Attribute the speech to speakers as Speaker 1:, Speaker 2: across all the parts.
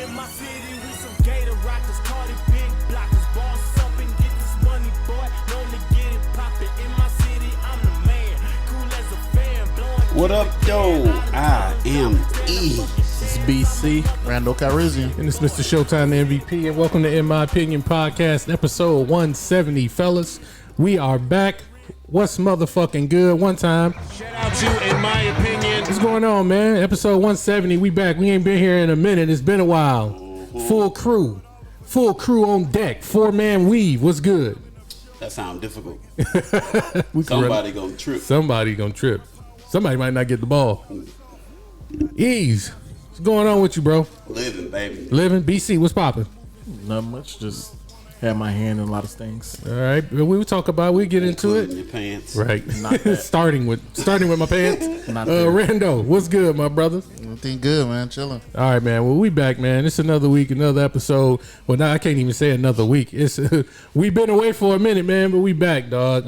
Speaker 1: in my city, we some gator rockers, Cardi big blockers, boss up and get this money, boy. Known to get it poppin'. In my city, I'm the man. Cool as a fan, blowing.
Speaker 2: What up, yo? I am E.
Speaker 3: This is BC, Randall Calrissian.
Speaker 4: And it's Mr. Showtime the MVP, and welcome to In My Opinion Podcast, episode 170, fellas. We are back. What's motherfucking good? One time.
Speaker 1: Shout out to In My Opinion.
Speaker 4: What's going on, man? Episode 170, we back. We ain't been here in a minute. It's been a while. Full crew on deck. 4-man weave. What's good?
Speaker 2: That sounds difficult.
Speaker 4: Somebody
Speaker 2: gonna trip.
Speaker 4: Somebody gonna trip. Somebody might not get the ball. Ease. What's going on with you, bro?
Speaker 2: Living, baby.
Speaker 4: Living. BC, what's popping?
Speaker 3: Not much, just had my hand in a lot of things.
Speaker 4: All right, we will talk about. We get into it.
Speaker 2: Your pants.
Speaker 4: Right.
Speaker 3: Not that.
Speaker 4: starting with my pants.
Speaker 3: Not there.
Speaker 4: Rando, what's good, my brother?
Speaker 5: Everything good, man. Chilling.
Speaker 4: All right, man. Well, we back, man. It's another week, another episode. Well, now I can't even say another week. It's we've been away for a minute, man, but we back, dog.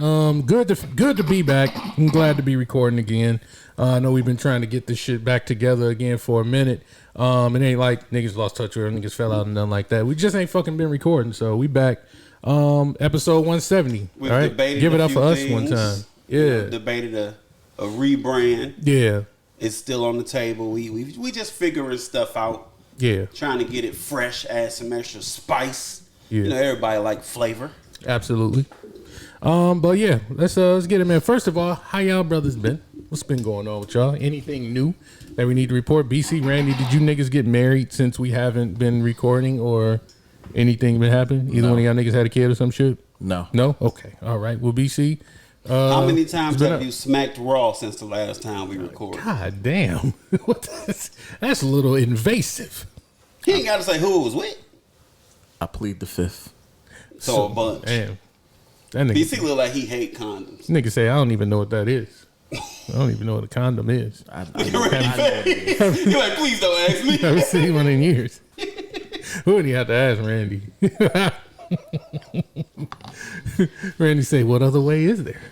Speaker 4: Good to be back. I'm glad to be recording again. I know we've been trying to get this shit back together again for a minute. It ain't like niggas lost touch or niggas fell out and nothing like that. We just ain't fucking been recording, so we back. Episode 170.
Speaker 2: We've
Speaker 4: all right,
Speaker 2: debated
Speaker 4: give it
Speaker 2: a
Speaker 4: up
Speaker 2: few
Speaker 4: for us
Speaker 2: things.
Speaker 4: one time. Yeah,
Speaker 2: You know, debated a rebrand.
Speaker 4: yeah,
Speaker 2: It's still on the table. We just figuring stuff out.
Speaker 4: yeah.
Speaker 2: Trying to get it fresh, add some extra spice.
Speaker 4: Yeah.
Speaker 2: You know, everybody like flavor.
Speaker 4: Absolutely. But yeah, let's get it, man. First of all, how y'all brothers been? What's been going on with y'all? Anything new that we need to report? BC, Randy, did you niggas get married since we haven't been recording, or anything been happening? Either one of y'all niggas had a kid or some shit?
Speaker 3: No.
Speaker 4: No? Okay. All right. Well, BC.
Speaker 2: How many times
Speaker 4: it's been
Speaker 2: have
Speaker 4: up.
Speaker 2: you smacked Raw since the last time we recorded?
Speaker 4: God damn. That's a little invasive.
Speaker 2: He ain't got to say who it was with.
Speaker 3: I plead the fifth.
Speaker 2: So a bunch.
Speaker 4: Damn. That nigga,
Speaker 2: BC look like he hate condoms.
Speaker 4: nigga say, I don't even know what that is. I don't even know what a condom is.
Speaker 3: I
Speaker 2: You
Speaker 3: know
Speaker 2: ready?
Speaker 3: what it is.
Speaker 2: You're like, please don't ask me.
Speaker 4: I haven't seen one in years. Who would you have to ask Randy? Randy say, what other way is there?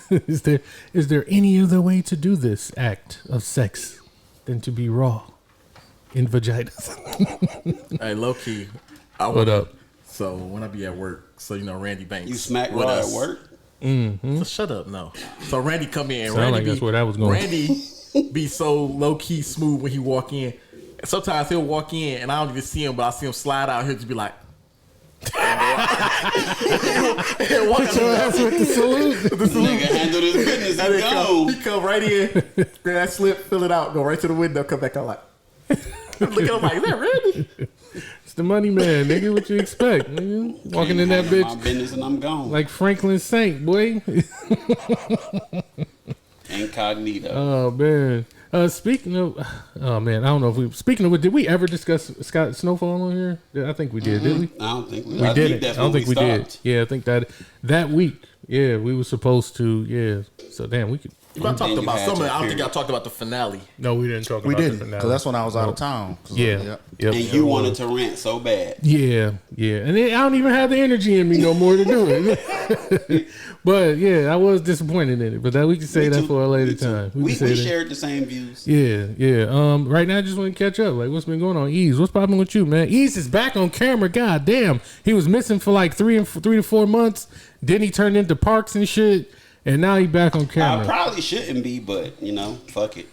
Speaker 4: Is there any other way to do this act of sex than to be raw in vaginas?
Speaker 3: Hey, low key.
Speaker 4: What up?
Speaker 3: So when I be at work, so you know Randy Banks.
Speaker 2: You smack
Speaker 3: with
Speaker 2: Raw at
Speaker 3: us.
Speaker 2: work?
Speaker 3: So shut up, no. So Randy come in. And
Speaker 4: Sound
Speaker 3: Randy
Speaker 4: like that's where that was going.
Speaker 3: Randy be so low key smooth when he walk in. Sometimes he'll walk in and I don't even see him, but I see him slide out. He'll just be like. He'll walk out
Speaker 4: with the salute.
Speaker 2: Nigga handle this business
Speaker 3: and
Speaker 2: and
Speaker 3: then
Speaker 2: go.
Speaker 3: he come right in, grab that slip, fill it out, go right to the window, come back out like. Look at him like, is that Randy?
Speaker 4: It's the money man, nigga. What you expect? Nigga? Walking in that
Speaker 2: Handle my
Speaker 4: bitch
Speaker 2: business and I'm gone.
Speaker 4: like Franklin Saint, boy.
Speaker 2: Incognito.
Speaker 4: Oh man. Speaking of, oh man, I don't know if we. Speaking of, did we ever discuss Scott Snowfall on here? I think we did. Did we?
Speaker 2: I don't think we
Speaker 4: We
Speaker 2: I
Speaker 4: did
Speaker 2: think
Speaker 4: it.
Speaker 2: that's
Speaker 4: I don't
Speaker 2: when
Speaker 4: think we did.
Speaker 2: stopped.
Speaker 4: Yeah, I think that week. Yeah, we were supposed to. Yeah. So damn, we could.
Speaker 3: I talked
Speaker 2: you
Speaker 3: about
Speaker 2: had
Speaker 3: something.
Speaker 2: your
Speaker 3: I don't think
Speaker 2: period.
Speaker 3: I talked about the finale.
Speaker 4: No, we didn't talk
Speaker 5: We
Speaker 4: about
Speaker 5: didn't,
Speaker 4: the
Speaker 5: because that's when I was out of town.
Speaker 4: Yeah. Yep.
Speaker 2: And you wanted to rant so bad.
Speaker 4: Yeah, and I don't even have the energy in me no more to do it. But yeah, I was disappointed in it. But that we can say
Speaker 2: Me
Speaker 4: that
Speaker 2: too.
Speaker 4: for a later
Speaker 2: Me too.
Speaker 4: time.
Speaker 2: We
Speaker 4: can say that.
Speaker 2: shared the same views.
Speaker 4: Yeah. Right now, I just want to catch up. Like, what's been going on? Ease, what's popping with you, man? Ease is back on camera. God damn, he was missing for like 3 to 4 months. Then he turned into Parks and shit, and now he back on
Speaker 2: I
Speaker 4: camera.
Speaker 2: probably shouldn't be, but you know, fuck it.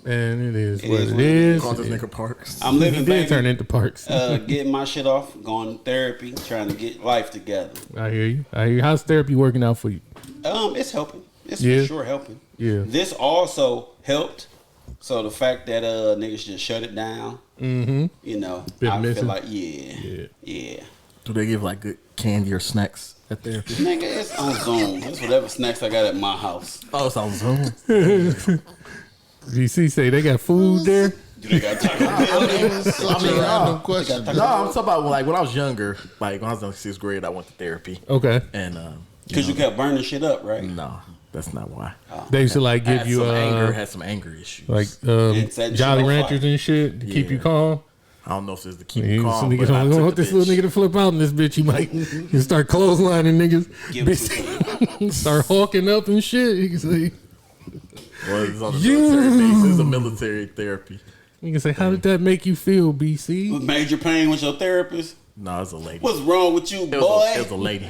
Speaker 4: And it is
Speaker 2: It
Speaker 4: what
Speaker 2: is
Speaker 4: it
Speaker 2: what it
Speaker 4: is.
Speaker 3: Called this nigga Parks.
Speaker 2: I'm
Speaker 4: He
Speaker 2: living
Speaker 4: did
Speaker 2: baby.
Speaker 4: turn into Parks.
Speaker 2: Getting my shit off, going to therapy, trying to get life together.
Speaker 4: I hear you. How's therapy working out for you?
Speaker 2: It's helping. It's
Speaker 4: Yeah.
Speaker 2: for sure helping.
Speaker 4: Yeah.
Speaker 2: This also helped. So the fact that niggas just shut it down, you know,
Speaker 4: Been
Speaker 2: I
Speaker 4: missing.
Speaker 2: feel like yeah.
Speaker 3: Do they give like good candy or snacks at therapy?
Speaker 2: Nigga, it's on Zoom. It's whatever snacks I got at my house.
Speaker 3: Oh, it's on Zoom.
Speaker 4: VC say they got food there.
Speaker 2: Do they got Taco Bell?
Speaker 5: Such a random question.
Speaker 3: No, I'm talking about like when I was younger. Like when I was in 6th grade, I went to therapy.
Speaker 4: Okay.
Speaker 3: And
Speaker 2: Because you kept burning shit up, right?
Speaker 3: no, that's not why.
Speaker 4: They used to like
Speaker 3: I
Speaker 4: give
Speaker 3: had
Speaker 4: you
Speaker 3: some anger. Had some anger issues.
Speaker 4: like
Speaker 2: It's that
Speaker 4: Jolly
Speaker 2: shit on
Speaker 4: Ranchers
Speaker 2: fire.
Speaker 4: and shit to keep you
Speaker 3: Yeah.
Speaker 4: calm.
Speaker 3: I don't know if it's to keep
Speaker 4: You
Speaker 3: me calm, but I
Speaker 4: don't
Speaker 3: took
Speaker 4: want
Speaker 3: the
Speaker 4: this little
Speaker 3: bitch.
Speaker 4: nigga to flip out in this bitch. You might you start clotheslining niggas.
Speaker 2: Give
Speaker 4: Bitch, start hawking up and shit. You can say,
Speaker 3: Well, it's on a
Speaker 4: You-
Speaker 3: military base. It's a military therapy.
Speaker 4: You can say, how did that make you feel, BC?
Speaker 2: What major pain with your therapist?
Speaker 3: No, it's a lady.
Speaker 2: What's wrong with you, boy?
Speaker 3: It was a lady.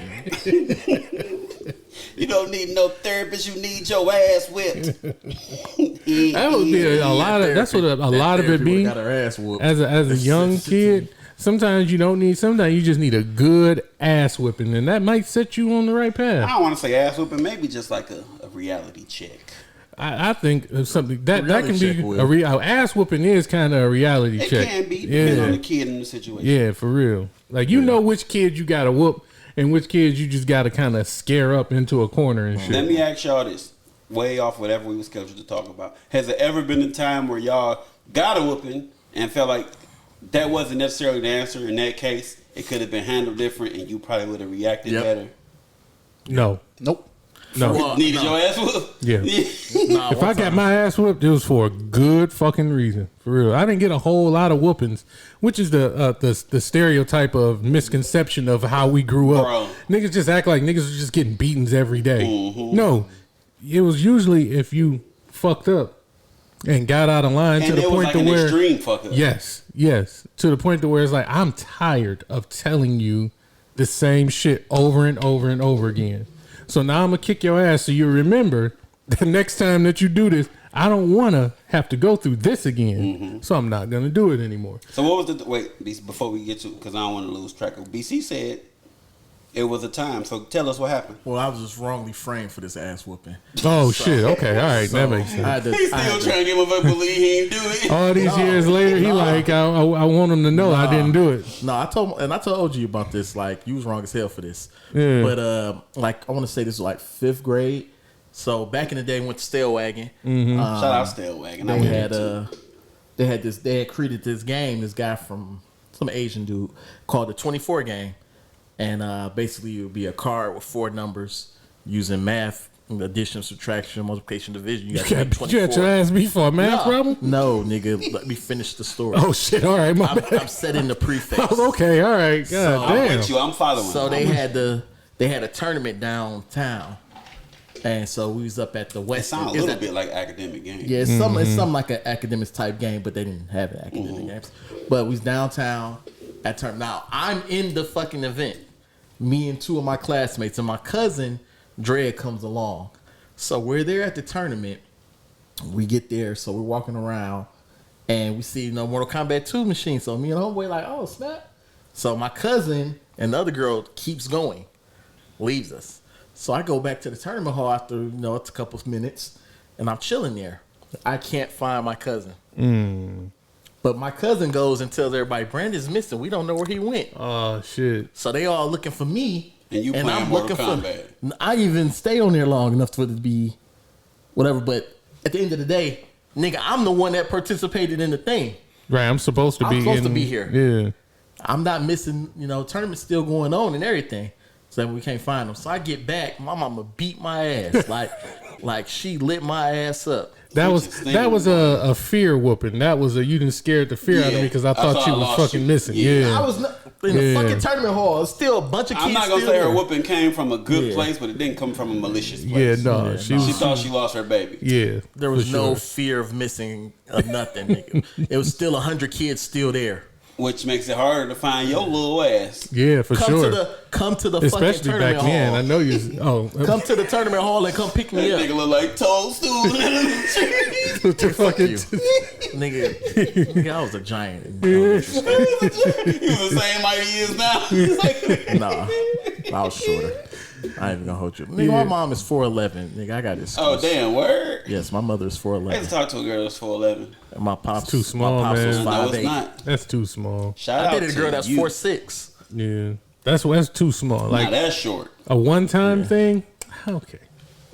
Speaker 2: You don't need no therapist. You need your ass whipped.
Speaker 4: That would be a lot of. That's what a lot of it be.
Speaker 3: Got her ass whooped.
Speaker 4: As a young kid, sometimes you don't need. Sometimes you just need a good ass whipping, and that might set you on the right
Speaker 2: I
Speaker 4: path.
Speaker 2: don't want to say ass whipping. Maybe just like a reality check.
Speaker 4: I think of something that
Speaker 3: Reality
Speaker 4: can
Speaker 3: check
Speaker 4: be
Speaker 3: will.
Speaker 4: a ass whooping is kind of a reality
Speaker 2: It
Speaker 4: check.
Speaker 2: can be depending on the kid and the situation.
Speaker 4: Yeah, for real. Like you know which kids you got to whoop and which kids you just got to kind of scare up into a corner and shit.
Speaker 2: Let me ask y'all this, way off whatever we were scheduled to talk about. Has there ever been a time where y'all got a whooping and felt like that wasn't necessarily the answer? In that case, it could have been handled different, and you probably would have reacted better.
Speaker 4: No.
Speaker 5: Nope.
Speaker 4: No.
Speaker 3: Well,
Speaker 2: Needed
Speaker 3: no.
Speaker 2: your ass whooped?
Speaker 4: Yeah.
Speaker 3: Nah,
Speaker 4: If
Speaker 3: one
Speaker 4: I got
Speaker 3: time.
Speaker 4: my ass whooped, it was for a good fucking reason. For real. I didn't get a whole lot of whoopings, which is the stereotype of misconception of how we grew up.
Speaker 2: Bro.
Speaker 4: Niggas just act like niggas are just getting beatings every day.
Speaker 2: Mm-hmm.
Speaker 4: No. It was usually if you fucked up and got out of line
Speaker 2: And
Speaker 4: to the
Speaker 2: it was
Speaker 4: point
Speaker 2: like
Speaker 4: to
Speaker 2: an
Speaker 4: where
Speaker 2: extreme fuck up.
Speaker 4: Yes. To the point to where it's like, I'm tired of telling you the same shit over and over and over again. So now I'm gonna kick your ass so you remember the next time that you do this, I don't wanna have to go through this again.
Speaker 2: Mm-hmm.
Speaker 4: So I'm not gonna do it anymore.
Speaker 2: So what was the wait before we get to, because I don't want to lose track of. BC said it was a time. So tell us what happened.
Speaker 3: Well, I was just wrongly framed for this ass whooping.
Speaker 4: Oh shit, okay, all right, that makes
Speaker 3: I
Speaker 4: sense.
Speaker 3: had to,
Speaker 2: He's
Speaker 3: I
Speaker 2: still
Speaker 3: had to-
Speaker 2: trying to get my believe he ain't do it.
Speaker 4: All these years later, he like, I want him to know I didn't do it.
Speaker 3: No, I told OG about this. Like, you was wrong as hell for this.
Speaker 4: Yeah.
Speaker 3: But like, I want to say this was like 5th grade. So back in the day, we went to Stellwagen.
Speaker 2: Shout out Stellwagen. I
Speaker 3: They had they had created this game. This guy from some Asian dude called the 24 game, and basically it would be a card with 4 numbers using math, addition, subtraction, multiplication, division. You got to make
Speaker 4: You had
Speaker 3: 24.
Speaker 4: your ass beat for a math problem?
Speaker 3: No, nigga, let me finish the story.
Speaker 4: Oh shit, all right, my bad.
Speaker 3: I'm setting the preface.
Speaker 4: Oh, okay, all right, god
Speaker 3: So-
Speaker 2: I'm
Speaker 4: damn.
Speaker 2: with you. I'm following.
Speaker 3: So they had a tournament downtown, and so we was up at the
Speaker 2: It
Speaker 3: West.
Speaker 2: sounds a
Speaker 3: Is
Speaker 2: little
Speaker 3: that-
Speaker 2: bit like academic game.
Speaker 3: Yeah, it's something like an academics type game, but they didn't have academic games. But we was downtown at tournament. Now I'm in the fucking event. Me and 2 of my classmates and my cousin Dre comes along. So we're there at the tournament. We get there, so we're walking around, and we see Mortal Kombat 2 machine. So me and homeboy like, oh snap. So my cousin and the other girl keeps going, leaves us. So I go back to the tournament hall after it's a couple of minutes, and I'm chilling there. I can't find my cousin. But my cousin goes and tells everybody Brandon's missing. We don't know where he went.
Speaker 4: Oh shit.
Speaker 3: So they all looking for me.
Speaker 2: And you playing
Speaker 3: I'm
Speaker 2: Mortal
Speaker 3: looking
Speaker 2: Kombat.
Speaker 3: I even stay on there long enough for it to be whatever. But at the end of the day, nigga, I'm the one that participated in the thing.
Speaker 4: Right, I'm supposed to
Speaker 3: I'm
Speaker 4: be
Speaker 3: supposed to be here.
Speaker 4: Yeah.
Speaker 3: I'm not missing, tournament's still going on and everything. So we can't find them. So I get back, my mama beat my ass. like she lit my ass up.
Speaker 4: That was a fear whooping. That was you didn't scare the fear out of me because I thought you was fucking missing. Yeah.
Speaker 3: I was not, in the fucking tournament hall. It's still a bunch of kids.
Speaker 2: I'm not gonna
Speaker 3: still
Speaker 2: say her
Speaker 3: there.
Speaker 2: whooping came from a good place, but it didn't come from a malicious
Speaker 4: Yeah,
Speaker 2: place.
Speaker 4: no.
Speaker 2: She thought she lost her baby.
Speaker 4: Yeah.
Speaker 3: There was
Speaker 4: for
Speaker 3: no
Speaker 4: sure.
Speaker 3: fear of missing nothing, nigga. It was still 100 kids still there.
Speaker 2: Which makes it harder to find your little ass.
Speaker 4: Yeah, for sure.
Speaker 3: Come to the fucking
Speaker 4: Especially
Speaker 3: tournament
Speaker 4: back then.
Speaker 3: hall.
Speaker 4: I know you. Oh,
Speaker 3: Come to the tournament hall and come pick me
Speaker 2: That
Speaker 3: up.
Speaker 2: nigga look like toadstool.
Speaker 4: to fucking.
Speaker 3: Nigga, I was a giant.
Speaker 2: He was the same height he is now. He's like,
Speaker 3: Nah, I was shorter. I ain't even gonna hold you. Nigga, my mom is 4'11". Nigga, I got this.
Speaker 2: oh damn, word.
Speaker 3: Yes, my mother is
Speaker 2: I used to
Speaker 3: 4'11".
Speaker 2: talk to a girl that's 4'11.
Speaker 3: And my pops
Speaker 4: too small,
Speaker 3: my pops
Speaker 4: man.
Speaker 3: was
Speaker 2: No, it's
Speaker 3: 5'8".
Speaker 2: not.
Speaker 4: That's too small.
Speaker 2: Shout
Speaker 3: I
Speaker 2: out
Speaker 3: dated a
Speaker 2: to
Speaker 3: girl that's
Speaker 2: you.
Speaker 3: 4'6".
Speaker 4: Yeah. That's too small.
Speaker 2: Nah,
Speaker 4: Like
Speaker 2: that's short.
Speaker 4: a one-time thing. Okay.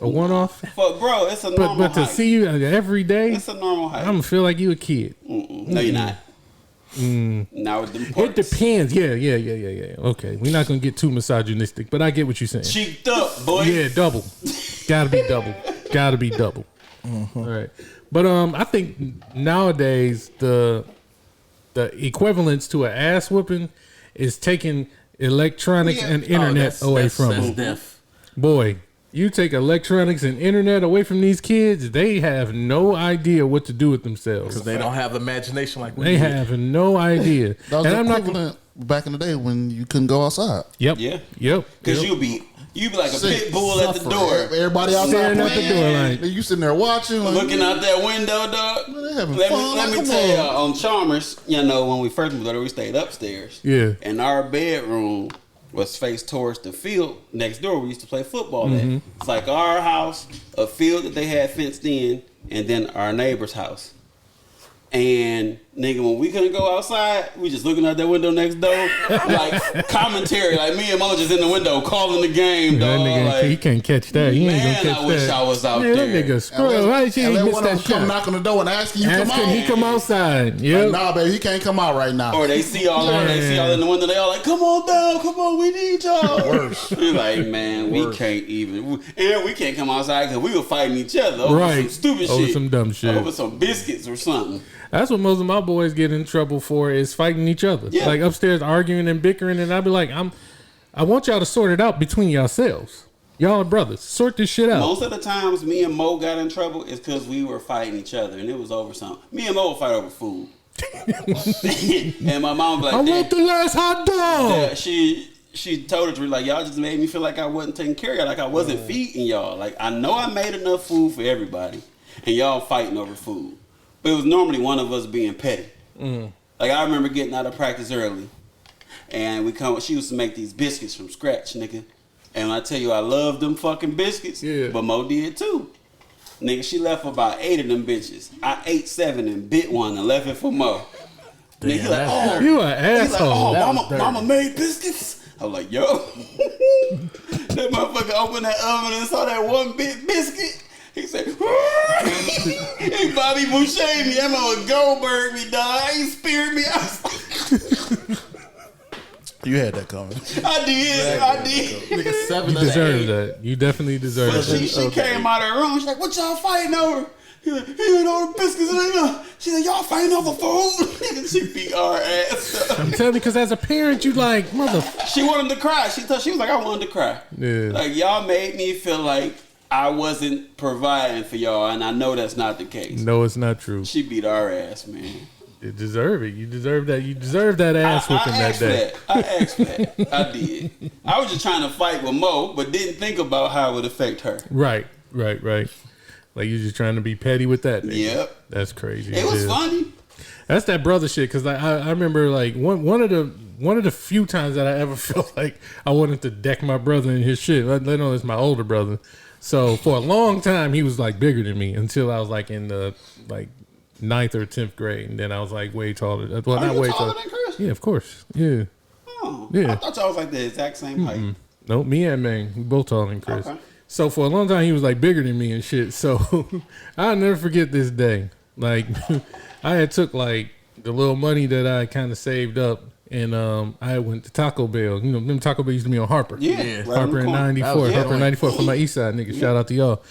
Speaker 4: A one-off.
Speaker 2: But bro, it's a normal
Speaker 4: But to
Speaker 2: height.
Speaker 4: see you every day,
Speaker 2: It's a normal height.
Speaker 4: I'm gonna feel like you a kid.
Speaker 2: No, you're not. Now with them
Speaker 4: It
Speaker 2: parts.
Speaker 4: depends. Yeah. Okay, we're not gonna get too misogynistic, but I get what you're saying.
Speaker 2: Cheeked up, boy.
Speaker 4: Yeah, double. Gotta be double. All right, but I think nowadays the equivalence to an ass whooping is taking electronics and internet away from
Speaker 3: that's
Speaker 4: them.
Speaker 3: deaf.
Speaker 4: Boy, You take electronics and internet away from these kids, they have no idea what to do with themselves.
Speaker 3: Because they don't have imagination like we
Speaker 4: They
Speaker 3: do.
Speaker 4: have no idea.
Speaker 5: That was
Speaker 4: And
Speaker 5: the
Speaker 4: I'm not.
Speaker 5: equivalent back in the day when you couldn't go outside.
Speaker 4: Yep.
Speaker 2: Yeah.
Speaker 4: Yep.
Speaker 2: Because
Speaker 4: yep.
Speaker 2: you be like a
Speaker 5: Sick,
Speaker 2: pit bull at the
Speaker 5: suffering.
Speaker 2: door.
Speaker 5: Everybody outside
Speaker 4: Staring at the
Speaker 5: playing.
Speaker 4: door like-
Speaker 5: And you sitting there watching. Like,
Speaker 2: Looking out that window, dog.
Speaker 5: Man, they having
Speaker 2: Let
Speaker 5: fun.
Speaker 2: me
Speaker 5: Come
Speaker 2: tell you,
Speaker 5: on.
Speaker 2: on Chalmers, when we first moved there, we stayed upstairs.
Speaker 4: Yeah.
Speaker 2: And our bedroom was faced towards the field next door we used to play football
Speaker 4: Mm-hmm.
Speaker 2: at. It's like our house, a field that they had fenced in, and then our neighbor's house. And nigga, when we couldn't go outside, we just looking out that window next door, like commentary, like me and Mo just in the window calling the game,
Speaker 4: That
Speaker 2: dog.
Speaker 4: nigga,
Speaker 2: Like,
Speaker 4: he can't catch that. He ain't
Speaker 2: man,
Speaker 4: gonna catch
Speaker 2: I wish
Speaker 4: that.
Speaker 2: I was out
Speaker 4: Man,
Speaker 2: there.
Speaker 4: that nigga screw. Why did you
Speaker 5: and
Speaker 4: ain't
Speaker 5: let
Speaker 4: miss
Speaker 5: one
Speaker 4: that
Speaker 5: of them come
Speaker 4: shot?
Speaker 5: knock on the door and ask you, come
Speaker 4: Asking
Speaker 5: out.
Speaker 4: he come outside. Yep.
Speaker 5: Like, nah, baby, he can't come out right now.
Speaker 2: Or they see all in the window. They all like, "Come on down, come on, we need y'all."
Speaker 5: Worse.
Speaker 2: We're like, man, we can't even, and we can't come outside because we were fighting each other over
Speaker 4: Right.
Speaker 2: some stupid
Speaker 4: Over
Speaker 2: shit,
Speaker 4: some dumb shit.
Speaker 2: over some biscuits or something.
Speaker 4: That's what most of my boys get in trouble for is fighting each other.
Speaker 2: Yeah.
Speaker 4: Like upstairs arguing and bickering, and I'd be like, I want y'all to sort it out between yourselves. Y'all are brothers. Sort this shit out.
Speaker 2: Most of the times, me and Mo got in trouble is because we were fighting each other, and it was over something. Me and Mo would fight over food, and my mom was
Speaker 4: I
Speaker 2: like,
Speaker 4: want the last hot dog.
Speaker 2: Yeah, she told us, like, y'all just made me feel like I wasn't taking care of y'all, like I wasn't feeding y'all. Like, I know I made enough food for everybody, and y'all fighting over food. But it was normally one of us being petty. Like, I remember getting out of practice early, and she used to make these biscuits from scratch, nigga. And when I tell you I love them fucking biscuits,
Speaker 4: Yeah.
Speaker 2: but Mo did too. Nigga, she left about 8 of them bitches. I ate 7 and bit one and left it for Mo. Nigga, he like,
Speaker 3: that's
Speaker 2: oh,
Speaker 4: You an
Speaker 2: he's like,
Speaker 4: asshole.
Speaker 2: oh,
Speaker 3: That was
Speaker 2: mama,
Speaker 3: dirty.
Speaker 2: mama made biscuits. I was like, yo. That motherfucker opened that oven and saw that one bit biscuit. He said, hey, Bobby Boucher me. That mother Goldberg me, dog. He speared me.
Speaker 5: You had that coming.
Speaker 2: I did.
Speaker 3: Nigga, 7
Speaker 4: You
Speaker 3: of the
Speaker 4: deserve
Speaker 3: 8.
Speaker 4: that. You definitely deserve
Speaker 2: But
Speaker 4: that.
Speaker 2: she came out of her room. She's like, what y'all fighting over? He like, he ain't all the biscuits. She like, y'all fighting over food? And she beat our ass.
Speaker 4: I'm telling you, because as a parent, you like, mother.
Speaker 2: She wanted to cry. She was like, I wanted to cry.
Speaker 4: Yeah.
Speaker 2: Like, y'all made me feel like I wasn't providing for y'all, and I know that's not the case.
Speaker 4: No, it's not true.
Speaker 2: She beat our ass, man.
Speaker 4: You deserve it. You deserve that. You deserve that ass whooping that
Speaker 2: asked
Speaker 4: day.
Speaker 2: for that. I asked for that. I did. I was just trying to fight with Mo, but didn't think about how it would affect her.
Speaker 4: Right. Like you just trying to be petty with that. Nigga.
Speaker 2: Yep.
Speaker 4: That's crazy.
Speaker 2: It was
Speaker 4: Yeah.
Speaker 2: funny.
Speaker 4: That's that brother shit. Because I remember like one of the few times that I ever felt like I wanted to deck my brother in his shit. I know it's my older brother. So for a long time he was like bigger than me until I was like in the like 9th or 10th grade, and then I was like way taller. Well,
Speaker 2: Are
Speaker 4: not
Speaker 2: you
Speaker 4: way
Speaker 2: taller
Speaker 4: taller.
Speaker 2: than Chris?
Speaker 4: Yeah, of course. Yeah.
Speaker 2: Oh,
Speaker 4: Yeah.
Speaker 2: I thought y'all was like the exact same height.
Speaker 4: No, me and man, we both taller than Chris.
Speaker 2: Okay.
Speaker 4: So for a long time he was like bigger than me and shit. So I'll never forget this day. Like I had took like the little money that I kind of saved up, and I went to Taco Bell. You know, them Taco Bell used to be on Harper.
Speaker 2: Yeah,
Speaker 3: Yeah.
Speaker 2: right on
Speaker 4: Harper
Speaker 2: the
Speaker 4: in
Speaker 2: corner.
Speaker 4: 94.
Speaker 3: Yeah.
Speaker 4: Harper in 94 from my east side, nigga. Shout out to y'all.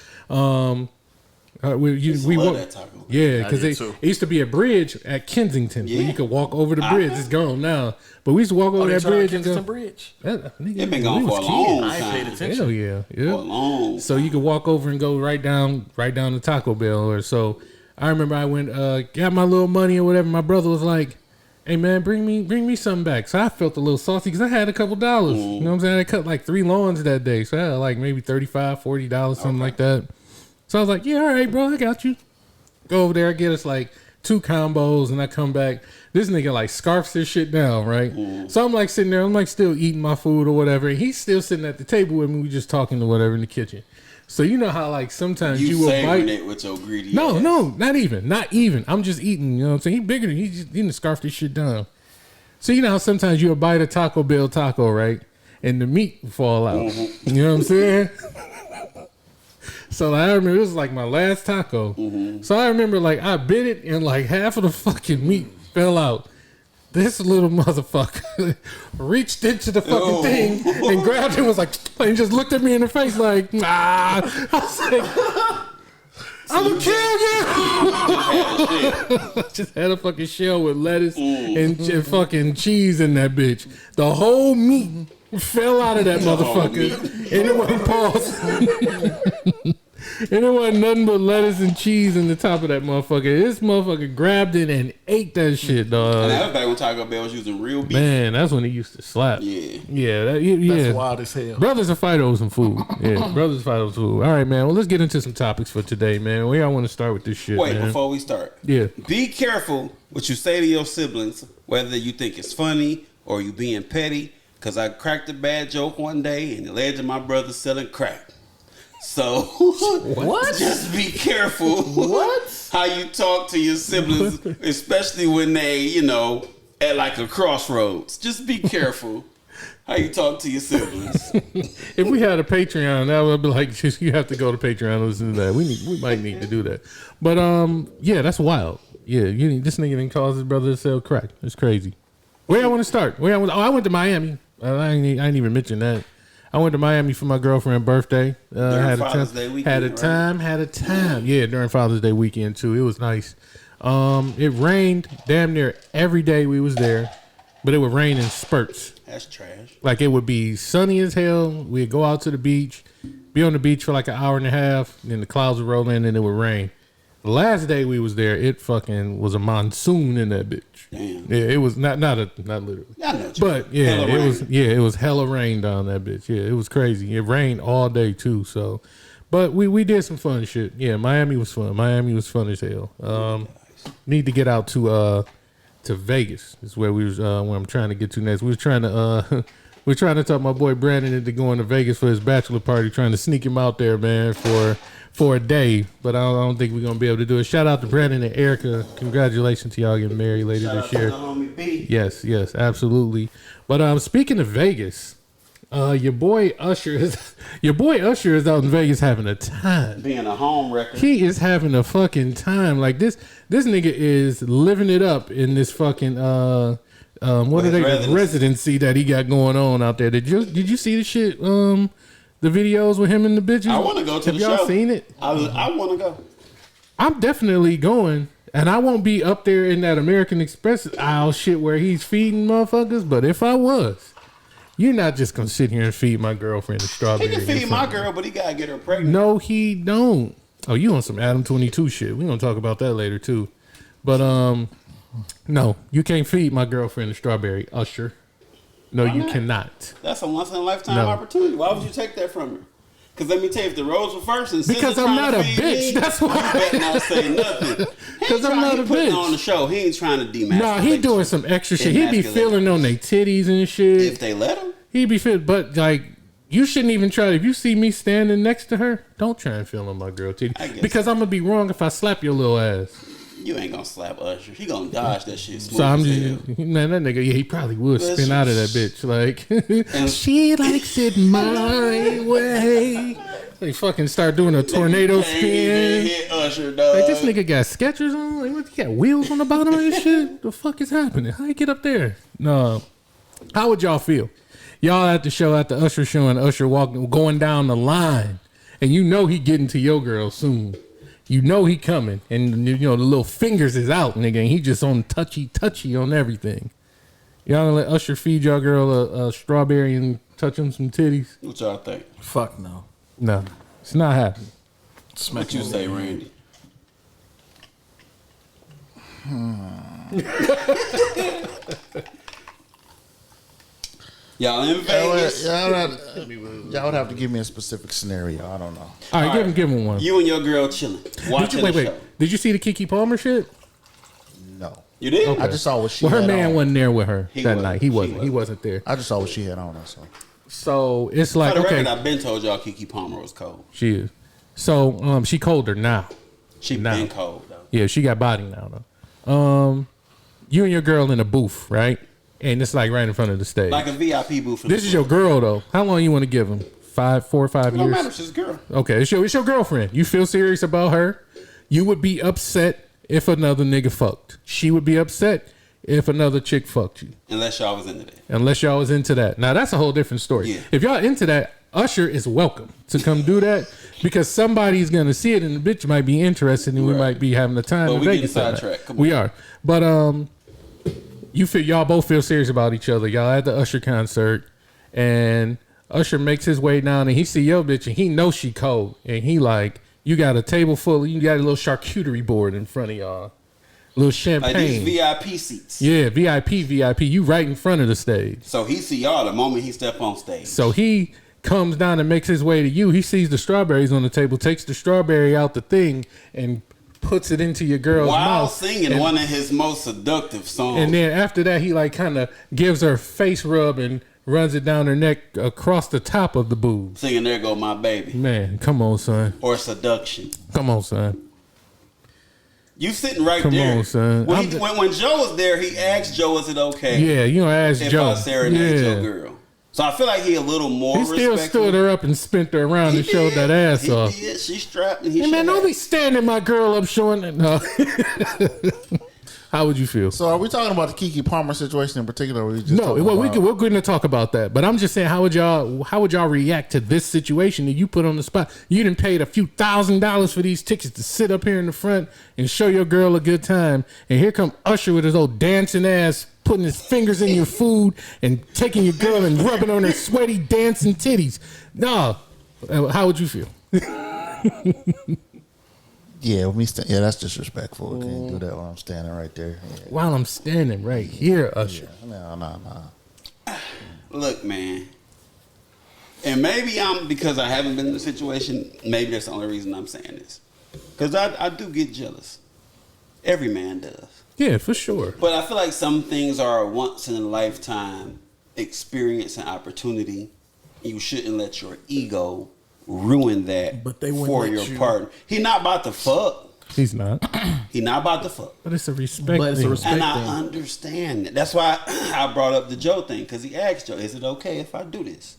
Speaker 4: We
Speaker 2: love
Speaker 4: walk-
Speaker 2: that taco.
Speaker 4: Yeah,
Speaker 3: I
Speaker 4: because
Speaker 3: did
Speaker 4: it
Speaker 3: too.
Speaker 4: used to be a bridge at Kensington where
Speaker 2: Yeah.
Speaker 4: you could walk over the bridge. It's gone now, but we used to walk over
Speaker 3: Oh, they
Speaker 4: that
Speaker 3: trying
Speaker 4: bridge and go.
Speaker 3: Kensington Bridge.
Speaker 4: Nigga,
Speaker 2: It been
Speaker 4: we
Speaker 2: gone
Speaker 4: was
Speaker 2: for a
Speaker 4: kids.
Speaker 2: long
Speaker 3: I ain't paid
Speaker 2: time.
Speaker 3: attention.
Speaker 4: Hell yeah,
Speaker 2: For a long
Speaker 4: So you could walk over and go right down to Taco Bell or so. I remember I went, got my little money or whatever. My brother was like, "Hey man, bring me something back." So I felt a little salty because I had a couple dollars. You know what I'm saying? I cut like 3 lawns that day, so I had like maybe $35, $40, something like that. So I was like, "Yeah, all right, bro, I got you." Go over there, I get us like 2 combos, and I come back. This nigga like scarfs this shit down, right? So I'm like sitting there, I'm like still eating my food or whatever. And he's still sitting at the table with me. We just talking or whatever in the kitchen. So you know how like sometimes you will
Speaker 2: savoring
Speaker 4: bite.
Speaker 2: it with your greedy
Speaker 4: No,
Speaker 2: ass.
Speaker 4: no, not even. I'm just eating. You know what I'm saying? He bigger than he didn't scarf this shit down. So you know how sometimes you'll bite a Taco Bell taco, right? And the meat will fall out. You know what I'm saying? So I remember it was like my last taco. So I remember like I bit it and like half of the fucking meat fell out. This little motherfucker reached into the fucking thing and grabbed it and was like, and just looked at me in the face like, nah. I was like, I'm gonna kill you. Just had a fucking shell with lettuce and fucking cheese in that bitch. The whole meat fell out of that motherfucker, and it wasn't paused. And it wasn't nothing but lettuce and cheese in the top of that motherfucker. This motherfucker grabbed it and ate that shit, dog.
Speaker 2: And that was back when Taco Bell was using real beef.
Speaker 4: Man, that's when he used to slap.
Speaker 2: Yeah.
Speaker 4: Yeah.
Speaker 5: That's wild as hell.
Speaker 4: Brothers will fight over some food. Yeah, brothers fight over food. All right, man. Well, let's get into some topics for today, man. Where y'all want to start with this shit,
Speaker 2: Wait,
Speaker 4: man?
Speaker 2: before we start.
Speaker 4: Yeah.
Speaker 2: Be careful what you say to your siblings, whether you think it's funny or you being petty. Because I cracked a bad joke one day and it led to my brother selling crack. So,
Speaker 3: What?
Speaker 2: just be careful
Speaker 3: What?
Speaker 2: how you talk to your siblings, especially when they, at like a crossroads. Just be careful how you talk to your siblings.
Speaker 4: If we had a Patreon, that would be like, just, you have to go to Patreon and listen to that. We might need to do that. But yeah, that's wild. Yeah, this nigga didn't cause his brother to sell crack. It's crazy. Where y'all want to start? I went to Miami. I ain't even mentioned that. I went to Miami for my girlfriend's birthday.
Speaker 2: During Father's Day weekend,
Speaker 4: Had a time. Yeah, during Father's Day weekend too. It was nice. It rained damn near every day we was there, but it would rain in spurts.
Speaker 2: That's trash.
Speaker 4: Like it would be sunny as hell. We'd go out to the beach, be on the beach for like an hour and a half, then the clouds would roll in and it would rain. The last day we was there, it fucking was a monsoon in that bitch.
Speaker 2: Damn.
Speaker 4: Yeah, it was not literally.
Speaker 2: I know.
Speaker 4: But yeah,
Speaker 2: Hella rain.
Speaker 4: it was hella rain down that bitch. Yeah, it was crazy. It rained all day too. So, but we did some fun shit. Yeah, Miami was fun. Miami was fun as hell. Need to get out to Vegas. Is where we was where I'm trying to get to next. We was trying to we're trying to talk my boy Brandon into going to Vegas for his bachelor party. Trying to sneak him out there, man, for a day, but I don't think we're gonna be able to do it. Shout out to Brandon and Erica. Congratulations to y'all getting married later this year.
Speaker 2: Shout out to the homie B.
Speaker 4: Yes, absolutely. But speaking of Vegas, your boy Usher is out in Vegas having a time.
Speaker 2: Being a home wrecker.
Speaker 4: He is having a fucking time. Like this nigga is living it up in this fucking residency that he got going on out there. Did you see the shit? The videos with him and the bitches.
Speaker 2: I want to go to the show.
Speaker 4: Have y'all seen it?
Speaker 2: I want to go.
Speaker 4: I'm definitely going, and I won't be up there in that American Express aisle shit where he's feeding motherfuckers. But if I was, you're not just gonna sit here and feed my girlfriend a strawberry.
Speaker 2: He can feed my girl, but he gotta get her pregnant.
Speaker 4: No, he don't. Oh, you on some Adam 22 shit? We gonna talk about that later too. But no, you can't feed my girlfriend a strawberry, Usher. No, you cannot.
Speaker 2: That's a once in a lifetime opportunity. Why would you take that from her? Because let me tell you, if the roles were first, and
Speaker 4: because I'm not a bitch. That's why.
Speaker 2: You better not say nothing.
Speaker 4: Because I'm not a bitch.
Speaker 2: On the show, he ain't trying to demasculate.
Speaker 4: Nah, he doing some extra shit. He be feeling on their titties and shit.
Speaker 2: If they let him,
Speaker 4: he be feeling. But like, you shouldn't even try. If you see me standing next to her, don't try and feel on my girl titties. Because I'm gonna be wrong if I slap your little ass.
Speaker 2: You ain't gonna slap Usher. He gonna dodge that shit.
Speaker 4: So I'm just, man, that nigga, yeah, he probably would spin out of that bitch. Like, she likes it my way. They fucking start doing a tornado spin.
Speaker 2: Hit Usher, dog.
Speaker 4: Like, this nigga got Skechers on. Like, what, he got wheels on the bottom of this shit? The fuck is happening? How you get up there? No. How would y'all feel? Y'all at the show, at the Usher show, and Usher going down the line, and you know he getting to your girl soon. You know he coming, and you know the little fingers is out, nigga, and he just on touchy on everything. Y'all gonna let Usher feed y'all girl a strawberry and touch him some titties?
Speaker 2: What y'all think?
Speaker 3: Fuck no.
Speaker 4: No, it's not happening.
Speaker 2: What you say, Randy? Y'all in Vegas?
Speaker 5: Y'all would have to give me a specific scenario. I don't know.
Speaker 4: All right, give him one.
Speaker 2: You and your girl chilling. Watching the show.
Speaker 4: Did you see the Keke Palmer shit?
Speaker 5: No.
Speaker 2: You did?
Speaker 5: Okay. I just saw what she
Speaker 4: had
Speaker 5: her man
Speaker 4: on. Wasn't there with her that night. He wasn't there.
Speaker 5: I just saw what she had on.
Speaker 4: So it's like,
Speaker 2: for the
Speaker 4: okay.
Speaker 2: record, I've been told y'all Keke Palmer was cold.
Speaker 4: She is. So she colder now.
Speaker 2: She been cold though.
Speaker 4: Yeah, she got body now though. You and your girl in a booth, right? And it's like right in front of the stage.
Speaker 2: Like a VIP booth.
Speaker 4: This is your girl though. How long you want to give him? 4 or 5 years?
Speaker 2: It don't matter if she's a girl.
Speaker 4: Okay, it's your girlfriend. You feel serious about her? You would be upset if another nigga fucked. She would be upset if another chick fucked you.
Speaker 2: Unless y'all was into that. Now that's a whole different story. Yeah.
Speaker 4: If y'all into that, Usher is welcome to come do that because somebody's gonna see it and the bitch might be interested and we might be having a time in Vegas. We are. But you feel y'all both feel serious about each other. Y'all at the Usher concert and Usher makes his way down, and he see your bitch, and he knows she cold, and he like, you got a table full, you got a little charcuterie board in front of y'all, a little champagne,
Speaker 2: like these VIP seats.
Speaker 4: Yeah, VIP. You right in front of the stage.
Speaker 2: So he see y'all the moment he step on stage.
Speaker 4: So he comes down and makes his way to you. He sees the strawberries on the table, takes the strawberry out the thing, and puts it into your girl's
Speaker 2: while
Speaker 4: mouth.
Speaker 2: Singing one of his most seductive songs.
Speaker 4: And then after that, he like kind of gives her face rub and runs it down her neck across the top of the boob.
Speaker 2: Singing "There Go My Baby."
Speaker 4: Man, come on, son.
Speaker 2: Or seduction.
Speaker 4: Come on, son.
Speaker 2: You sitting right
Speaker 4: Come
Speaker 2: there.
Speaker 4: on, son.
Speaker 2: When Joe was there, he asked Joe, "Is it okay?"
Speaker 4: Yeah, you don't ask
Speaker 2: if
Speaker 4: Joe.
Speaker 2: I serenade your girl. So I feel like he a little more
Speaker 4: He still
Speaker 2: respectful.
Speaker 4: stood her up and spent her around and showed that ass off.
Speaker 2: Did. She strapped and he
Speaker 4: Hey, man,
Speaker 2: showed
Speaker 4: don't
Speaker 2: that.
Speaker 4: be standing my girl up showing it. No. How would you feel?
Speaker 5: So are we talking about the Keke Palmer situation in particular? Or are we just
Speaker 4: No,
Speaker 5: talking
Speaker 4: well,
Speaker 5: about-
Speaker 4: we're going to talk about that, but I'm just saying, how would y'all react to this situation that you put on the spot? You done paid a few $1,000s for these tickets to sit up here in the front and show your girl a good time, and here come Usher with his old dancing ass, putting his fingers in your food and taking your girl and rubbing on her sweaty dancing titties. No, how would you feel?
Speaker 5: Yeah, that's disrespectful. Can't do that while I'm standing right there. Yeah.
Speaker 4: While I'm standing right here, Usher.
Speaker 5: No.
Speaker 2: Look, man. And maybe because I haven't been in the situation, maybe that's the only reason I'm saying this. Because I do get jealous. Every man does.
Speaker 4: Yeah, for sure.
Speaker 2: But I feel like some things are a once in a lifetime experience and opportunity. You shouldn't let your ego ruin that
Speaker 3: But they wouldn't
Speaker 2: for
Speaker 3: let
Speaker 2: your
Speaker 3: you-
Speaker 2: partner. He not about to fuck.
Speaker 4: He's not.
Speaker 2: He not about to fuck.
Speaker 4: But it's a respect
Speaker 3: But it's a
Speaker 4: thing.
Speaker 3: respect
Speaker 2: And I
Speaker 3: thing.
Speaker 2: understand that. That's why I brought up the Joe thing, because he asked Joe, "Is it okay if I do this?"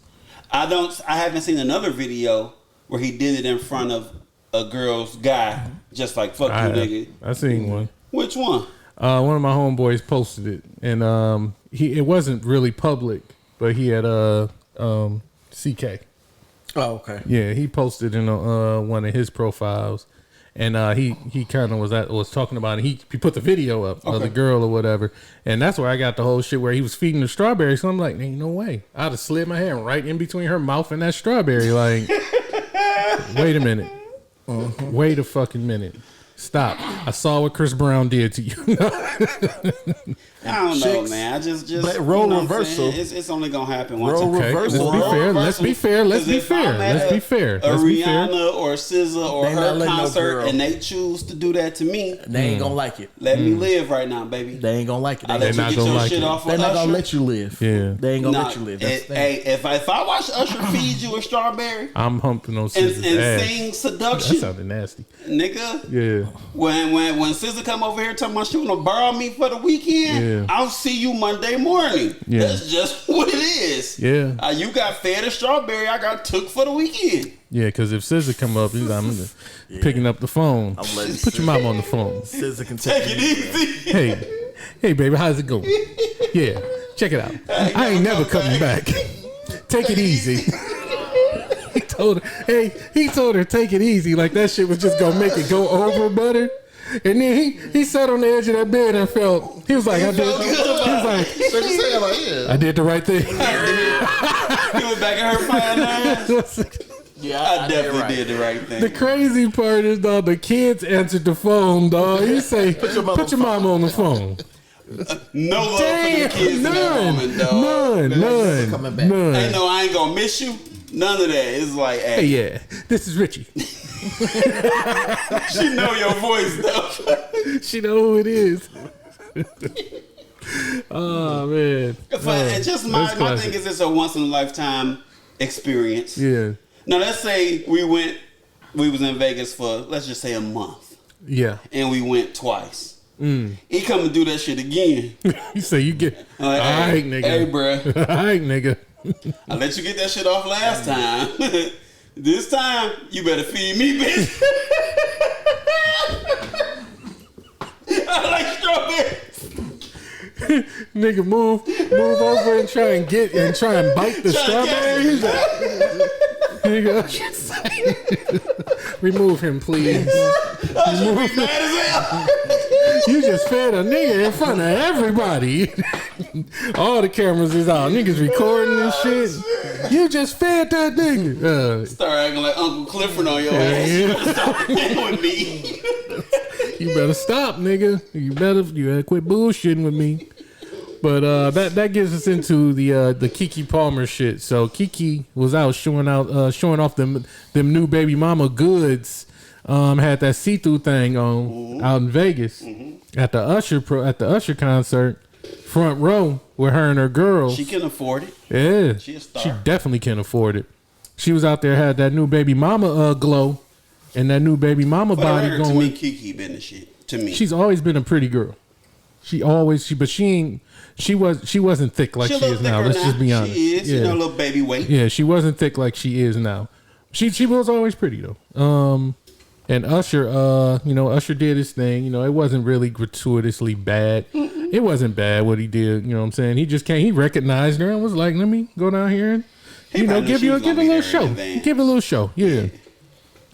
Speaker 2: I haven't seen another video where he did it in front of a girl's guy, just like "fuck you, nigga."
Speaker 4: I seen one.
Speaker 2: Which one?
Speaker 4: One of my homeboys posted it, and it wasn't really public, but he had CK.
Speaker 3: Oh, okay.
Speaker 4: Yeah, he posted in one of his profiles, and he kind of was talking about it. He put the video up of the girl or whatever, and that's where I got the whole shit where he was feeding the strawberry. So I'm like, ain't no way. I'd have slid my hand right in between her mouth and that strawberry. Like, wait a minute. Wait a fucking minute. Stop. I saw what Chris Brown did to you.
Speaker 2: I don't know, man. I just
Speaker 3: But role
Speaker 2: you know what I'm
Speaker 3: reversal.
Speaker 2: saying? It's only gonna happen once.
Speaker 3: Role
Speaker 2: Okay.
Speaker 3: reversal.
Speaker 4: Let's be fair. Let's be fair. Let's be fair.
Speaker 2: A
Speaker 4: Let's be fair.
Speaker 2: Rihanna or SZA or
Speaker 3: They not
Speaker 2: her
Speaker 3: letting no
Speaker 2: concert,
Speaker 3: girl.
Speaker 2: and they choose to do that to me.
Speaker 3: They ain't gonna like it.
Speaker 2: Let me live right now, baby.
Speaker 3: They ain't gonna like it.
Speaker 2: I
Speaker 3: They
Speaker 2: let
Speaker 4: They're
Speaker 2: you
Speaker 4: not
Speaker 2: get
Speaker 4: gonna
Speaker 2: your
Speaker 4: like
Speaker 2: shit
Speaker 4: it.
Speaker 2: off
Speaker 3: They're
Speaker 2: of
Speaker 3: not
Speaker 2: Usher.
Speaker 3: gonna let you live.
Speaker 4: Yeah.
Speaker 3: They ain't gonna
Speaker 2: Nah,
Speaker 3: let you live. That's the thing.
Speaker 2: hey, if I watch Usher feed you a strawberry
Speaker 4: I'm humping on
Speaker 2: and
Speaker 4: SZA's ass.
Speaker 2: sing
Speaker 4: That
Speaker 2: seduction,
Speaker 4: sounded nasty.
Speaker 2: nigga.
Speaker 4: Yeah.
Speaker 2: When SZA come over here talking about she wanna borrow me for the weekend,
Speaker 4: Yeah.
Speaker 2: I'll see you Monday morning.
Speaker 4: Yeah.
Speaker 2: That's just what it is.
Speaker 4: Yeah.
Speaker 2: You got fed a strawberry, I got took for the weekend.
Speaker 4: Yeah, because if SZA come up, he's I'm picking up the phone.
Speaker 3: I'm letting
Speaker 4: Put your mom on the phone.
Speaker 3: SZA can
Speaker 2: Take it easy.
Speaker 4: Hey, baby, how's it going? Yeah, check it out. I ain't never coming back. Take it easy. He told her, take it easy. Like that shit was just gonna make it go over butter. And then he sat on the edge of that bed and he was like, I did the right thing.
Speaker 2: He was back at her fine ass.
Speaker 3: Yeah,
Speaker 2: I definitely did the right thing.
Speaker 4: The crazy part is, dog, the kids answered the phone, dog. He say, put your mama on the phone.
Speaker 2: No love for the kids in that moment, dog.
Speaker 3: coming back.
Speaker 4: None.
Speaker 2: Ain't no, I ain't gonna miss you. None of that. It's like,
Speaker 4: Hey,
Speaker 2: hey,
Speaker 4: yeah, this is Richie.
Speaker 2: she know your voice though.
Speaker 4: She know who it is. Oh, man.
Speaker 2: And just my
Speaker 4: classic.
Speaker 2: thing is, it's a once in a lifetime experience.
Speaker 4: Yeah.
Speaker 2: Now let's say we was in Vegas for, let's just say, a month,
Speaker 4: Yeah.
Speaker 2: and we went twice. He come and do that shit again.
Speaker 4: You say you get,
Speaker 2: I'm like,
Speaker 4: all right, nigga.
Speaker 2: Hey, bruh,
Speaker 4: All right, nigga.
Speaker 2: I let you get that shit off last time. This time, you better feed me, bitch. I like strawberries.
Speaker 4: Nigga, move over and try and bite the strawberry. Nigga, remove him, please.
Speaker 2: I should be mad as hell.
Speaker 4: You just fed a nigga in front of everybody. All the cameras is out. Niggas recording and shit. You just fed that nigga.
Speaker 2: Start acting like Uncle Clifford on your ass. Stop playing with me.
Speaker 4: You better stop, nigga. You better quit bullshitting with me. But that gets us into the Keke Palmer shit. So Keke was out showing off them new baby mama goods. Had that see-through thing on out in Vegas at the Usher concert, front row with her and her girls.
Speaker 2: She can afford it.
Speaker 4: Yeah,
Speaker 2: She a star.
Speaker 4: she definitely can afford it. She was out there, had that new baby mama glow and that new baby mama body
Speaker 2: To
Speaker 4: going.
Speaker 2: me, Keke been the shit. To me,
Speaker 4: She's always been a pretty girl. She wasn't thick like
Speaker 2: She a
Speaker 4: she
Speaker 2: little
Speaker 4: is now.
Speaker 2: thicker
Speaker 4: Let's
Speaker 2: now.
Speaker 4: just be honest.
Speaker 2: She is,
Speaker 4: Yeah.
Speaker 2: little baby weight.
Speaker 4: Yeah, she wasn't thick like she is now. She was always pretty though. And Usher, Usher did his thing. It wasn't really gratuitously bad. It wasn't bad what he did. You know what I'm saying? He just he recognized her and was like, "Let me go down here and
Speaker 2: probably
Speaker 4: give
Speaker 2: knew she
Speaker 4: a
Speaker 2: was gonna
Speaker 4: little
Speaker 2: be there in
Speaker 4: show.
Speaker 2: advance.
Speaker 4: Give a little show. Yeah,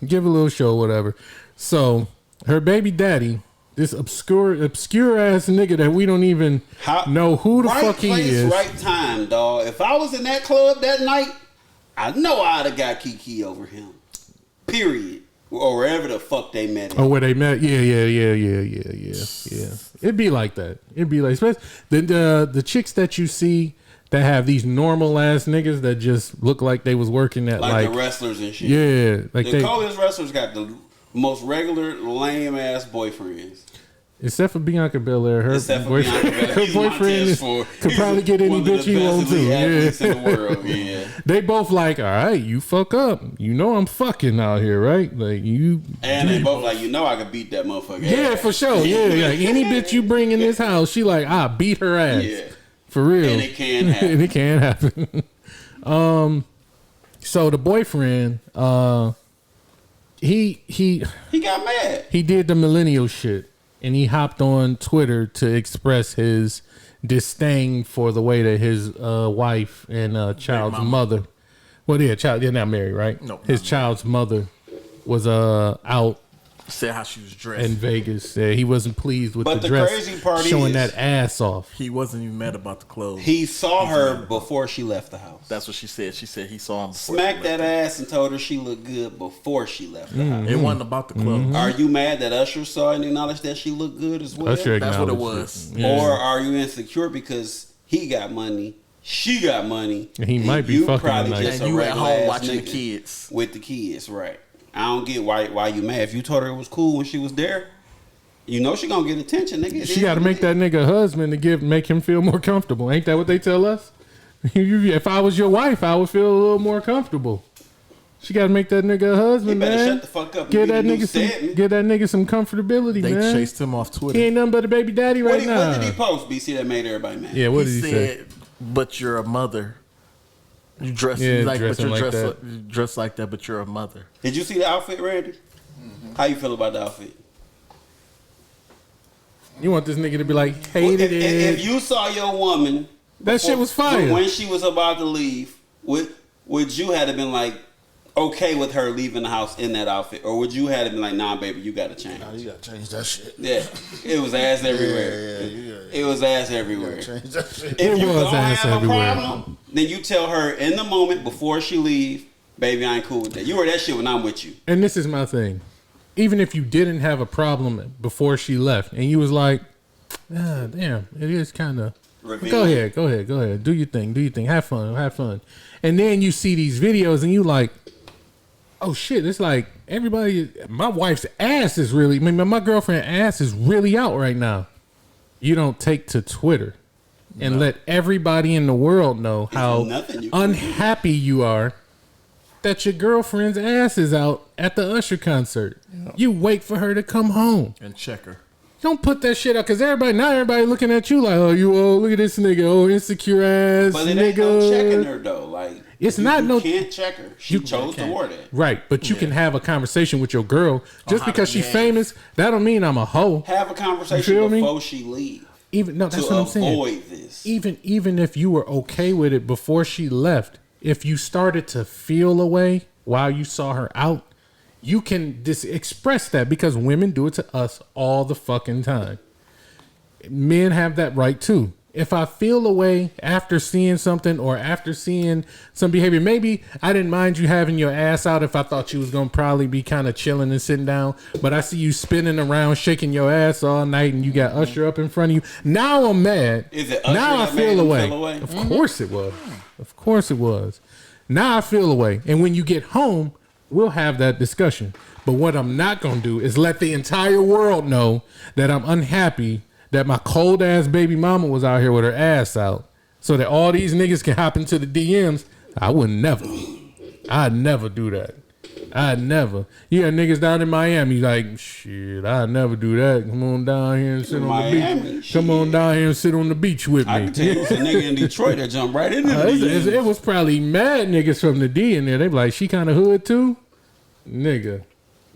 Speaker 4: give a little show, whatever." So her baby daddy, this obscure ass nigga that we don't even know who the
Speaker 2: right
Speaker 4: fuck he
Speaker 2: place,
Speaker 4: is.
Speaker 2: Right time, dog. If I was in that club that night, I know I'd have got Keke over him. Period. Or wherever the fuck they met.
Speaker 4: Oh, where they met? Yeah. It'd be like that. It'd be like especially the chicks that you see that have these normal ass niggas that just look like they was working at
Speaker 2: like the wrestlers and shit.
Speaker 4: Yeah, like
Speaker 2: the coolest wrestlers got the most regular lame ass boyfriends.
Speaker 4: Except for Bianca Belair, her
Speaker 2: Except for
Speaker 4: boyfriend,
Speaker 2: Bianca Belair.
Speaker 4: her boyfriend could probably get any bitch he wants to.
Speaker 2: Athletes in the world. Yeah.
Speaker 4: They both like, all right, you fuck up. I'm fucking out here, right? Like you.
Speaker 2: And they both like, I could beat that motherfucker.
Speaker 4: Yeah,
Speaker 2: ass.
Speaker 4: for sure. Yeah, like any bitch you bring in this house, she like, I beat her ass.
Speaker 2: Yeah.
Speaker 4: For real.
Speaker 2: And it can happen.
Speaker 4: And it can happen. So the boyfriend, he
Speaker 2: got mad.
Speaker 4: He did the millennial shit. And he hopped on Twitter to express his disdain for the way that his wife and child's mother, they're not married, right?
Speaker 3: No,
Speaker 4: his child's mother was out
Speaker 3: Said how she was dressed.
Speaker 4: in Vegas. He wasn't pleased with
Speaker 2: But
Speaker 4: the
Speaker 2: the
Speaker 4: dress,
Speaker 2: crazy part
Speaker 4: showing
Speaker 2: is-
Speaker 4: that ass off.
Speaker 3: He wasn't even mad about the clothes.
Speaker 2: He saw her before she left the house.
Speaker 3: That's what she said. She said he saw him before.
Speaker 2: Smacked that ass and told her she looked good before she left the house.
Speaker 3: It wasn't about the clothes.
Speaker 2: Are you mad that Usher saw and acknowledged that she looked good as well?
Speaker 4: Usher
Speaker 3: That's what it
Speaker 4: acknowledged
Speaker 3: was.
Speaker 4: Yeah.
Speaker 2: Or are you insecure because he got money, she got money,
Speaker 4: And he might be
Speaker 2: you
Speaker 4: fucking
Speaker 2: probably
Speaker 4: tonight.
Speaker 2: just
Speaker 3: And
Speaker 2: a
Speaker 3: you at
Speaker 2: regular
Speaker 3: home
Speaker 2: ass
Speaker 3: watching the
Speaker 2: nigga
Speaker 3: kids.
Speaker 2: with the kids, right? I don't get why you mad. If you told her it was cool when she was there, she gonna get attention, nigga.
Speaker 4: She got to make that nigga a husband to make him feel more comfortable. Ain't that what they tell us? If I was your wife, I would feel a little more comfortable. She got to make that nigga a
Speaker 2: You
Speaker 4: husband,
Speaker 2: better
Speaker 4: man.
Speaker 2: shut the fuck up.
Speaker 4: Give
Speaker 2: and
Speaker 4: that
Speaker 2: be the
Speaker 4: nigga
Speaker 2: new
Speaker 4: some,
Speaker 2: Stedman.
Speaker 4: give that nigga some comfortability,
Speaker 3: They
Speaker 4: man.
Speaker 3: chased him off Twitter.
Speaker 4: He ain't nothing but a baby daddy right now.
Speaker 2: What did he post, BC, that made everybody mad?
Speaker 4: Yeah, what
Speaker 3: he
Speaker 4: did he
Speaker 3: said,
Speaker 4: say?
Speaker 3: "But you're a mother. You dress
Speaker 4: Yeah,
Speaker 3: like, but
Speaker 4: dressing
Speaker 3: you're
Speaker 4: like
Speaker 3: dressed
Speaker 4: that.
Speaker 3: like, dressed like that, but you're a mother."
Speaker 2: Did you see the outfit, Randy? How you feel about the outfit?
Speaker 4: You want this nigga to be like, hated it.
Speaker 2: If you saw your woman,
Speaker 4: That shit was fire.
Speaker 2: when she was about to leave, would you have been like okay with her leaving the house in that outfit, or would you have been like, nah, baby, you gotta change?
Speaker 5: Nah, you gotta change that shit.
Speaker 2: Yeah, it was ass everywhere. It was ass everywhere.
Speaker 5: Change that shit.
Speaker 2: If
Speaker 4: It
Speaker 2: you
Speaker 4: was
Speaker 2: don't
Speaker 4: ass
Speaker 2: have
Speaker 4: everywhere.
Speaker 2: a problem, then you tell her in the moment before she leave, baby, I ain't cool with that. You wear that shit when I'm with you.
Speaker 4: And this is my thing. Even if you didn't have a problem before she left, and you was like, damn, it is kind of. Go ahead. Do your thing. Have fun. And then you see these videos, and you like, oh shit, it's like everybody. My wife's ass is really. I mean, my girlfriend's ass is really out right now. You don't take to Twitter and let everybody in the world know how
Speaker 2: nothing you can
Speaker 4: unhappy you are that your girlfriend's ass is out at the Usher concert. You wait for her to come home.
Speaker 3: And check her.
Speaker 4: Don't put that shit out, because everybody looking at you like, look at this nigga, insecure ass
Speaker 2: But it
Speaker 4: nigga.
Speaker 2: ain't no checking her though. Like you can't check her. She chose to wear that.
Speaker 4: Right, but you can have a conversation with your girl just because she's famous. That don't mean I'm a hoe.
Speaker 2: Have a conversation
Speaker 4: You feel me?
Speaker 2: before she leave.
Speaker 4: That's
Speaker 2: to
Speaker 4: what I'm saying.
Speaker 2: avoid this.
Speaker 4: Even if you were okay with it before she left, if you started to feel a way while you saw her out, you can express that because women do it to us all the fucking time. Men have that right too. If I feel a way after seeing something or after seeing some behavior, maybe I didn't mind you having your ass out if I thought you was going to probably be kind of chilling and sitting down. But I see you spinning around, shaking your ass all night, and you got Usher up in front of you. Now I'm mad.
Speaker 2: Is it Usher
Speaker 4: now I
Speaker 2: that
Speaker 4: feel
Speaker 2: made him
Speaker 4: away.
Speaker 2: feel away?
Speaker 4: Of course it was. Of course it was. Now I feel away. And when you get home, we'll have that discussion. But what I'm not going to do is let the entire world know that I'm unhappy that my cold ass baby mama was out here with her ass out so that all these niggas can hop into the DMs. I would never. I'd never do that. I'd never. You got niggas down in Miami like, shit, I'd never do that. Come on down here and sit on the beach. Come on down here and sit on the beach with me.
Speaker 2: I can tell you it's a nigga in Detroit that jumped right in there.
Speaker 4: It was probably mad niggas from the D in there. They be like, she kind of hood too? Nigga.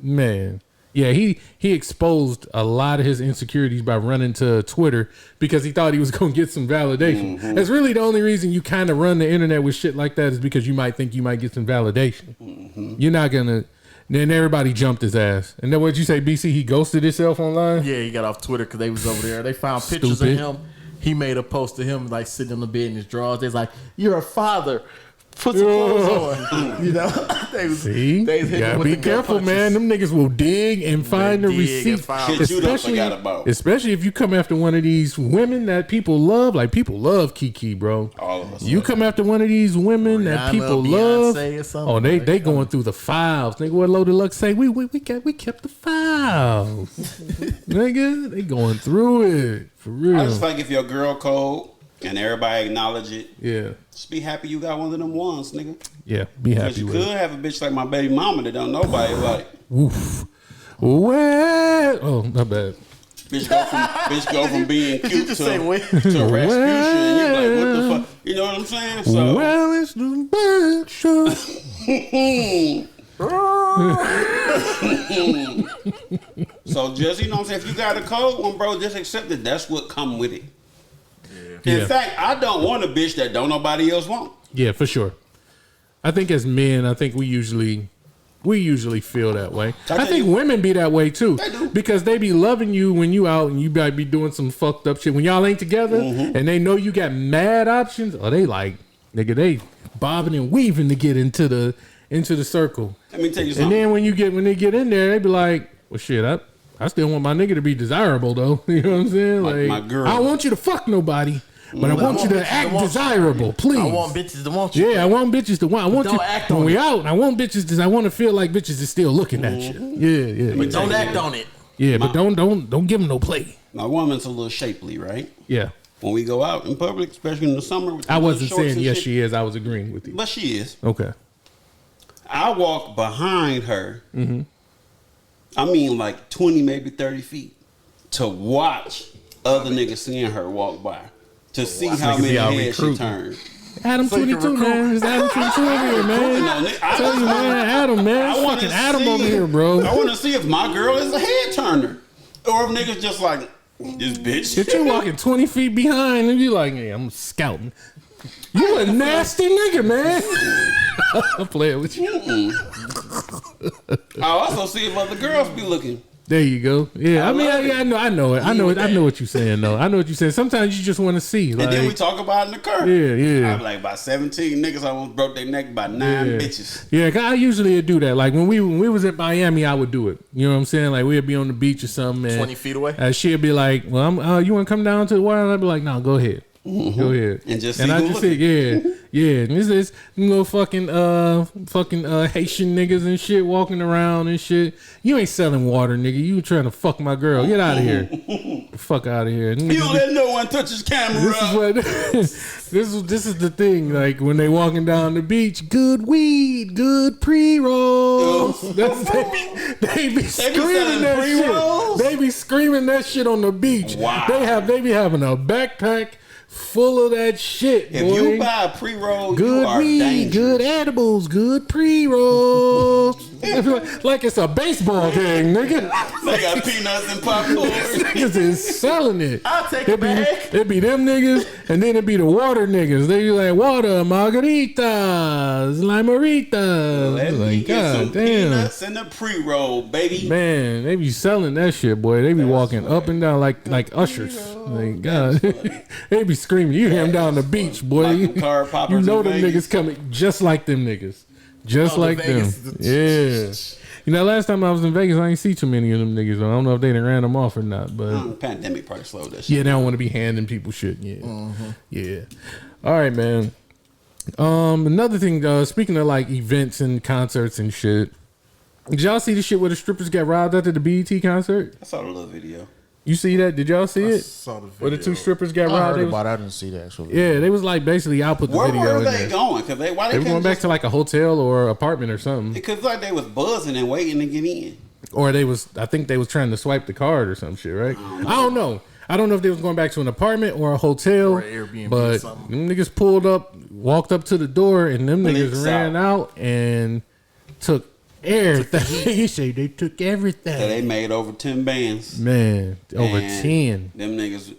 Speaker 4: Man. Yeah, he exposed a lot of his insecurities by running to Twitter because he thought he was going to get some validation.
Speaker 2: Mm-hmm.
Speaker 4: That's really the only reason you kind of run the internet with shit like that is because you might think you might get some validation.
Speaker 2: Mm-hmm.
Speaker 4: You're not going to... Then everybody jumped his ass. And then what'd you say, BC? He ghosted himself online?
Speaker 3: Yeah, he got off Twitter because they was over there. They found pictures of him. He made a post of him like sitting on the bed in his drawers. They was like, "You're a father. Put some clothes on." You know, they was,
Speaker 4: See,
Speaker 3: they was hitting him
Speaker 4: gotta
Speaker 3: with
Speaker 4: be
Speaker 3: the gut
Speaker 4: careful,
Speaker 3: punches.
Speaker 4: man. Them niggas will dig and find the
Speaker 3: dig and
Speaker 4: receipt.
Speaker 3: find-
Speaker 2: Shit you done forgot about.
Speaker 4: Especially if you come after one of these women that people love. Like people love Kiki, bro.
Speaker 2: All of us.
Speaker 4: You come after one of these women that
Speaker 3: Rihanna,
Speaker 4: people
Speaker 3: Beyonce or
Speaker 4: love.
Speaker 3: something
Speaker 4: Oh, they
Speaker 3: like
Speaker 4: going through the files. Nigga, what Low Deluxe say? We kept the files. Nigga, they going through it for real.
Speaker 2: I just think if your girl cold and everybody acknowledge it,
Speaker 4: Yeah,
Speaker 2: just be happy you got one of them ones, nigga.
Speaker 4: yeah. Be
Speaker 2: Because
Speaker 4: happy
Speaker 2: you
Speaker 4: with
Speaker 2: could
Speaker 4: it.
Speaker 2: have a bitch like my baby mama that don't nobody like.
Speaker 4: Oof. Well, oh, not bad.
Speaker 2: Bitch go from being
Speaker 3: Did you
Speaker 2: cute
Speaker 3: just
Speaker 2: to
Speaker 3: say when?
Speaker 2: Rasputia. And you're like, what the fuck? You know what I'm saying? So
Speaker 4: Well, it's the bad show.
Speaker 2: So just, you know what I'm saying, if you got a cold one, bro, just accept it. That's what come with it.
Speaker 4: Yeah.
Speaker 2: In fact, I don't want a bitch that don't nobody else want.
Speaker 4: Yeah, for sure. I think as men, I think we usually feel that way. I think women be that way too.
Speaker 2: They do.
Speaker 4: Because they be loving you when you out and you might be doing some fucked up shit. When y'all ain't together and they know you got mad options, or they like, nigga, they bobbing and weaving to get into the circle.
Speaker 2: Let me tell you
Speaker 4: And
Speaker 2: something.
Speaker 4: then when they get in there, they be like, well shit, I still want my nigga to be desirable though. You know what I'm saying?
Speaker 2: Like
Speaker 4: Like
Speaker 2: my girl.
Speaker 4: I don't want you to fuck nobody, but I want you to act desirable, please.
Speaker 3: I want bitches to want you.
Speaker 4: Yeah, I want bitches to want. I want
Speaker 3: Don't
Speaker 4: you
Speaker 3: act
Speaker 4: when
Speaker 3: on
Speaker 4: we
Speaker 3: it.
Speaker 4: out. I want bitches. I want to feel like bitches is still looking at you. Yeah.
Speaker 3: But don't act on it.
Speaker 4: Yeah, but don't give them no play.
Speaker 2: My woman's a little shapely, right?
Speaker 4: Yeah,
Speaker 2: When we go out in public, especially in the summer. With the
Speaker 4: I
Speaker 2: little
Speaker 4: wasn't
Speaker 2: shorts
Speaker 4: saying
Speaker 2: and
Speaker 4: yes,
Speaker 2: shit,
Speaker 4: she is. I was agreeing with you.
Speaker 2: but she is.
Speaker 4: Okay.
Speaker 2: I walk behind her. I mean, like 20, maybe 30 feet to watch other niggas seeing her walk by to see how
Speaker 4: Niggas
Speaker 2: many
Speaker 4: be out
Speaker 2: heads she
Speaker 4: recruiting.
Speaker 2: turned.
Speaker 4: Adam
Speaker 3: So you
Speaker 4: 22,
Speaker 3: can
Speaker 4: man. It's Adam 22 over here, man. Tell you, man. Adam, man. It's
Speaker 2: wanna
Speaker 4: fucking Adam
Speaker 2: see-
Speaker 4: over here, bro.
Speaker 2: I want to see if my girl is a head turner or if niggas just like this bitch.
Speaker 4: If you walking 20 feet behind and you like, hey, I'm scouting. You a nasty nigga, man. I'm playing with you.
Speaker 2: I also see if other girls be looking.
Speaker 4: There you go. Yeah, I mean,
Speaker 2: love it.
Speaker 4: I know it. I know what you're saying, though. I know what you're saying. Sometimes you just want to see. Like,
Speaker 2: And then we talk about it in the car.
Speaker 4: Yeah.
Speaker 2: I'm like, by 17 niggas, I almost broke their neck by 9 bitches.
Speaker 4: Yeah, 'cause I usually do that. Like when we was in Miami, I would do it. You know what I'm saying? Like we'd be on the beach or something. And
Speaker 3: 20 feet away?
Speaker 4: She'd be like, "Well, you want to come down to the water?" And I'd be like, "No, go ahead, go ahead."
Speaker 2: And just
Speaker 4: and
Speaker 2: see
Speaker 4: I
Speaker 2: who
Speaker 4: just say, yeah. And this is little fucking Haitian niggas and shit walking around and shit. You ain't selling water, nigga. You trying to fuck my girl? Get out of here. Fuck out of here.
Speaker 2: You don't let no one touch his camera.
Speaker 4: This is what this is the thing. Like when they walking down the beach, good weed, good pre-rolls. They be screaming that
Speaker 2: pre-rolls?
Speaker 4: shit. They be screaming that shit on the beach.
Speaker 2: Wow.
Speaker 4: They be having a backpack full of that shit.
Speaker 2: If
Speaker 4: boy.
Speaker 2: you buy a pre-roll, you
Speaker 4: Good
Speaker 2: are
Speaker 4: weed,
Speaker 2: dangerous.
Speaker 4: good edibles, good pre-rolls. Like it's a baseball game, nigga.
Speaker 2: They got peanuts and popcorn.
Speaker 4: Niggas is selling it.
Speaker 3: I'll take a bag.
Speaker 4: It be them niggas, and then it be the water niggas. They be like water margaritas, limeritas.
Speaker 2: Let me
Speaker 4: Like
Speaker 2: get some
Speaker 4: god damn,
Speaker 2: peanuts in the pre-roll, baby.
Speaker 4: man, they be selling that shit, boy. They be walking up and down like ushers. Like god, they be screaming. You hear them down the beach, boy.
Speaker 2: Like them card poppers
Speaker 4: You know
Speaker 2: in
Speaker 4: them
Speaker 2: Vegas.
Speaker 4: niggas coming just like them niggas. Just
Speaker 3: Oh, the
Speaker 4: like them.
Speaker 3: Vegas.
Speaker 4: Yeah. You know, last time I was in Vegas, I ain't see too many of them niggas. I don't know if they done ran them off or not, but
Speaker 2: Pandemic probably slowed that shit.
Speaker 4: yeah, they don't want to be handing people shit. Yeah. Yeah. All right, man. Another thing, speaking of like events and concerts and shit, did y'all see the shit where the strippers got robbed after the BET concert?
Speaker 2: I saw the little video.
Speaker 4: You see that? Did y'all see it?
Speaker 3: Saw the
Speaker 4: Where the two strippers got
Speaker 5: I
Speaker 4: robbed?
Speaker 5: heard
Speaker 4: They was-
Speaker 5: about it. I didn't see that. Actually.
Speaker 4: yeah, they was like basically output the
Speaker 2: Where
Speaker 4: video.
Speaker 2: were
Speaker 4: in
Speaker 2: they
Speaker 4: there.
Speaker 2: going? Cause why
Speaker 4: They
Speaker 2: they
Speaker 4: were going back to like a hotel or apartment or something.
Speaker 2: Because like they was buzzing and waiting to get in.
Speaker 4: Or I think they was trying to swipe the card or some shit, right? I don't know. I don't know if they was going back to an apartment or a hotel.
Speaker 3: Or an Airbnb or
Speaker 4: but
Speaker 3: something.
Speaker 4: them niggas pulled up, walked up to the door, and them niggas
Speaker 2: Flicks
Speaker 4: ran out and took everything. He said they took
Speaker 2: So
Speaker 4: everything.
Speaker 2: they made over 10 bands.
Speaker 4: Man, over
Speaker 2: And
Speaker 4: 10.
Speaker 2: Them niggas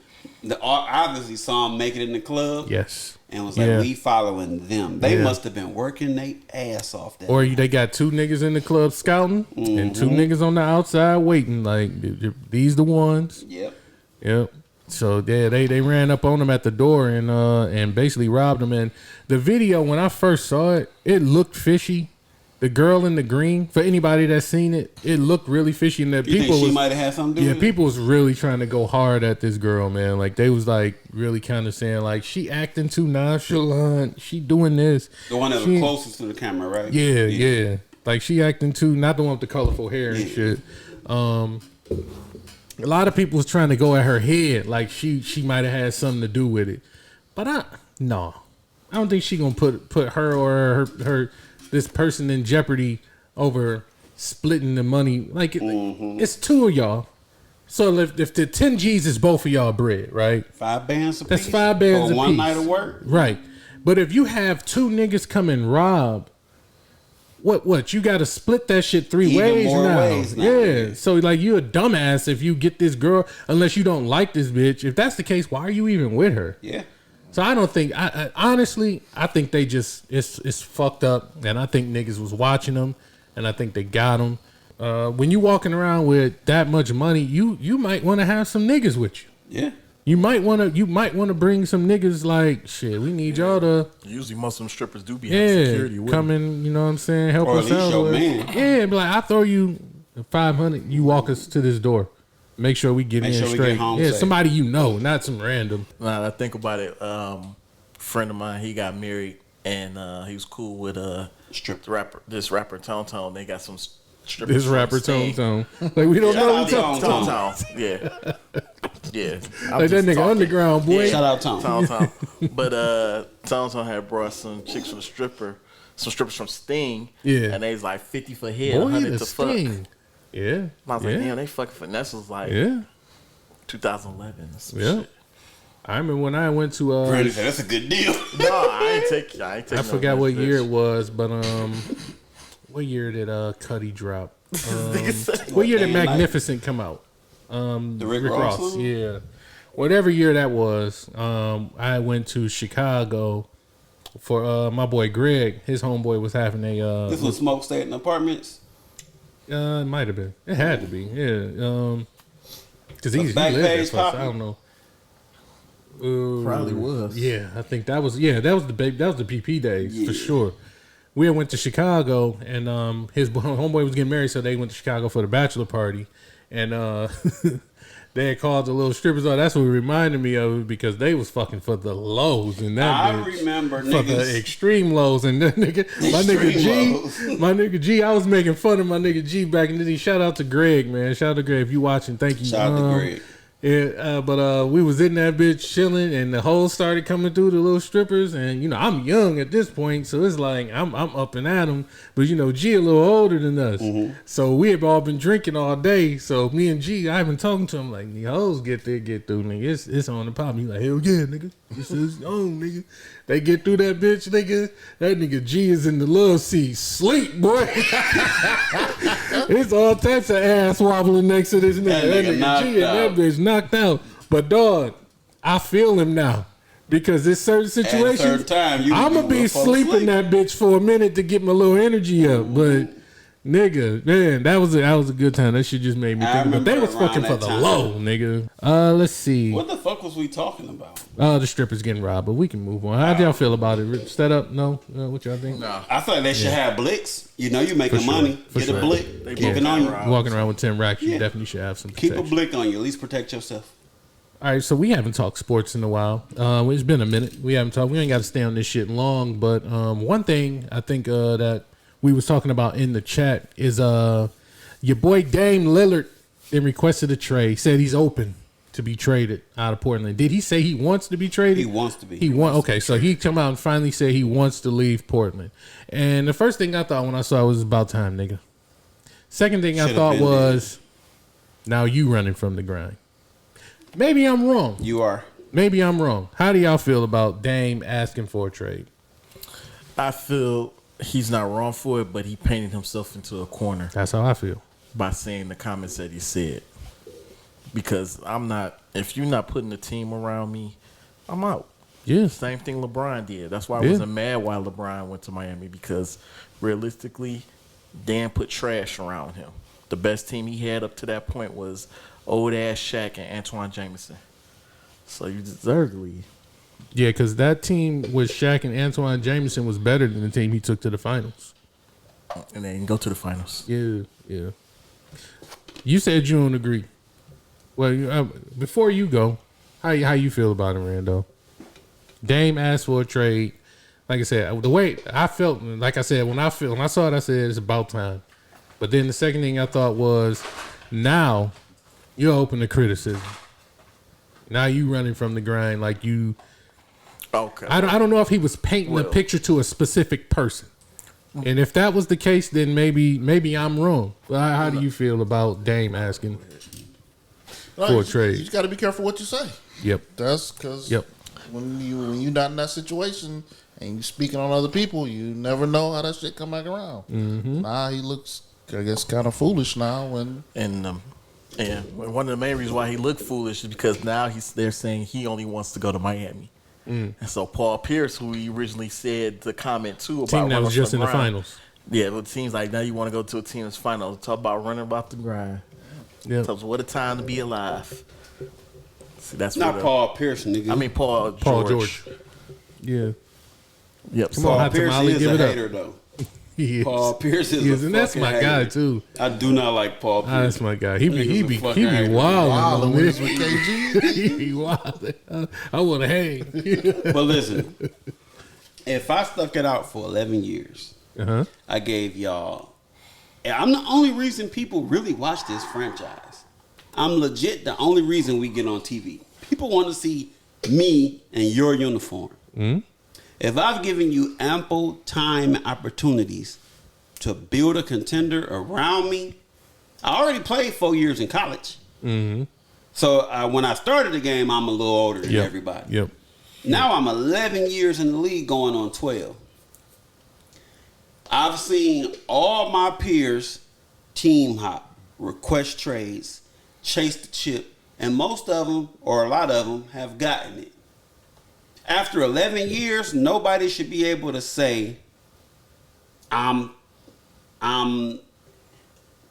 Speaker 2: obviously saw them make it in the club.
Speaker 4: Yes.
Speaker 2: And was like,
Speaker 4: Yeah.
Speaker 2: we following them. They
Speaker 4: Yeah.
Speaker 2: must have been working their ass off that.
Speaker 4: Or they got two niggas in the club scouting and two niggas on the outside waiting. Like, these the ones.
Speaker 2: Yep.
Speaker 4: Yep. So yeah, they ran up on him at the door and basically robbed him. And the video, when I first saw it, it looked fishy. The girl in the green, for anybody that's seen it, it looked really fishy. And that
Speaker 2: You
Speaker 4: people
Speaker 2: think she
Speaker 4: was,
Speaker 2: might have had something to do
Speaker 4: yeah,
Speaker 2: with it?
Speaker 4: people was really trying to go hard at this girl, man. Like they was like really kind of saying like she acting too nonchalant, she doing this.
Speaker 2: The one that
Speaker 4: She-
Speaker 2: was closest to the camera, right?
Speaker 4: yeah. Like she acting too, not the one with the colorful hair and
Speaker 2: Yeah.
Speaker 4: shit. A lot of people was trying to go at her head, like she might have had something to do with it. But I don't think she gonna put her or her this person in jeopardy over splitting the money. Like it's two of y'all. So if the 10 G's is both of y'all bread, right?
Speaker 2: 5 bands a
Speaker 4: That's
Speaker 2: piece
Speaker 4: 5 bands
Speaker 2: for
Speaker 4: a
Speaker 2: one
Speaker 4: piece.
Speaker 2: night of work.
Speaker 4: Right. But if you have two niggas come and rob, what you got to split that shit 3
Speaker 2: Even
Speaker 4: ways
Speaker 2: more
Speaker 4: now.
Speaker 2: ways now,
Speaker 4: Yeah.
Speaker 2: yeah.
Speaker 4: So like you a dumbass if you get this girl unless you don't like this bitch. If that's the case, why are you even with her?
Speaker 2: Yeah.
Speaker 4: So I don't think I honestly I think they just it's fucked up, and I think niggas was watching them, and I think they got them. When you walking around with that much money, you might want to have some niggas with you.
Speaker 2: Yeah.
Speaker 4: You might want to bring some niggas like shit. We need y'all to
Speaker 3: Usually Muslim strippers do be having security with
Speaker 4: come
Speaker 3: them.
Speaker 4: in. You know what I'm saying? Help
Speaker 2: Or at
Speaker 4: us
Speaker 2: least
Speaker 4: out.
Speaker 2: your
Speaker 4: or-
Speaker 2: man.
Speaker 4: Yeah, be like I throw you 500. You walk us to this door. Make sure we get
Speaker 2: Make
Speaker 4: in
Speaker 2: sure we
Speaker 4: straight.
Speaker 2: get home
Speaker 4: Yeah,
Speaker 2: safe.
Speaker 4: somebody you know, not some random.
Speaker 3: Now that I think about it, friend of mine, he got married and he was cool with
Speaker 2: Stripper.
Speaker 3: this rapper Tone Tone. They got some strippers.
Speaker 4: This
Speaker 3: from
Speaker 4: rapper Tone
Speaker 3: Sting.
Speaker 4: Tone. Like we don't
Speaker 2: Shout
Speaker 4: know
Speaker 2: out
Speaker 4: who
Speaker 2: Tone
Speaker 4: Tone.
Speaker 3: Tone Tone, yeah, yeah. I'm
Speaker 4: Like that
Speaker 3: just
Speaker 4: nigga
Speaker 3: talking.
Speaker 4: underground boy.
Speaker 3: Yeah.
Speaker 2: Shout out Tom.
Speaker 3: Tone Tone. But Tone Tone had brought some chicks from some strippers from Sting.
Speaker 4: Yeah.
Speaker 3: And they was like 50 for head,
Speaker 4: Boy,
Speaker 3: 100
Speaker 4: the
Speaker 3: to fuck.
Speaker 4: Sting. Yeah.
Speaker 3: I was like,
Speaker 4: yeah.
Speaker 3: damn, they fucking finesse was like
Speaker 4: Yeah.
Speaker 3: 2011 or some
Speaker 4: Yeah.
Speaker 3: shit.
Speaker 4: I remember when I went to
Speaker 2: Brandon said, that's a good deal.
Speaker 3: No, I ain't take
Speaker 4: I forgot what year it was, but what year did Cuddy drop? What year did
Speaker 2: Day and
Speaker 4: Magnificent come out?
Speaker 2: The Rick Ross song?
Speaker 4: yeah. Whatever year that was, I went to Chicago for my boy Greg. His homeboy was having a
Speaker 2: This was Smoke State in Apartments.
Speaker 4: it might have been. It had to be. Yeah. Because he lived
Speaker 2: Back
Speaker 4: there,
Speaker 2: page
Speaker 4: so I
Speaker 2: popping?
Speaker 4: don't know.
Speaker 3: Probably was.
Speaker 4: Yeah, I think that was the PP days for sure. We had went to Chicago and his homeboy was getting married, so they went to Chicago for the bachelor party, and they had called the little strippers. Oh, that's what it reminded me of because they was fucking for the lows and that.
Speaker 2: I
Speaker 4: bitch.
Speaker 2: remember
Speaker 4: For
Speaker 2: niggas.
Speaker 4: the extreme lows and that nigga, my nigga G, I was making fun of my nigga G back in the day. Shout out to Greg, man. Shout out to Greg if you watching. Thank you.
Speaker 2: Shout out to Greg.
Speaker 4: Yeah, but we was in that bitch chilling, and the hoes started coming through, the little strippers, and you know I'm young at this point, so it's like I'm up and at them, but you know G a little older than us, so we have all been drinking all day. So me and G, I've been talking to him like, the hoes get through, nigga. It's on the pop. He's like, hell yeah, nigga, this is on, nigga. They get through that bitch, nigga. That nigga G is in the love seat, sleep, boy. It's all types of ass wobbling next to this nigga. That nigga G and that bitch knocked out. But dog, I feel him now because there's certain situations I'm gonna be sleeping that bitch for a minute to get my little energy up. But nigga, man, that was a good time. That shit just made me think about. They was fucking for the low, nigga. Let's see.
Speaker 2: What the fuck was we talking about?
Speaker 4: The strippers getting robbed, but we can move on. How do y'all feel about it? Set up? No? What y'all think?
Speaker 2: No. I thought they should have blicks. You know, you making money. Get a blick. Keep it on you.
Speaker 4: Walking around with 10 racks, you definitely should have some protection.
Speaker 2: Keep a blick on you. At least protect yourself.
Speaker 4: All right, so we haven't talked sports in a while. It's been a minute. We haven't talked. We ain't got to stay on this shit long. But one thing I think that we was talking about in the chat is your boy Dame Lillard requested a trade. He said he's open to be traded out of Portland. Did he say he wants to be traded?
Speaker 2: He wants to be.
Speaker 4: Okay, so he come out and finally said he wants to leave Portland. And the first thing I thought when I saw it was about time, nigga. Second thing I thought was, now you running from the grind. Maybe I'm wrong.
Speaker 2: You are.
Speaker 4: Maybe I'm wrong. How do y'all feel about Dame asking for a trade?
Speaker 3: I feel he's not wrong for it, but he painted himself into a corner.
Speaker 4: That's how I feel.
Speaker 3: By saying the comments that he said. Because if you're not putting a team around me, I'm out.
Speaker 4: Yeah.
Speaker 3: Same thing LeBron did. That's why I wasn't mad why LeBron went to Miami, because realistically, Dan put trash around him. The best team he had up to that point was old ass Shaq and Antoine Jameson. So you deserve to leave.
Speaker 4: Yeah, because that team with Shaq and Antoine Jameson was better than the team he took to the finals.
Speaker 3: And they didn't go to the finals.
Speaker 4: Yeah. You said you don't agree. Well, before you go, how you feel about it, Rando? Dame asked for a trade. Like I said, the way I felt, like I said, when I saw it, I said it's about time. But then the second thing I thought was, now you're open to criticism. Now you running from the grind like you.
Speaker 3: Okay.
Speaker 4: I don't know if he was painting a picture to a specific person. And if that was the case, then maybe I'm wrong. How do you feel about Dame asking for a trade?
Speaker 5: You just got to be careful what you say.
Speaker 4: Yep.
Speaker 5: That's because when you're not in that situation and you're speaking on other people, you never know how that shit come back around. Mm-hmm. Nah, he looks, I guess, kind of foolish now.
Speaker 3: And one of the main reasons why he looked foolish is because now they're saying he only wants to go to Miami. And so Paul Pierce, who he originally said the comment to about
Speaker 4: team that was just in the finals.
Speaker 3: Yeah, it seems like now you want to go to a team that's finals. Talk about running about the grind. Yeah. So what a time to be alive. See, that's
Speaker 2: not Paul Pierce, nigga.
Speaker 3: I mean Paul George.
Speaker 4: Yeah.
Speaker 3: Yep.
Speaker 2: Come on, Paul Pierce is a hater though. Paul Pierce is a
Speaker 4: and that's my
Speaker 2: hater.
Speaker 4: guy too.
Speaker 2: I do not like Paul Pierce.
Speaker 4: That's my guy. He be wild.
Speaker 5: With KG.
Speaker 4: He be wild. I want to hang.
Speaker 2: But listen, if I stuck it out for 11 years, I gave y'all. I'm the only reason people really watch this franchise. I'm legit the only reason we get on TV. People want to see me in your uniform. Mm-hmm. If I've given you ample time and opportunities to build a contender around me, I already played 4 years in college. Mm-hmm. So when I started the game, I'm a little older than everybody.
Speaker 4: Yep.
Speaker 2: Now I'm 11 years in the league going on 12. I've seen all my peers team hop, request trades, chase the chip, and most of them, or a lot of them, have gotten it. After 11 years, nobody should be able to say, I'm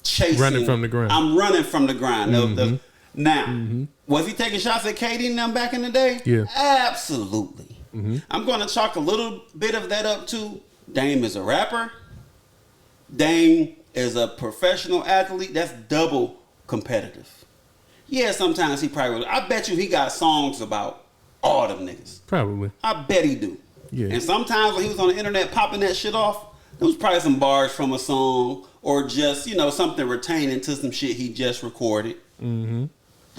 Speaker 2: chasing.
Speaker 4: Running from the grind.
Speaker 2: I'm running from the grind. Mm-hmm. Now, was he taking shots at KD and them back in the day?
Speaker 4: Yeah.
Speaker 2: Absolutely. Mm-hmm. I'm going to chalk a little bit of that up to Dame is a rapper. Dame is a professional athlete. That's double competitive. Yeah, sometimes he probably will. I bet you he got songs about all them niggas.
Speaker 4: Probably.
Speaker 2: I bet he do.
Speaker 4: Yeah.
Speaker 2: And sometimes when he was on the internet popping that shit off, it was probably some bars from a song or just, something retaining to some shit he just recorded. Mm-hmm.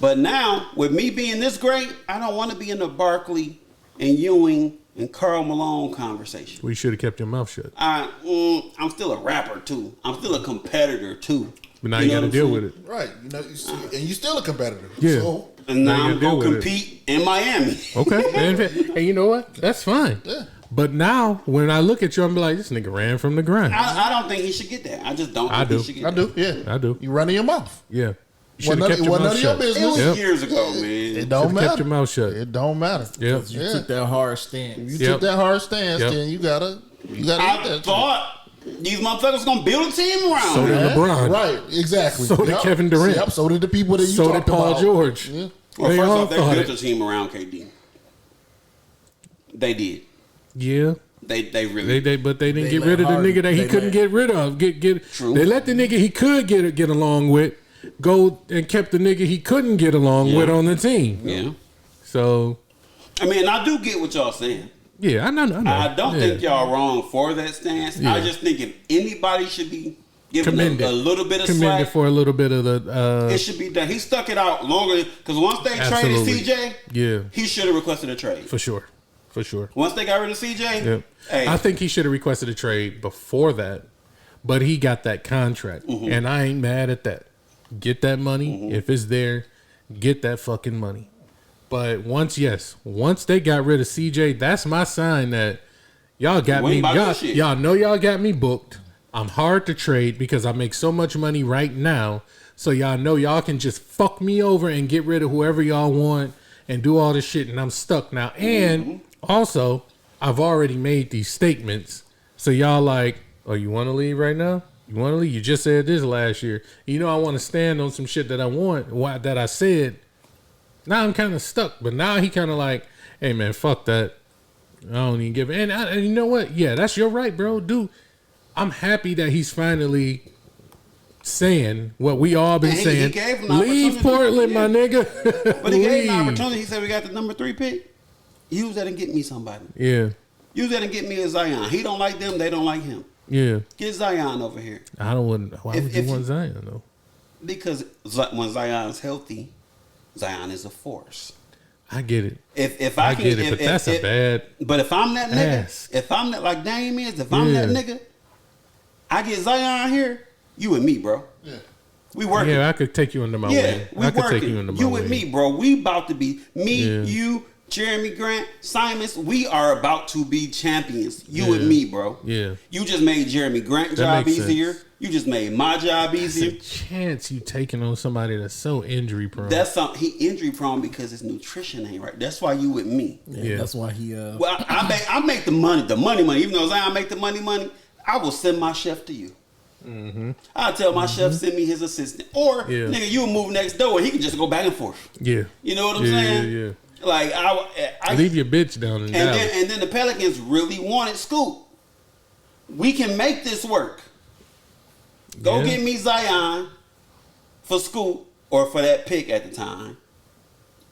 Speaker 2: But now, with me being this great, I don't want to be in the Barkley and Ewing and Karl Malone conversation.
Speaker 4: We should have kept your mouth shut.
Speaker 2: I'm still a rapper too. I'm still a competitor too.
Speaker 4: But now you got to deal with it.
Speaker 5: Right. You know, and you still a competitor.
Speaker 4: Yeah.
Speaker 5: So,
Speaker 2: And
Speaker 4: Now
Speaker 2: now
Speaker 4: you
Speaker 2: I'm
Speaker 4: deal
Speaker 2: gonna
Speaker 4: with it.
Speaker 2: compete in Miami.
Speaker 4: Okay. And you know what? That's fine.
Speaker 5: yeah.
Speaker 4: But now, when I look at you, I'm like, this nigga ran from the grind.
Speaker 2: I don't think he should get that. I just don't
Speaker 4: I
Speaker 2: think
Speaker 4: do.
Speaker 2: he should get
Speaker 5: I
Speaker 2: that.
Speaker 5: do. Yeah.
Speaker 4: I do.
Speaker 5: You running your mouth.
Speaker 4: Yeah. You
Speaker 5: Wasn't
Speaker 4: should have kept your
Speaker 5: none
Speaker 4: mouth
Speaker 5: of your
Speaker 4: shut.
Speaker 2: It was
Speaker 5: business.
Speaker 4: Yep.
Speaker 2: years ago, man.
Speaker 5: It don't
Speaker 4: Should've
Speaker 5: matter.
Speaker 4: kept your mouth shut.
Speaker 5: It don't matter.
Speaker 4: Yep.
Speaker 3: You took that hard stance.
Speaker 5: You
Speaker 4: Yep.
Speaker 5: took that hard stance,
Speaker 4: Yep.
Speaker 5: then you gotta eat
Speaker 2: I
Speaker 5: that.
Speaker 2: thought these motherfuckers gonna build a team around
Speaker 4: So
Speaker 2: me.
Speaker 4: did
Speaker 5: Yeah,
Speaker 4: LeBron.
Speaker 5: Right, exactly.
Speaker 4: So did Kevin Durant.
Speaker 5: Yep, so did the people that you
Speaker 4: So did
Speaker 5: talked
Speaker 4: Paul
Speaker 5: about.
Speaker 4: George.
Speaker 5: Yeah.
Speaker 2: Well,
Speaker 4: They
Speaker 2: first
Speaker 4: all
Speaker 2: off, they
Speaker 4: thought
Speaker 2: built
Speaker 4: it.
Speaker 2: a team around KD. They did.
Speaker 4: Yeah.
Speaker 2: They really.
Speaker 4: But they didn't
Speaker 3: They
Speaker 4: get
Speaker 3: let
Speaker 4: rid of the
Speaker 3: Harden-
Speaker 4: nigga that he
Speaker 3: they
Speaker 4: couldn't
Speaker 3: let-
Speaker 4: get rid of.
Speaker 2: True.
Speaker 4: They let the nigga he could get along with go and kept the nigga he couldn't get along
Speaker 2: Yeah.
Speaker 4: with on the team.
Speaker 2: Yeah.
Speaker 4: So
Speaker 2: I mean, I do get what y'all saying.
Speaker 4: yeah, I know.
Speaker 2: I don't
Speaker 4: Yeah.
Speaker 2: think y'all wrong for that stance.
Speaker 4: Yeah.
Speaker 2: I just think if anybody should be given
Speaker 4: Commended.
Speaker 2: a little bit of
Speaker 4: commended
Speaker 2: slack,
Speaker 4: for a little bit of the.
Speaker 2: it should be done. He stuck it out longer because once they
Speaker 4: Absolutely.
Speaker 2: traded CJ,
Speaker 4: Yeah,
Speaker 2: he should have requested a trade.
Speaker 4: for sure.
Speaker 2: Once they got rid of CJ,
Speaker 4: Yep.
Speaker 2: hey,
Speaker 4: I think he should have requested a trade before that, but he got that contract,
Speaker 2: Mm-hmm.
Speaker 4: and I ain't mad at that. Get that money if it's there. Get that fucking money. But once they got rid of CJ, that's my sign that y'all got
Speaker 2: We
Speaker 4: me.
Speaker 2: ain't about this shit.
Speaker 4: Y'all know y'all got me booked. I'm hard to trade because I make so much money right now. So y'all know y'all can just fuck me over and get rid of whoever y'all want and do all this shit, and I'm stuck now. And also, I've already made these statements. So y'all like, oh, you want to leave right now? You want to leave? You just said this last year. You know I want to stand on some shit that I want, that I said. Now I'm kind of stuck. But now he kind of like, hey, man, fuck that. I don't even give it. And you know what? Yeah, that's your right, bro. Dude, I'm happy that he's finally saying what we all been
Speaker 2: And he
Speaker 4: saying.
Speaker 2: gave him the
Speaker 4: Leave
Speaker 2: opportunity.
Speaker 4: Portland,
Speaker 2: Yeah.
Speaker 4: my nigga.
Speaker 2: but he gave him the
Speaker 4: Leave.
Speaker 2: opportunity. He said, "We got the number 3 pick. Use that and get me somebody.
Speaker 4: Yeah,
Speaker 2: Use that and get me a Zion. He don't like them. They don't like him.
Speaker 4: yeah.
Speaker 2: Get Zion over here
Speaker 4: I don't want. Why
Speaker 2: If-
Speaker 4: would you
Speaker 2: if
Speaker 4: want
Speaker 2: you-
Speaker 4: Zion though?
Speaker 2: because when Zion's healthy, Zion is a force.
Speaker 4: I get it.
Speaker 2: If
Speaker 4: I
Speaker 2: I can,
Speaker 4: get it,
Speaker 2: if,
Speaker 4: but
Speaker 2: if-
Speaker 4: that's
Speaker 2: if-
Speaker 4: a bad.
Speaker 2: But if I'm that nigga,
Speaker 4: ask.
Speaker 2: if I'm that like Dame is, if I'm that
Speaker 4: Yeah.
Speaker 2: nigga, I get Zion here. You and me, bro.
Speaker 5: Yeah.
Speaker 2: We working.
Speaker 4: Yeah, I could take you under my
Speaker 2: Yeah,
Speaker 4: wing.
Speaker 2: we
Speaker 4: I could
Speaker 2: working.
Speaker 4: take you under my
Speaker 2: You
Speaker 4: wing.
Speaker 2: and me, bro. We about to be me,
Speaker 4: Yeah.
Speaker 2: you, Jeremy Grant, Simons. We are about to be champions. You
Speaker 4: Yeah.
Speaker 2: and me, bro.
Speaker 4: Yeah.
Speaker 2: You just made Jeremy Grant's
Speaker 4: That
Speaker 2: job
Speaker 4: makes
Speaker 2: easier.
Speaker 4: sense.
Speaker 2: You just made my job
Speaker 4: It's a
Speaker 2: easier.
Speaker 4: chance you taking on somebody that's so injury prone.
Speaker 2: That's something he injury prone because his nutrition ain't right. That's why you with me.
Speaker 4: Yeah.
Speaker 3: That's why he.
Speaker 2: Well, I make the money. Even though Zion make the money, I will send my chef to you. I'll tell my chef send me his assistant, or
Speaker 4: Yeah.
Speaker 2: nigga, you move next door and he can just go back and forth.
Speaker 4: yeah.
Speaker 2: You know what I'm
Speaker 4: Yeah,
Speaker 2: saying?
Speaker 4: yeah,
Speaker 2: Like I
Speaker 4: Leave your bitch down in Dallas.
Speaker 2: and then the Pelicans really wanted Scoop. We can make this work. Go
Speaker 4: Yeah.
Speaker 2: get me Zion for Scoop or for that pick at the time,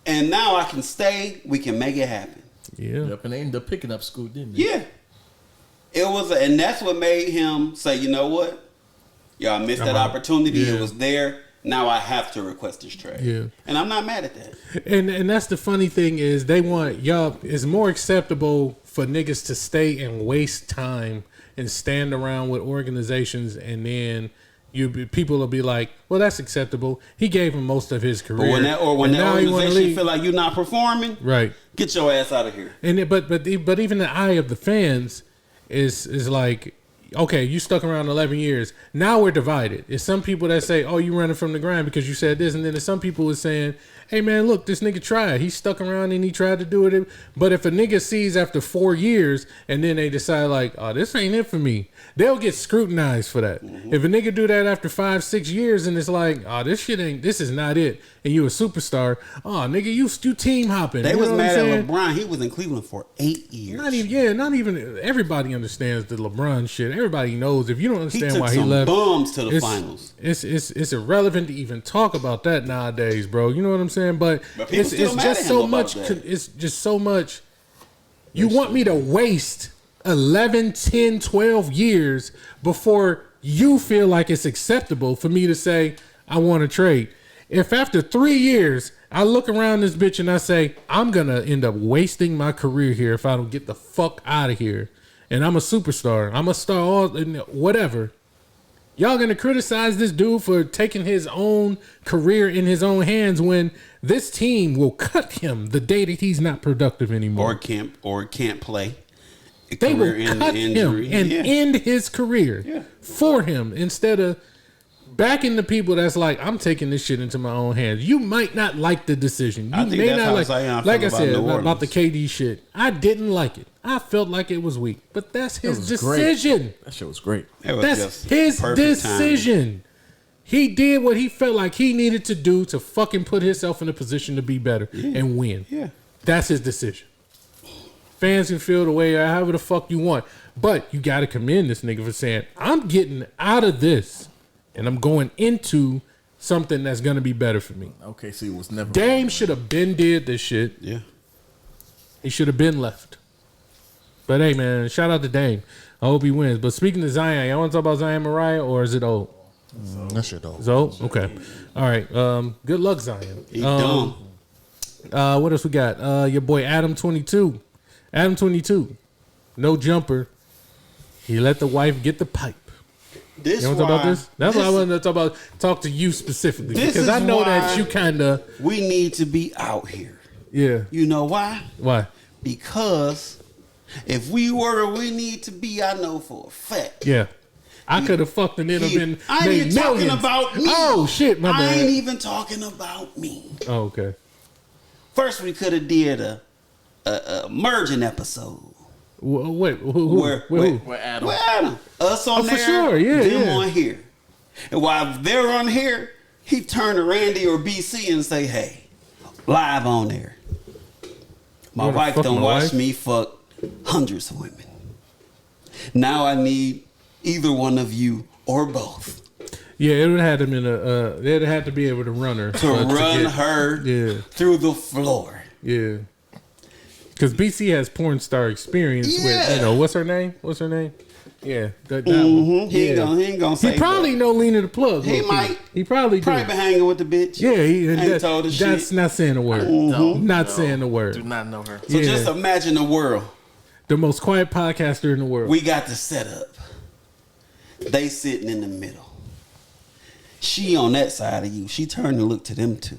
Speaker 2: and now I can stay. We can make it happen.
Speaker 4: Yeah.
Speaker 3: Yep, and they ended up picking up Scoot, didn't they?
Speaker 2: Yeah. It was, and that's what made him say, you know what? Y'all missed that
Speaker 4: I'm out.
Speaker 2: opportunity.
Speaker 4: Yeah.
Speaker 2: It was there. Now I have to request this trade.
Speaker 4: Yeah.
Speaker 2: And I'm not mad at that.
Speaker 4: And that's the funny thing is they want y'all. It's more acceptable for niggas to stay and waste time and stand around with organizations, and then people will be like, "Well, that's acceptable." He gave him most of his career.
Speaker 2: But when that
Speaker 4: and now he wanna
Speaker 2: organization
Speaker 4: leave.
Speaker 2: feel like you're not performing,
Speaker 4: Right.
Speaker 2: get your ass out of here.
Speaker 4: And but even the eye of the fans is like, okay, you stuck around 11 years. Now we're divided. It's some people that say, oh, you running from the grind because you said this, and then there's some people who are saying, hey man, look, this nigga tried. He stuck around and he tried to do it. But if a nigga sees after 4 years and then they decide like, oh, this ain't it for me, they'll get scrutinized for that.
Speaker 2: Mm-hmm.
Speaker 4: If a nigga do that after 5-6 years and it's like, oh, this is not it, and you a superstar, oh nigga, you team hopping.
Speaker 2: They
Speaker 4: You
Speaker 2: was
Speaker 4: know what I'm
Speaker 2: mad
Speaker 4: saying?
Speaker 2: at LeBron. He was in Cleveland for 8 years.
Speaker 4: Not even everybody understands the LeBron shit. Everybody knows. If you don't
Speaker 2: he
Speaker 4: understand
Speaker 2: took
Speaker 4: why he
Speaker 2: some
Speaker 4: left,
Speaker 2: bums to the
Speaker 4: it's,
Speaker 2: finals.
Speaker 4: It's irrelevant to even talk about that nowadays, bro. You know what I'm saying? But
Speaker 2: people
Speaker 4: it's
Speaker 2: still mad at
Speaker 4: just
Speaker 2: him
Speaker 4: so
Speaker 2: about
Speaker 4: much.
Speaker 2: that.
Speaker 4: It's just so much. You want me to waste 11, 10, 12 years before you feel like it's acceptable for me to say I want to trade? If after 3 years I look around this bitch and I say, I'm going to end up wasting my career here if I don't get the fuck out of here, and I'm a superstar, I'm a star, all whatever, y'all going to criticize this dude for taking his own career in his own hands when this team will cut him the day that he's not productive anymore.
Speaker 2: Or can't play.
Speaker 4: They will cut him and end his career for him instead of backing the people that's like, I'm taking this shit into my own hands. You might not like the decision. You may not like I said about the KD shit. I didn't like it. I felt like it was weak, but that's his decision.
Speaker 3: Great. That shit was great.
Speaker 4: That's his decision. Time. He did what he felt like he needed to do to fucking put himself in a position to be better and win.
Speaker 2: Yeah.
Speaker 4: That's his decision. Fans can feel the way however the fuck you want. But you got to commend this nigga for saying, I'm getting out of this and I'm going into something that's going to be better for me.
Speaker 3: Okay, so he was never...
Speaker 4: Dame should have been did this shit.
Speaker 2: Yeah.
Speaker 4: He should have been left. But hey, man, shout out to Dame. I hope he wins. But speaking of Zion, y'all want to talk about Zion Mariah or is it old?
Speaker 5: That shit old.
Speaker 4: It's old? Okay. All right. Good luck, Zion.
Speaker 2: He dumb.
Speaker 4: What else we got? Your boy Adam 22. Adam 22. No jumper. He let the wife get the pipe. You want to talk about this? That's what I wanted to talk to you specifically. Because I know that you kind of...
Speaker 2: We need to be out here.
Speaker 4: Yeah.
Speaker 2: You know why?
Speaker 4: Why?
Speaker 2: Because if we were where we need to be, I know for a fact.
Speaker 4: Yeah. I could have fucked and then been
Speaker 2: I ain't even talking about me.
Speaker 4: Oh, shit, my bad.
Speaker 2: I ain't even talking about me.
Speaker 4: Oh, okay.
Speaker 2: First, we could have did a merging episode.
Speaker 4: Wait, who?
Speaker 3: Where Adam?
Speaker 2: Us on there,
Speaker 4: for sure,
Speaker 2: them on here. And while they're on here, he turned to Randy or BC and say, hey, live on there. My wife done watched me fuck hundreds of women. Now I need either one of you or both.
Speaker 4: Yeah, it would have had them in a. They'd have to be able to run her
Speaker 2: her through the floor.
Speaker 4: Yeah, because BC has porn star experience with what's her name? Yeah, that one.
Speaker 2: He ain't gonna say.
Speaker 4: He probably know Lena the Plug.
Speaker 2: He might.
Speaker 4: He probably
Speaker 2: been hanging with the bitch.
Speaker 4: Yeah,
Speaker 2: told her
Speaker 4: that's
Speaker 2: shit.
Speaker 4: Not saying a word. Not saying a word.
Speaker 3: Do not know her.
Speaker 2: So just imagine the world.
Speaker 4: The most quiet podcaster in the world.
Speaker 2: We got the setup. They sitting in the middle. She on that side of you. She turned and looked to them two.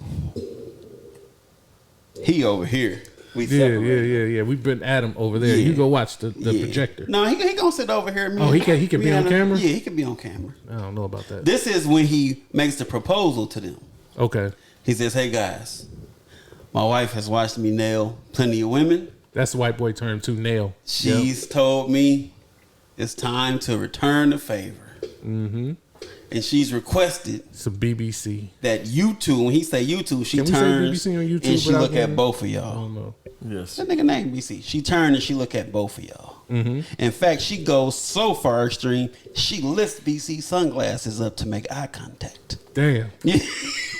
Speaker 2: He over here. We
Speaker 4: Yeah. We've been Adam over there. You go watch the projector.
Speaker 2: No, he gonna sit over here.
Speaker 4: Oh, he can be on camera?
Speaker 2: Yeah, he can be on camera.
Speaker 4: I don't know about that.
Speaker 2: This is when he makes the proposal to them.
Speaker 4: Okay.
Speaker 2: He says, hey guys, my wife has watched me nail plenty of women.
Speaker 4: That's the white boy term too, nail.
Speaker 2: She's told me it's time to return the favor.
Speaker 4: Mm-hmm.
Speaker 2: And she's requested
Speaker 4: some BBC
Speaker 2: that you two, when he say you two, she turns
Speaker 4: BBC on YouTube
Speaker 2: and she look at both of y'all.
Speaker 4: I don't know.
Speaker 3: Yes.
Speaker 2: That nigga name BC. She turned and she look at both of y'all.
Speaker 4: Mm-hmm.
Speaker 2: In fact, she goes so far extreme, she lifts BC's sunglasses up to make eye contact.
Speaker 4: Damn.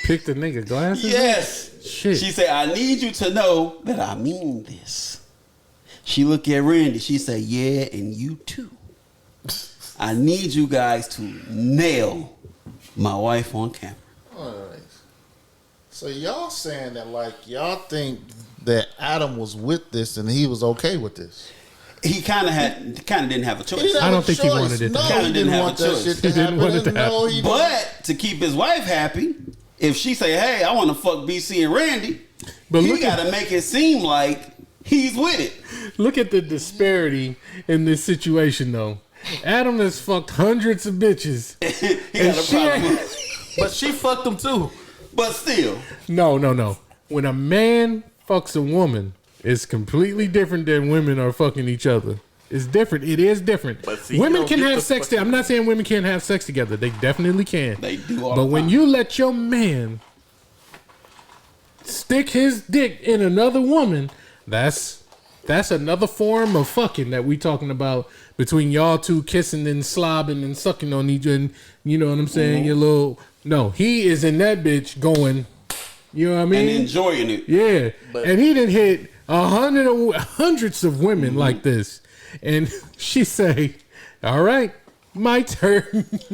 Speaker 4: Pick the nigga glasses?
Speaker 2: Yes.
Speaker 4: Shit.
Speaker 2: She said, I need you to know that I mean this. She look at Randy. She said, yeah, and you too. I need you guys to nail my wife on camera.
Speaker 5: All right. So y'all saying that like y'all think that Adam was with this and he was okay with this?
Speaker 2: He kind of didn't have a choice.
Speaker 4: I don't think he wanted it to happen.
Speaker 2: He didn't want that shit to happen. But to keep his wife happy, if she say, hey, I want to fuck BC and Randy, but he got to make it seem like he's with it.
Speaker 4: Look at the disparity in this situation, though. Adam has fucked hundreds of bitches.
Speaker 2: He got a problem.
Speaker 3: But she fucked him too.
Speaker 2: But still.
Speaker 4: No. When a man fucks a woman, it's completely different than women are fucking each other. It's different. It is different.
Speaker 3: See,
Speaker 4: women can have sex together. I'm not saying women can't have sex together. They definitely can.
Speaker 2: They do all
Speaker 4: But
Speaker 2: the
Speaker 4: when
Speaker 2: time.
Speaker 4: you let your man stick his dick in another woman, that's another form of fucking that we talking about between y'all two kissing and slobbing and sucking on each other. You know what I'm saying? Your little... No, he is in that bitch going... You know what I mean?
Speaker 2: And enjoying it.
Speaker 4: Yeah. And he done hit hundreds of women like this. And she say, all right, My turn.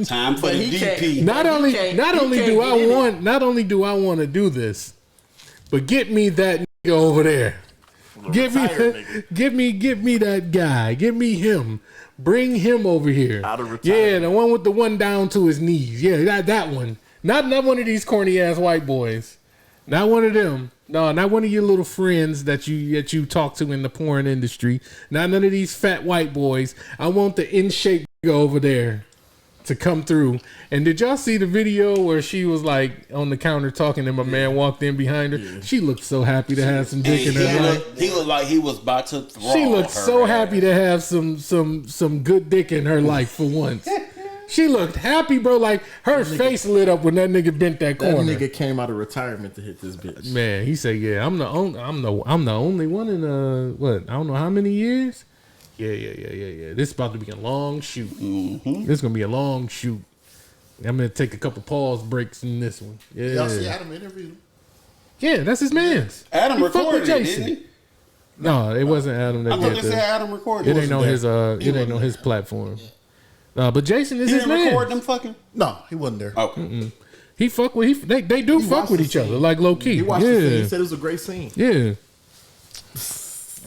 Speaker 2: Time for
Speaker 3: But
Speaker 2: the
Speaker 3: he
Speaker 2: DP.
Speaker 3: can't-
Speaker 4: Not
Speaker 3: He
Speaker 4: only
Speaker 3: can't
Speaker 4: do
Speaker 3: get in it.
Speaker 4: not only do I want to do this, but get me that nigga over there. Give me that guy. Give me him. Bring him over here.
Speaker 3: Out of retirement.
Speaker 4: Yeah, the one with the one down to his knees. Yeah, that one. Not one of these corny ass white boys. Not one of them. No, not one of your little friends that you talk to in the porn industry. Not none of these fat white boys. I want the in shape nigga over there to come through. And did y'all see the video where she was like on the counter talking and my man walked in behind her? Yeah. She looked so happy to have some dick in her life.
Speaker 2: He looked like he was about to throw.
Speaker 4: She looked so happy to have some good dick in her life for once. She looked happy, bro. Like her face lit up when that nigga bent that corner.
Speaker 3: That nigga came out of retirement to hit this bitch.
Speaker 4: Man, he said, "Yeah, I'm the only one in what? I don't know how many years." Yeah. This is about to be a long shoot. Mm-hmm. This is gonna be a long shoot. I'm gonna take a couple pause breaks in this one. Yeah.
Speaker 5: Y'all see Adam interview?
Speaker 4: Yeah, that's his man's.
Speaker 2: Adam
Speaker 4: He fucked
Speaker 2: recorded
Speaker 4: with
Speaker 2: it,
Speaker 4: Jason.
Speaker 2: didn't he?
Speaker 4: No, it wasn't Adam that
Speaker 2: I thought
Speaker 4: did
Speaker 2: they said
Speaker 4: that.
Speaker 2: Adam recorded.
Speaker 4: It ain't on his
Speaker 5: there.
Speaker 4: it ain't on his platform. But Jason is
Speaker 2: He
Speaker 4: his
Speaker 2: didn't
Speaker 4: man.
Speaker 2: record them fucking.
Speaker 5: No, he wasn't there.
Speaker 2: Okay.
Speaker 4: He fuck with they do fuck
Speaker 3: watched
Speaker 4: with
Speaker 3: the
Speaker 4: each other
Speaker 3: scene.
Speaker 4: like low key.
Speaker 3: He watched the scene.
Speaker 4: Yeah,
Speaker 3: He said it was a great scene.
Speaker 4: yeah.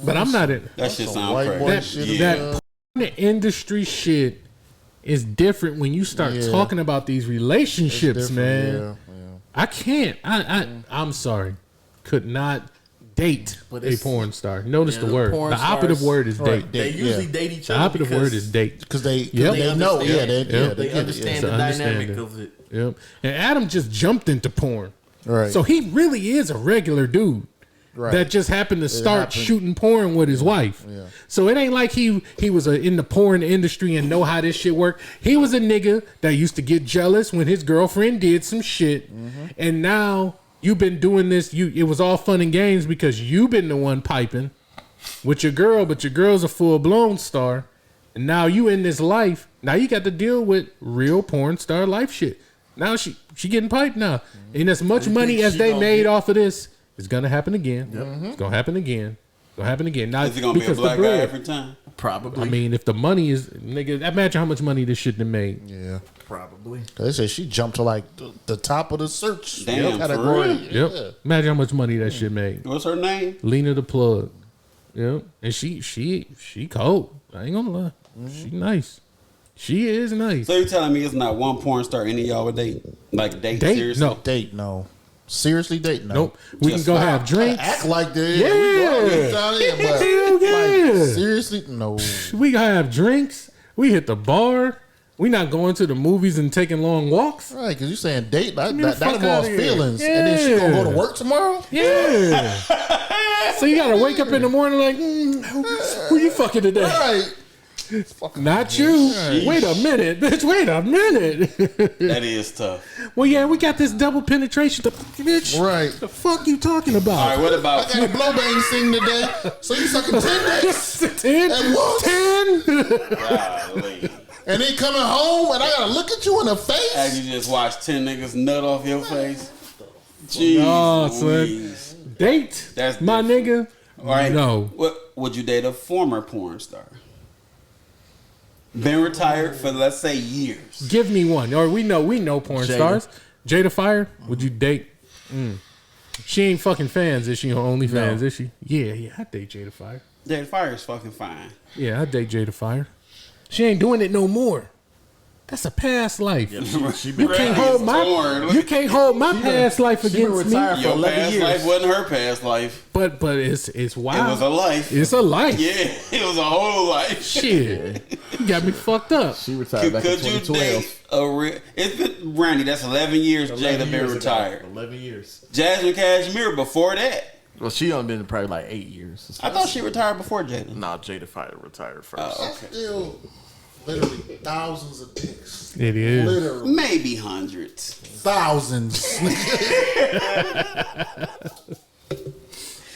Speaker 4: But I'm not in
Speaker 2: That shit
Speaker 5: Some
Speaker 2: sound
Speaker 5: white
Speaker 2: crazy.
Speaker 5: boy
Speaker 4: that.
Speaker 5: shit.
Speaker 4: That porn industry shit is different when you start
Speaker 5: Yeah.
Speaker 4: talking about these relationships, man.
Speaker 5: Yeah.
Speaker 4: I can't. I'm sorry. Could not date
Speaker 3: But
Speaker 4: a
Speaker 3: it's-
Speaker 4: porn star. Notice
Speaker 3: Yeah,
Speaker 4: the
Speaker 3: the
Speaker 4: word.
Speaker 3: porn
Speaker 4: The operative
Speaker 3: stars-
Speaker 4: word is date.
Speaker 5: Right,
Speaker 3: They
Speaker 5: date,
Speaker 3: usually
Speaker 5: yeah.
Speaker 3: date each
Speaker 4: The
Speaker 3: other
Speaker 4: operative
Speaker 3: because
Speaker 4: word is date.
Speaker 5: Because they
Speaker 4: Yep.
Speaker 5: know.
Speaker 3: understand-
Speaker 5: Yeah,
Speaker 3: they
Speaker 5: they get it.
Speaker 3: understand
Speaker 4: So
Speaker 3: the
Speaker 4: understand
Speaker 3: dynamic
Speaker 4: it.
Speaker 3: of it.
Speaker 4: Yep. And Adam just jumped into porn.
Speaker 5: Right.
Speaker 4: So he really is a regular dude.
Speaker 5: Right.
Speaker 4: That just happened to start
Speaker 5: happened.
Speaker 4: shooting porn with his wife.
Speaker 5: Yeah.
Speaker 4: So it ain't like he was in the porn industry and know how this shit work. He was a nigga that used to get jealous when his girlfriend did some shit.
Speaker 5: Mm-hmm.
Speaker 4: And now you've been doing this. It was all fun and games because you've been the one piping with your girl, but your girl's a full-blown star. And now you in this life. Now you got to deal with real porn star life shit. Now she getting piped now. And as much money
Speaker 3: think
Speaker 4: as
Speaker 3: she
Speaker 4: they
Speaker 3: gonna
Speaker 4: made
Speaker 3: get-
Speaker 4: off of this, it's gonna happen again. It's gonna happen again. It's gonna happen again. Now,
Speaker 2: Is it gonna be a
Speaker 4: because the
Speaker 2: black guy
Speaker 4: bread-
Speaker 2: every time?
Speaker 3: Probably.
Speaker 4: I mean, if the money is nigga, imagine how much money this shit done made.
Speaker 5: Yeah.
Speaker 3: probably.
Speaker 5: They said she jumped to like the top of the search
Speaker 2: Damn, for
Speaker 5: category.
Speaker 2: real?
Speaker 4: Yep. Imagine how much money that shit made.
Speaker 2: What's her name?
Speaker 4: Lena The Plug. Yep. And she cold. I ain't gonna lie. She nice. She is nice.
Speaker 2: So you telling me it's not one porn star any of y'all would date? Like date?
Speaker 4: Date?
Speaker 2: Seriously?
Speaker 4: No.
Speaker 5: Date, no. Seriously, date, no.
Speaker 4: Nope. We
Speaker 2: Just
Speaker 4: can go
Speaker 2: stop.
Speaker 4: have drinks.
Speaker 5: Act like that.
Speaker 4: Yeah.
Speaker 5: We go out there, down there, but
Speaker 4: Hell yeah.
Speaker 5: like, seriously, no.
Speaker 4: We gonna have drinks. We hit the bar. We not going to the movies and taking long walks.
Speaker 5: Right, because you saying date, that
Speaker 4: Get the fuck
Speaker 5: involves
Speaker 4: outta here.
Speaker 5: feelings. And then she gonna go to work tomorrow?
Speaker 4: Yeah. So you gotta wake up in the morning like, who you fucking today?
Speaker 5: Right.
Speaker 4: Not you. Wait a minute, bitch. Wait a minute.
Speaker 2: That is tough.
Speaker 4: Well, yeah, we got this double penetration. Bitch,
Speaker 5: Right.
Speaker 4: the fuck you talking about?
Speaker 2: All right, what
Speaker 5: I
Speaker 2: about
Speaker 5: got a blow bang sing today. So you sucking 10 dicks
Speaker 4: 10?
Speaker 5: at once?
Speaker 4: 10?
Speaker 2: golly?
Speaker 5: And then coming home and I gotta look at you in the face?
Speaker 2: As you just watched 10 niggas nut off your face? Jeez.
Speaker 4: No, son.
Speaker 2: Louise.
Speaker 4: Date?
Speaker 2: That's
Speaker 4: my
Speaker 2: different.
Speaker 4: nigga?
Speaker 2: All right.
Speaker 4: No.
Speaker 2: What would you date a former porn star? Been retired for let's say years.
Speaker 4: Give me one. Or we know porn
Speaker 3: Jada.
Speaker 4: stars. Jada Fire, would you date? She ain't fucking fans, is she? On OnlyFans,
Speaker 3: No.
Speaker 4: is she? Yeah, I'd date Jada Fire.
Speaker 2: Jada Fire is fucking fine.
Speaker 4: Yeah, I'd date Jada Fire. She ain't doing it no more. That's a past life.
Speaker 3: She been
Speaker 4: You can't hold my past life
Speaker 3: She been
Speaker 4: against me.
Speaker 3: retired for
Speaker 2: Your
Speaker 3: 11
Speaker 2: past
Speaker 3: years.
Speaker 2: life wasn't her past life.
Speaker 4: But it's wild.
Speaker 2: It was a life.
Speaker 4: It's a life.
Speaker 2: Yeah, it was a whole life.
Speaker 4: Shit, you got me fucked up.
Speaker 3: She retired back in
Speaker 2: Could you
Speaker 3: 2012.
Speaker 2: date a real? It's been Randy. That's 11 years. Jada been retired.
Speaker 3: 11 years.
Speaker 2: Jasmine Cashmere before that.
Speaker 3: Well, she only been probably like 8 years.
Speaker 2: I thought she retired before Jada.
Speaker 3: Nah, Jada Fire retired first.
Speaker 2: Oh,
Speaker 5: That's still literally thousands of dicks.
Speaker 4: It is.
Speaker 5: Literally
Speaker 2: Maybe hundreds.
Speaker 5: thousands.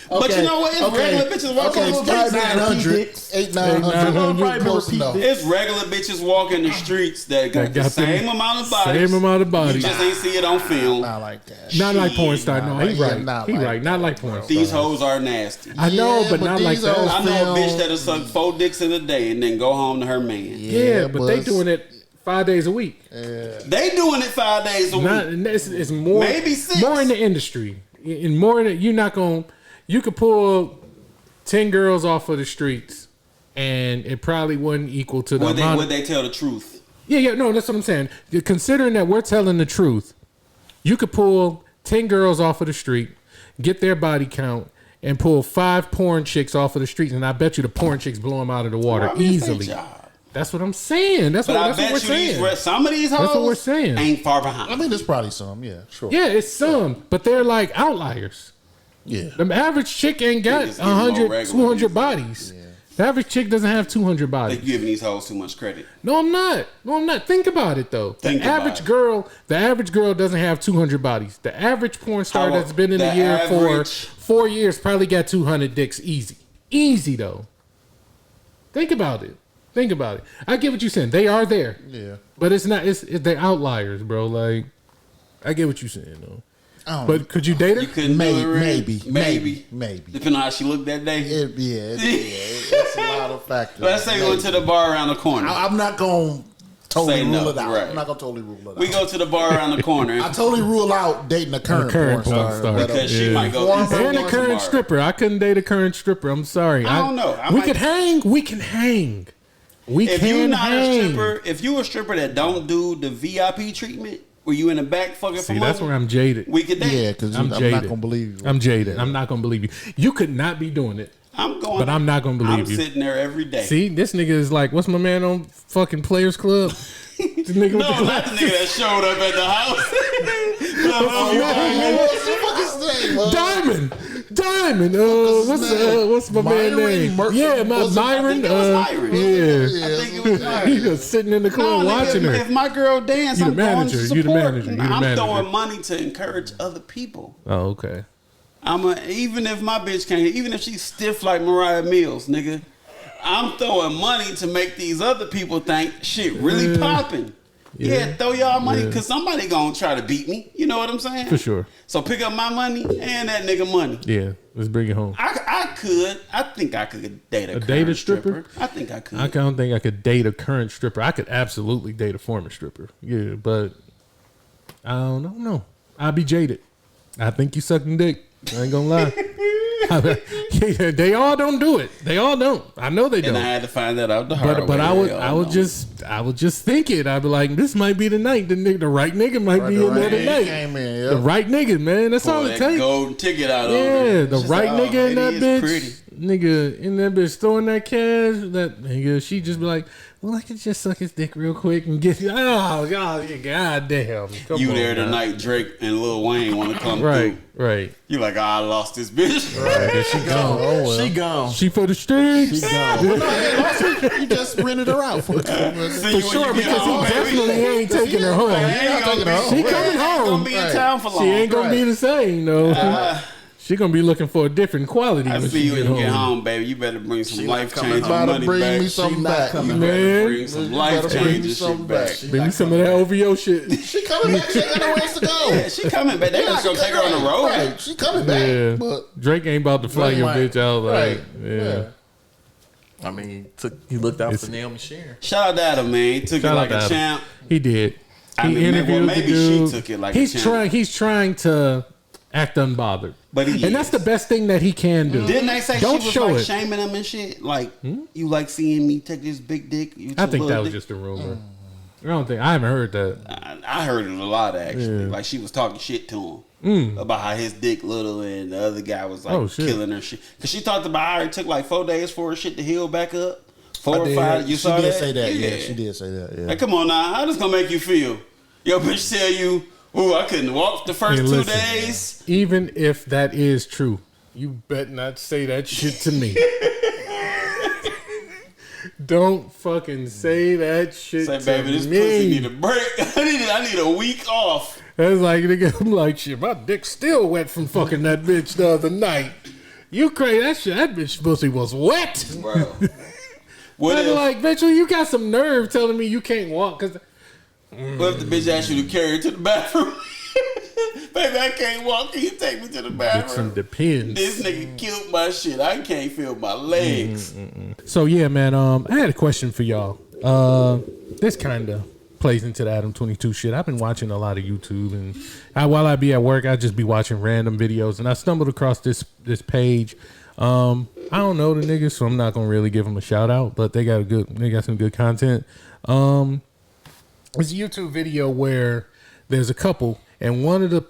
Speaker 2: But you know what? It's regular bitches walking.
Speaker 5: Okay,
Speaker 2: the streets.
Speaker 5: 900. 800-900. Close enough.
Speaker 2: It's regular bitches walking the streets that got the
Speaker 4: got
Speaker 2: same
Speaker 4: them
Speaker 2: amount of bodies.
Speaker 4: Same amount of
Speaker 2: You
Speaker 4: bodies.
Speaker 2: just ain't see it on film.
Speaker 5: Not like that.
Speaker 4: Not like porn star. No, he
Speaker 5: Yeah,
Speaker 4: right.
Speaker 5: not
Speaker 4: He
Speaker 5: like
Speaker 4: right. Not like porn star.
Speaker 2: These hoes are nasty.
Speaker 4: I know,
Speaker 5: Yeah,
Speaker 4: but not like
Speaker 5: these hoes
Speaker 4: that.
Speaker 2: I know a bitch
Speaker 5: film.
Speaker 2: that'll suck 4 dicks in a day and then go home to her man.
Speaker 4: Yeah, but they doing it. 5 days a week.
Speaker 2: They doing it 5 days a week.
Speaker 4: It's more,
Speaker 2: Maybe 6.
Speaker 4: more in the industry. In more than you're not going. You could pull 10 girls off of the streets, and it probably wouldn't equal to the amount.
Speaker 2: Would they tell the truth?
Speaker 4: Yeah, no, that's what I'm saying. Considering that we're telling the truth, you could pull 10 girls off of the street, get their body count, and pull 5 porn chicks off of the streets, and I bet you the porn chicks blow them out of the water easily. That's what I'm saying. That's what we're saying.
Speaker 2: Some of these hoes
Speaker 4: that's what we're saying.
Speaker 2: Ain't far behind.
Speaker 5: I mean, there's probably some. Yeah, sure.
Speaker 4: Yeah, it's some, but they're like outliers.
Speaker 5: Yeah.
Speaker 4: The average chick ain't got 100, 200 bodies. Yeah. The average chick doesn't have 200 bodies.
Speaker 2: You're giving these hoes too much credit.
Speaker 4: No, I'm not. Think about it though. The average girl doesn't have 200 bodies. The average porn star that's been in the year for 4 years probably got 200 dicks easy. Easy though. Think about it. I get what you're saying. They are there. Yeah. But it's not. They're outliers, bro. Like, I get what you're saying though. But could you date her?
Speaker 2: You couldn't
Speaker 5: maybe.
Speaker 2: Depending on how she looked that day.
Speaker 5: It's a lot of factors.
Speaker 2: Let's say we went to the bar around the corner.
Speaker 5: I'm not going to totally rule it out.
Speaker 2: Right.
Speaker 5: I'm not going to totally rule it out.
Speaker 2: We go to the bar around the corner.
Speaker 5: I totally rule out dating a current porn star.
Speaker 2: Because she might go.
Speaker 4: And a current stripper. I couldn't date a current stripper. I'm sorry.
Speaker 2: I don't know.
Speaker 4: We can hang.
Speaker 2: If you're not a stripper, if you a stripper that don't do the VIP treatment, where you in the back fucking
Speaker 4: See, that's where I'm jaded.
Speaker 2: We could date.
Speaker 5: Yeah, because I'm not going to believe you.
Speaker 4: I'm jaded. I'm not going to believe you. You could not be doing it. But I'm not going to believe you.
Speaker 2: I'm sitting there every day.
Speaker 4: See, this nigga is like, what's my man on fucking Players Club?
Speaker 2: This nigga with the not the nigga that showed up at the house.
Speaker 5: What's his name?
Speaker 4: Diamond. What's my man name? Myron.
Speaker 2: I think it was Myron.
Speaker 4: He was sitting in the club watching her.
Speaker 2: If my girl dance, I'm going to support.
Speaker 4: You the manager.
Speaker 2: I'm throwing money to encourage other people.
Speaker 4: Oh, okay.
Speaker 2: Even if my bitch can't, even if she's stiff like Mariah Mills, nigga, I'm throwing money to make these other people think shit really popping. Yeah, throw y'all money because somebody gonna try to beat me. You know what I'm saying?
Speaker 4: For sure.
Speaker 2: So pick up my money and that nigga money.
Speaker 4: Yeah, let's bring it home.
Speaker 2: I think I could date a current stripper. I think I could.
Speaker 4: I don't think I could date a current stripper. I could absolutely date a former stripper. Yeah, but I don't know. I'd be jaded. I think you sucking dick. I ain't gonna lie. They all don't do it. They all don't. I know they don't.
Speaker 2: And I had to find that out the hard way.
Speaker 4: But I would just think it. I'd be like, this might be the night. The right nigga might be in there tonight. The right nigga, man. That's all it takes.
Speaker 2: Golden ticket out over.
Speaker 4: The right nigga in that bitch. Nigga in that bitch throwing that cash. That nigga, she just be like, well, I can just suck his dick real quick and get you. Oh, God damn.
Speaker 2: You there tonight, Drake and Lil Wayne want to come through.
Speaker 4: Right.
Speaker 2: You like, I lost this bitch.
Speaker 5: Right. She gone. Oh, well.
Speaker 3: She gone.
Speaker 4: She for the streets.
Speaker 5: She gone. You just rented her out for
Speaker 4: sure, because he definitely ain't taking her home. She coming home.
Speaker 2: Gonna be in town for long.
Speaker 4: She ain't gonna be the same, though. She gonna be looking for a different quality.
Speaker 2: I see you when you get home, baby. You better bring some life-changing money
Speaker 5: bring
Speaker 2: back.
Speaker 5: Me some back.
Speaker 2: You better bring some life-changing shit back.
Speaker 4: Bring me some of that OVO shit.
Speaker 5: She coming back. She ain't got no ways to go.
Speaker 2: Yeah, she coming back. They not gonna take her on the road.
Speaker 5: Right. She coming back.
Speaker 4: Yeah.
Speaker 5: But
Speaker 4: Drake ain't about to fly your bitch out. Like, yeah.
Speaker 3: I mean, he looked out for Naomi Sharon.
Speaker 2: Shout out to Adam, man. He took it like a champ.
Speaker 4: He did. He interviewed
Speaker 2: maybe
Speaker 4: the dude.
Speaker 2: She took it like a champ.
Speaker 4: He's trying to act unbothered.
Speaker 2: But and
Speaker 4: that's the best thing that he can do.
Speaker 2: Didn't they say she was like shaming him and shit? Like, you like seeing me take this big dick?
Speaker 4: I think that was just a rumor. I haven't heard that.
Speaker 2: I heard it a lot, actually. Yeah. Like, she was talking shit to him about how his dick little and the other guy was like killing her shit. Because she talked about how it took like 4 days for her shit to heal back up. 4 or 5. You saw that?
Speaker 5: She did say that. Yeah, she did say that. Yeah.
Speaker 2: Like, come on now. How this gonna make you feel? Your bitch tell you, ooh, I couldn't walk the first 2 days.
Speaker 4: Even if that is true, you better not say that shit to me. Don't fucking say that shit to me.
Speaker 2: Say, baby, this pussy need a break. I need a week off.
Speaker 4: That's like, nigga, I'm like, shit, my dick's still wet from fucking that bitch the other night. You crazy? That shit, that bitch pussy was wet.
Speaker 2: Bro.
Speaker 4: I'm like, bitch, you got some nerve telling me you can't walk. What
Speaker 2: if the bitch asked you to carry her to the bathroom? Baby, I can't walk. Can you take me to the bathroom?
Speaker 4: It depends.
Speaker 2: This nigga killed my shit. I can't feel my legs.
Speaker 4: So yeah, man. I had a question for y'all. This kind of plays into the Adam 22 shit. I've been watching a lot of YouTube, and while I be at work, I just be watching random videos, and I stumbled across this page. I don't know the niggas, so I'm not gonna really give them a shout out, but they got some good content. It's a YouTube video where there's a couple, and one of the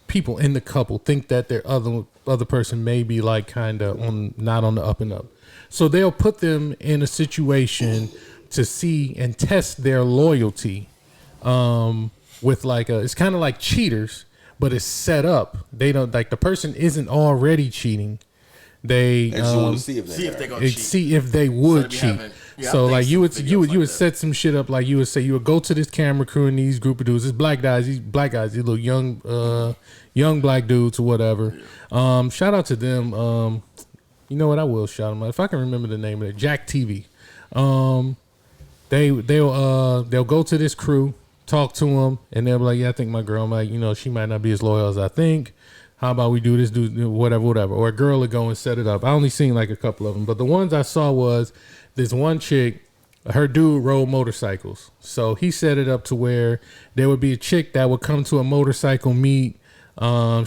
Speaker 4: people in the couple think that their other person may be like kind of not on the up and up, so they'll put them in a situation to see and test their loyalty, with like it's kind of like cheaters, but it's set up. They don't, like, the person isn't already cheating. They
Speaker 2: just want to see if
Speaker 3: they gonna cheat.
Speaker 4: see if they would cheat. So like you would set some shit up, like you would say you would go to this camera crew and these group of dudes, these black guys, these little young black dudes or whatever. Shout out to them. You know what, I will shout them out if I can remember the name of it. Jack TV. They'll go to this crew, talk to them, and they'll be like, yeah, I think my girl might, she might not be as loyal as I think. How about we do this, do whatever. Or a girl would go and set it up. I only seen like a couple of them, but the ones I saw was this one chick, her dude rode motorcycles. So he set it up to where there would be a chick that would come to a motorcycle meet.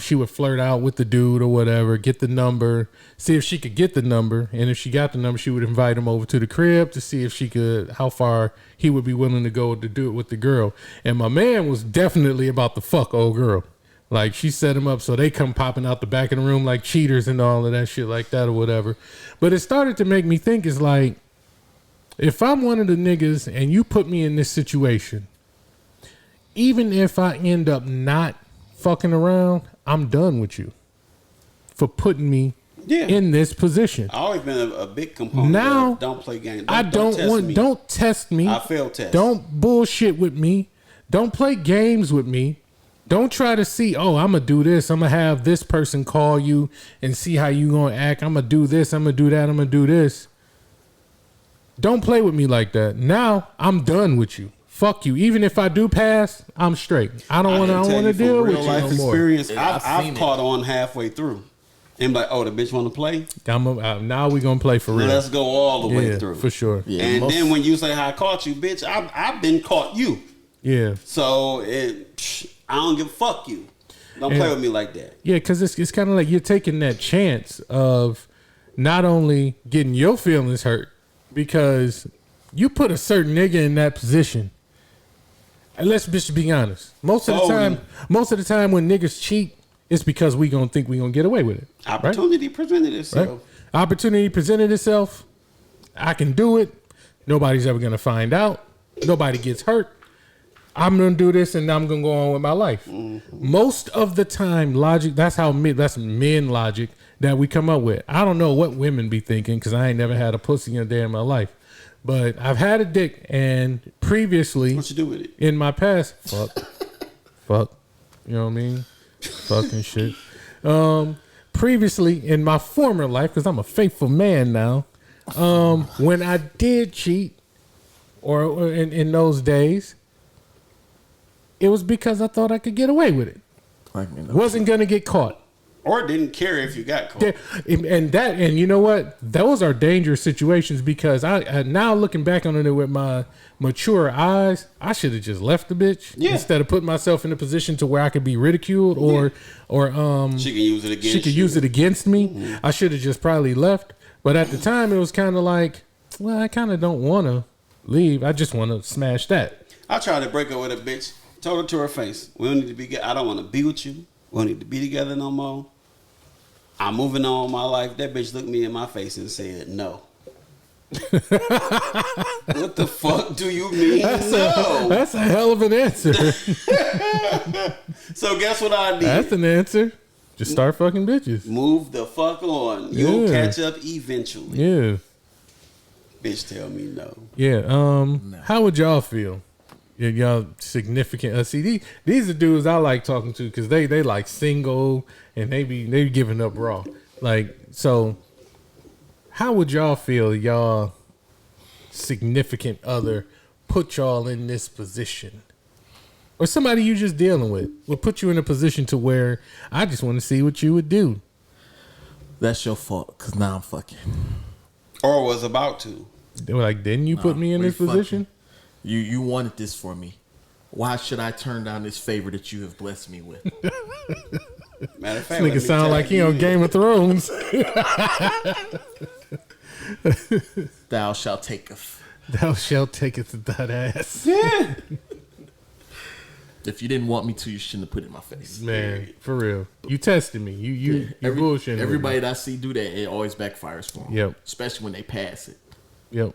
Speaker 4: She would flirt out with the dude or whatever, get the number, see if she could get the number. And if she got the number, she would invite him over to the crib to see if how far he would be willing to go to do it with the girl. And my man was definitely about to fuck old girl. Like, she set him up so they come popping out the back of the room like cheaters and all of that shit like that or whatever. But it started to make me think, is like, if I'm one of the niggas and you put me in this situation, even if I end up not fucking around, I'm done with you for putting me in this position.
Speaker 2: I've always been a big component
Speaker 4: now,
Speaker 2: of don't play games.
Speaker 4: Don't test me.
Speaker 2: I fail test.
Speaker 4: Don't bullshit with me. Don't play games with me. Don't try to see, oh, I'm going to do this. I'm going to have this person call you and see how you going to act. I'm going to do this. I'm going to do that. I'm going to do this. Don't play with me like that. Now, I'm done with you. Fuck you. Even if I do pass, I'm straight. I don't want to deal with you
Speaker 2: life
Speaker 4: no more.
Speaker 2: Experience, I've caught on halfway through. And like, oh, the bitch want to play?
Speaker 4: Now we going to play for real.
Speaker 2: Let's go all the way through.
Speaker 4: For sure.
Speaker 2: Yeah, and then when you say, I caught you, bitch, I've been caught you.
Speaker 4: Yeah.
Speaker 2: So, I don't give a fuck you. Don't play with me like that.
Speaker 4: Yeah, because it's kind of like you're taking that chance of not only getting your feelings hurt, because you put a certain nigga in that position. And let's just be honest. Most of the time when niggas cheat, it's because we gonna think we gonna get away with it.
Speaker 2: Opportunity presented itself.
Speaker 4: Right? Opportunity presented itself. I can do it. Nobody's ever gonna find out. Nobody gets hurt. I'm gonna do this and I'm gonna go on with my life. Mm-hmm. Most of the time, logic. That's men logic that we come up with. I don't know what women be thinking, because I ain't never had a pussy in a day in my life. But I've had a dick, and previously,
Speaker 2: what you do with it?
Speaker 4: In my past, fuck, you know what I mean? Fucking shit. Previously, in my former life, because I'm a faithful man now, when I did cheat, or in those days, it was because I thought I could get away with it. Wasn't gonna get caught.
Speaker 2: Or didn't care if you got caught.
Speaker 4: And you know what? Those are dangerous situations, because I now looking back on it with my mature eyes, I should have just left the bitch instead of putting myself in a position to where I could be ridiculed or
Speaker 2: she can use it against
Speaker 4: use it against me. Mm-hmm. I should have just probably left. But at the time, it was kind of like, well, I kind of don't want to leave. I just want to smash that.
Speaker 2: I tried to break up with a bitch. Told her to her face, we don't need to be. I don't want to be with you. We don't need to be together no more. I'm moving on with my life. That bitch looked me in my face and said, no. What the fuck do you mean?
Speaker 4: That's a hell of an answer.
Speaker 2: So guess what I did?
Speaker 4: That's an answer. Just start fucking bitches.
Speaker 2: Move the fuck on. You'll catch up eventually.
Speaker 4: Yeah.
Speaker 2: Bitch tell me no.
Speaker 4: Yeah. How would y'all feel? Y'all significant. See, these are dudes I like talking to, because they like single and they be giving up raw. Like, so how would y'all feel y'all significant other put y'all in this position? Or somebody you just dealing with will put you in a position to where I just want to see what you would do.
Speaker 3: That's your fault, because now I'm fucking.
Speaker 2: Or was about to.
Speaker 4: They were like, didn't you put me in this position?
Speaker 3: You wanted this for me. Why should I turn down this favor that you have blessed me with?
Speaker 2: Matter of fact,
Speaker 4: Nigga sound like he on Game of Thrones.
Speaker 3: Thou shalt taketh.
Speaker 4: Thou shalt taketh that ass.
Speaker 2: Yeah.
Speaker 3: If you didn't want me to, you shouldn't have put it in my face.
Speaker 4: Man, for real. You tested me. You bullshitting.
Speaker 3: Everybody that I see do that, it always backfires for them.
Speaker 4: Yep.
Speaker 3: Especially when they pass it.
Speaker 4: Yep.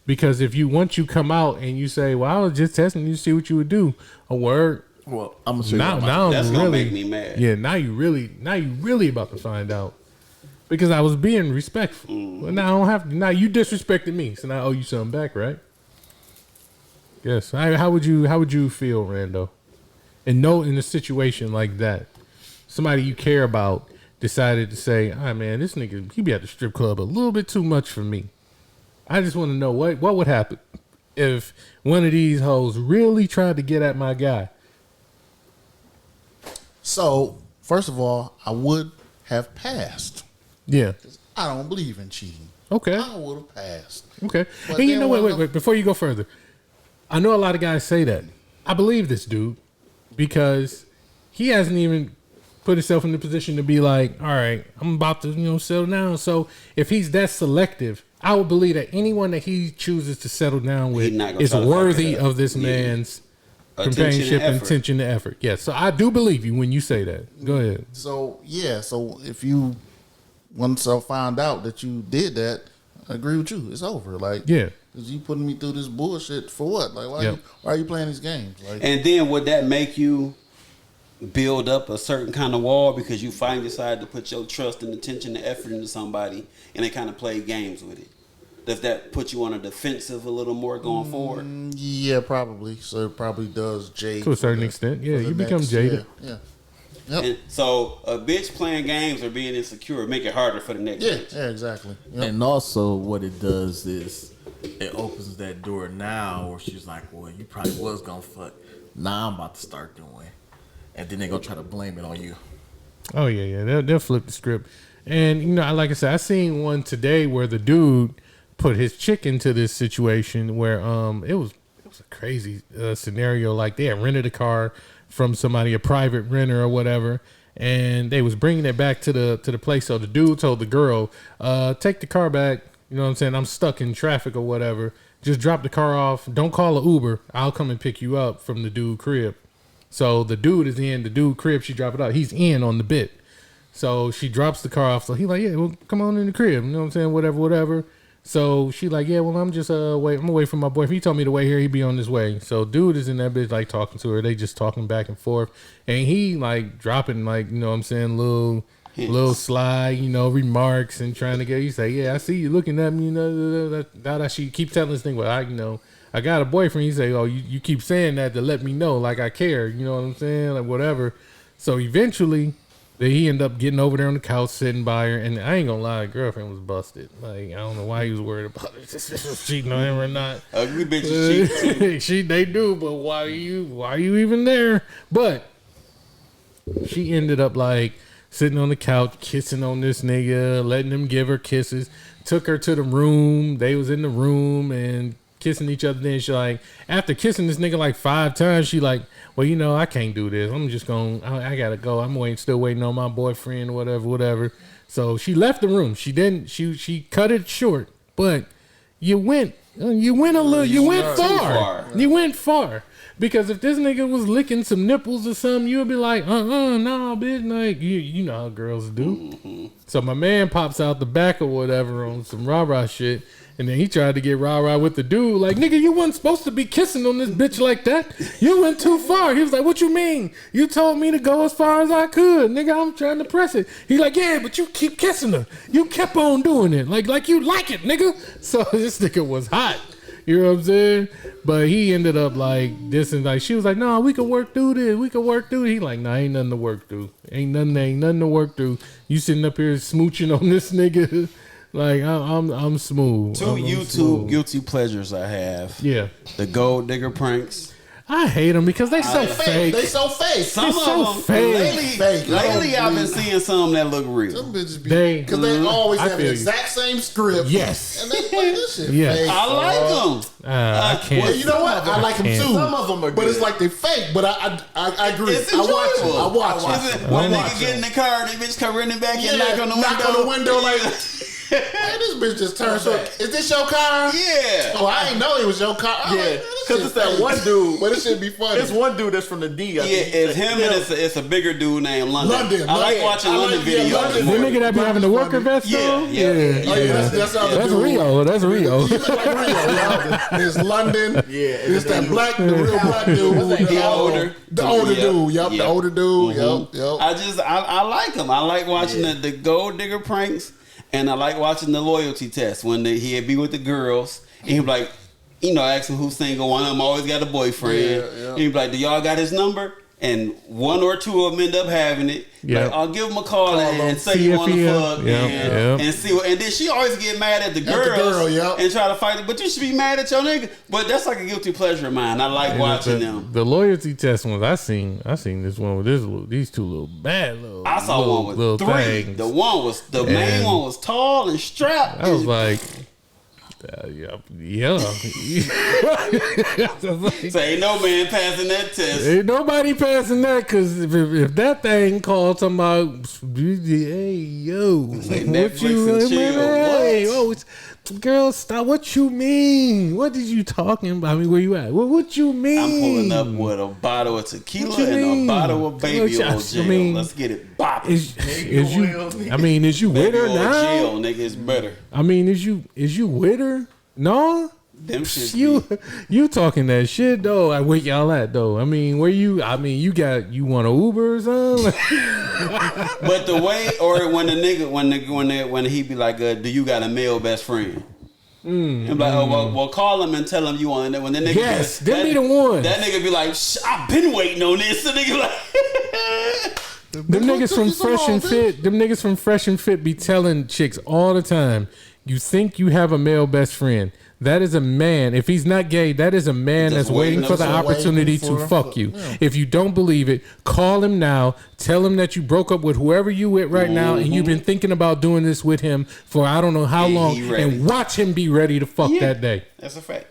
Speaker 4: Because if once you come out and you say, well, I was just testing you to see what you would do. A word.
Speaker 3: Well, I'm gonna show
Speaker 4: Now
Speaker 2: That's
Speaker 4: really,
Speaker 2: gonna make me mad.
Speaker 4: Yeah, now you really about to find out. Because I was being respectful. Well, now I don't have to. Now you disrespected me, so now I owe you something back, right? Yes. How would you feel, Rando? In a situation like that, somebody you care about decided to say, "Ah, man, this nigga, he be at the strip club a little bit too much for me." I just want to know what would happen if one of these hoes really tried to get at my guy.
Speaker 5: So, first of all, I would have passed.
Speaker 4: Yeah.
Speaker 5: I don't believe in cheating.
Speaker 4: Okay.
Speaker 5: I would have passed.
Speaker 4: Okay.
Speaker 5: But
Speaker 4: And you
Speaker 5: then
Speaker 4: know,
Speaker 5: one
Speaker 4: wait.
Speaker 5: of-
Speaker 4: Before you go further, I know a lot of guys say that. I believe this dude because he hasn't even put himself in the position to be like, all right, I'm about to, settle down. So if he's that selective, I would believe that anyone that he chooses to settle down with
Speaker 2: He's not gonna
Speaker 4: is
Speaker 2: try to fuck
Speaker 4: worthy
Speaker 2: it up.
Speaker 4: of this
Speaker 2: Yeah.
Speaker 4: man's
Speaker 2: Attention and
Speaker 4: companionship and
Speaker 2: effort.
Speaker 4: attention and effort. Yes. So I do believe you when you say that. Go ahead.
Speaker 5: So, yeah. So, if you, once I found out that you did that, I agree with you. It's over. Like,
Speaker 4: Yeah.
Speaker 5: because you putting me through this bullshit for what? Like,
Speaker 4: Yep.
Speaker 5: why are you playing these games? Like,
Speaker 2: And then would that make you build up a certain kind of wall because you finally decided to put your trust and attention and effort into somebody and they kind of play games with it? Does that put you on a defensive a little more going forward?
Speaker 5: yeah, probably. So it probably does jade
Speaker 4: To a certain
Speaker 5: for the-
Speaker 4: extent.
Speaker 5: for
Speaker 4: Yeah,
Speaker 5: the
Speaker 4: you become
Speaker 5: next-
Speaker 4: jaded.
Speaker 5: Yeah. Yep.
Speaker 2: And so a bitch playing games or being insecure make it harder for the next
Speaker 5: Yeah.
Speaker 2: bitch.
Speaker 5: Yeah. Exactly. Yep.
Speaker 3: And also, what it does is it opens that door now where she's like, well, you probably was gonna fuck. Now I'm about to start doing. And then they're gonna try to blame it on you.
Speaker 4: Oh yeah. They'll flip the script. And like I said, I seen one today where the dude put his chick into this situation where it was a crazy scenario. Like they had rented a car from somebody, a private renter or whatever, and they was bringing it back to the place. So the dude told the girl, take the car back. You know what I'm saying? I'm stuck in traffic or whatever. Just drop the car off. Don't call an Uber. I'll come and pick you up from the dude crib. So the dude is in the dude crib. She drop it off. He's in on the bit. So she drops the car off. So he like, yeah, well, come on in the crib. You know what I'm saying? Whatever. So she like, yeah, well, I'm just wait. I'm away from my boyfriend. He told me to wait here. He be on his way. So dude is in that bitch like talking to her. They just talking back and forth, and he like dropping like, you know what I'm saying, little sly, remarks and trying to get. He say, yeah, I see you looking at me. That she keep telling this thing. Well, I got a boyfriend. He say, oh, you keep saying that to let me know like I care. You know what I'm saying? Like whatever. So eventually, he ended up getting over there on the couch, sitting by her, and I ain't gonna lie, the girlfriend was busted. Like I don't know why he was worried about it. This was cheating on him or not.
Speaker 2: Ugly bitches cheat.
Speaker 4: They do, but why are you even there? But she ended up like sitting on the couch, kissing on this nigga, letting him give her kisses. Took her to the room. They was in the room and kissing each other. Then she like, after kissing this nigga like 5 times, she like, well, I can't do this. I'm just I gotta go. I'm still waiting on my boyfriend, whatever. So she left the room. She didn't. She cut it short. But you went far. You went far. Because if this nigga was licking some nipples or something, you would be like, no, bitch. Like you know how girls do.
Speaker 2: Mm-hmm.
Speaker 4: So my man pops out the back or whatever on some rah-rah shit. And then he tried to get rah-rah with the dude. Like, nigga, you wasn't supposed to be kissing on this bitch like that. You went too far. He was like, what you mean? You told me to go as far as I could. Nigga, I'm trying to press it. He like, yeah, but you keep kissing her. You kept on doing it. Like you like it, nigga. So this nigga was hot. You know what I'm saying? But he ended up like this and like, she was like, no, we can work through this. He like, nah, ain't nothing to work through. Ain't nothing to work through. You sitting up here smooching on this nigga. Like I'm smooth.
Speaker 2: Two
Speaker 4: I'm
Speaker 2: YouTube
Speaker 4: smooth.
Speaker 2: guilty pleasures I have.
Speaker 4: Yeah,
Speaker 2: The gold digger pranks.
Speaker 4: I hate them because they so fake.
Speaker 5: They so fake.
Speaker 2: Some
Speaker 4: so
Speaker 2: of them
Speaker 4: fake.
Speaker 2: lately I've been seeing some that look real.
Speaker 5: Them bitches
Speaker 4: They-
Speaker 5: because they always
Speaker 4: I
Speaker 5: have the
Speaker 4: feel you.
Speaker 5: exact same script.
Speaker 4: Yes.
Speaker 5: And they This shit
Speaker 4: Yeah.
Speaker 5: fake,
Speaker 2: I like
Speaker 5: dog.
Speaker 2: them.
Speaker 4: I can't.
Speaker 5: Well, you know what? I like them
Speaker 4: can't.
Speaker 5: too.
Speaker 3: Some of them are
Speaker 5: but
Speaker 3: good.
Speaker 5: it's like they fake. But I agree.
Speaker 2: It's
Speaker 5: I watch
Speaker 2: enjoyable.
Speaker 5: them. I watch
Speaker 2: Is
Speaker 5: them.
Speaker 2: it when
Speaker 5: I watch
Speaker 2: nigga get in
Speaker 5: them.
Speaker 2: the car and the bitch come running back and knock on the
Speaker 5: knock
Speaker 2: window?
Speaker 5: on the window like, man, this bitch just turned. So, is this your car?
Speaker 2: Yeah.
Speaker 5: Oh, I ain't know it was your car. I'm
Speaker 3: Yeah,
Speaker 5: like, man, this
Speaker 3: 'cause
Speaker 5: shit
Speaker 3: it's that
Speaker 5: fake.
Speaker 3: one dude.
Speaker 5: But it should be funny.
Speaker 3: There's one dude that's from the D. I
Speaker 2: Yeah,
Speaker 3: think.
Speaker 2: it's him and it's a bigger dude named London.
Speaker 5: London.
Speaker 2: I like
Speaker 5: London.
Speaker 2: watching
Speaker 5: I like-
Speaker 2: London
Speaker 5: yeah,
Speaker 2: videos.
Speaker 5: London.
Speaker 4: The nigga that be having the worker vest
Speaker 2: Yeah,
Speaker 4: on?
Speaker 2: yeah.
Speaker 5: Oh, yeah, that's how
Speaker 4: That's
Speaker 5: the dude.
Speaker 4: Rio. That's Rio.
Speaker 5: He look like Rio. Y'all. There's London.
Speaker 3: Yeah,
Speaker 5: There's that the real black dude.
Speaker 2: The older.
Speaker 5: The older
Speaker 2: Yep.
Speaker 5: dude. Yup, the
Speaker 2: Yep.
Speaker 5: older dude.
Speaker 2: Mhm.
Speaker 5: Yup.
Speaker 2: I like him. I like watching the gold digger pranks, and I like watching the loyalty test when he'd be with the girls, and he'd be like, ask him who's single. One of them always got a boyfriend.
Speaker 5: Yeah.
Speaker 2: He'd be like, do y'all got his number? And one or two of them end up having it.
Speaker 4: Yeah.
Speaker 2: Like, I'll give him a call and say
Speaker 4: See
Speaker 2: you
Speaker 4: if
Speaker 2: want to
Speaker 4: he,
Speaker 2: fuck,
Speaker 4: yeah,
Speaker 2: man,
Speaker 4: yeah.
Speaker 2: and see what. And then she always get mad at the
Speaker 5: the
Speaker 2: girls
Speaker 5: girl, yep.
Speaker 2: and try to fight it. But you should be mad at your nigga. But that's like a guilty pleasure of mine. I like watching them.
Speaker 4: The loyalty test ones I seen this one with these two little bad little.
Speaker 2: I saw
Speaker 4: little,
Speaker 2: one
Speaker 4: little
Speaker 2: with three.
Speaker 4: things.
Speaker 2: The main
Speaker 4: And-
Speaker 2: one was tall and strapped.
Speaker 4: I was like, yeah.
Speaker 2: So ain't no man passing that test.
Speaker 4: Ain't nobody passing that because if that thing called talking about, hey yo,
Speaker 2: Netflix and chill.
Speaker 4: Hey,
Speaker 2: What?
Speaker 4: oh, girl, stop. What you mean? What did you talking about? I mean, where you at? What you mean?
Speaker 2: I'm pulling up with a bottle of tequila
Speaker 4: What you
Speaker 2: and
Speaker 4: mean?
Speaker 2: a bottle of baby
Speaker 4: What
Speaker 2: oil
Speaker 4: you-
Speaker 2: gel.
Speaker 4: I mean,
Speaker 2: Let's get it bopping.
Speaker 4: Is you? I mean, is you with
Speaker 2: Baby
Speaker 4: her
Speaker 2: oil
Speaker 4: now?
Speaker 2: gel, nigga, it's better.
Speaker 4: I mean, is you with her? No.
Speaker 2: Them shit.
Speaker 4: You talking that shit though? I where y'all at though? I mean, where you? I mean, you want an Uber or something?
Speaker 2: But the way, or when the nigga, when he be like, do you got a male best friend? I'm like, oh, well, call him and tell him you want it. When the nigga,
Speaker 4: Yes, them be the ones.
Speaker 2: That nigga be like, I've been waiting on this. The nigga like,
Speaker 4: Them niggas from Fresh and Fit, them niggas from Fresh and Fit be telling chicks all the time, you think you have a male best friend. That is a man. If he's not gay, that is a man
Speaker 2: Just
Speaker 4: that's waiting for the
Speaker 5: waiting
Speaker 4: opportunity
Speaker 5: for
Speaker 4: to
Speaker 5: him.
Speaker 4: fuck you.
Speaker 5: Yeah.
Speaker 4: If you don't believe it, call him now. Tell him that you broke up with whoever you with right now and you've been thinking about doing this with him for I don't know how
Speaker 2: And
Speaker 4: long.
Speaker 2: he ready.
Speaker 4: And watch him be ready to fuck
Speaker 2: Yeah.
Speaker 4: that day.
Speaker 2: that's a fact.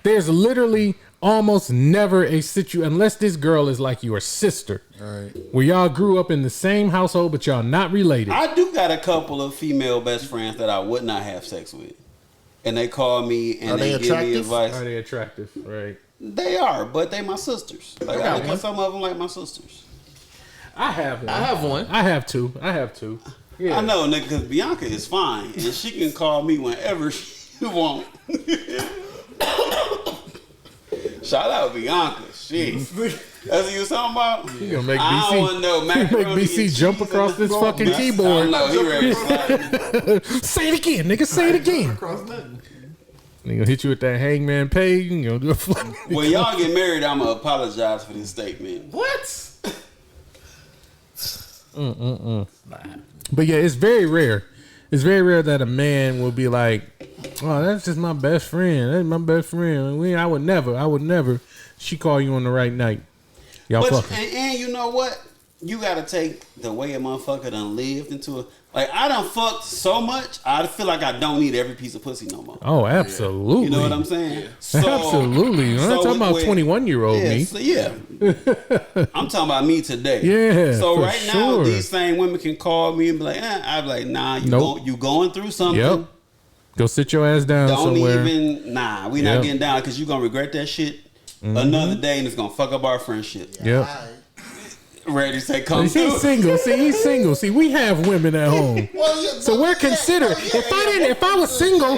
Speaker 4: There's literally almost never a situation, unless this girl is like your sister,
Speaker 5: Right.
Speaker 4: where y'all grew up in the same household, but y'all not related.
Speaker 2: I do got a couple of female best friends that I would not have sex with. And they call me and
Speaker 5: Are
Speaker 2: they
Speaker 5: they
Speaker 2: give me
Speaker 5: attractive?
Speaker 2: advice.
Speaker 4: Are they attractive? Right.
Speaker 2: They are, but they my sisters. Like I look at some of them like my sisters.
Speaker 4: I have one.
Speaker 3: I have one.
Speaker 4: I have two. Yeah.
Speaker 2: I know, nigga, because Bianca is fine, and she can call me whenever she want. Shout out Bianca, shit. That's what you was talking about?
Speaker 4: You gonna make
Speaker 2: I don't want
Speaker 4: BC,
Speaker 2: no
Speaker 4: you make
Speaker 2: macaroni
Speaker 4: BC
Speaker 2: and
Speaker 4: jump
Speaker 2: cheese
Speaker 4: across
Speaker 2: and
Speaker 4: this
Speaker 2: the
Speaker 4: fucking
Speaker 2: salt. I
Speaker 4: keyboard.
Speaker 2: know, he ready to slide.
Speaker 4: Say it again, nigga. Say it again. They gonna hit you with that hangman page. You gonna do a flip.
Speaker 2: When y'all get married, I'm gonna apologize for this statement.
Speaker 3: What?
Speaker 4: But yeah, it's very rare. It's very rare that a man will be like, "Oh, that's just my best friend. That's my best friend. I would never." She call you on the right night. Y'all
Speaker 2: But
Speaker 4: fucking.
Speaker 2: and you know what? You gotta take the way a motherfucker done lived into a like I done fucked so much. I feel like I don't need every piece of pussy no more.
Speaker 4: Oh, absolutely.
Speaker 2: You know what I'm saying? So,
Speaker 4: Absolutely. I'm not talking about 21-year-old
Speaker 2: yeah,
Speaker 4: me.
Speaker 2: so yeah. I'm talking about me today.
Speaker 4: Yeah,
Speaker 2: So
Speaker 4: for
Speaker 2: right now,
Speaker 4: sure.
Speaker 2: these same women can call me and be like, I'm like, nah,
Speaker 4: Nope.
Speaker 2: you going through something.
Speaker 4: Yep. Go sit your ass down
Speaker 2: Don't
Speaker 4: somewhere.
Speaker 2: even, nah, we
Speaker 4: Yep. Mm-hmm.
Speaker 2: not getting down because you're going to regret that shit another day and it's going to fuck up our friendship.
Speaker 4: Yep.
Speaker 2: Ready to say, come
Speaker 4: He's
Speaker 2: through.
Speaker 4: single. See, he's single. See, we have women at home.
Speaker 5: Well, yeah,
Speaker 4: So we're considerate. If I was single,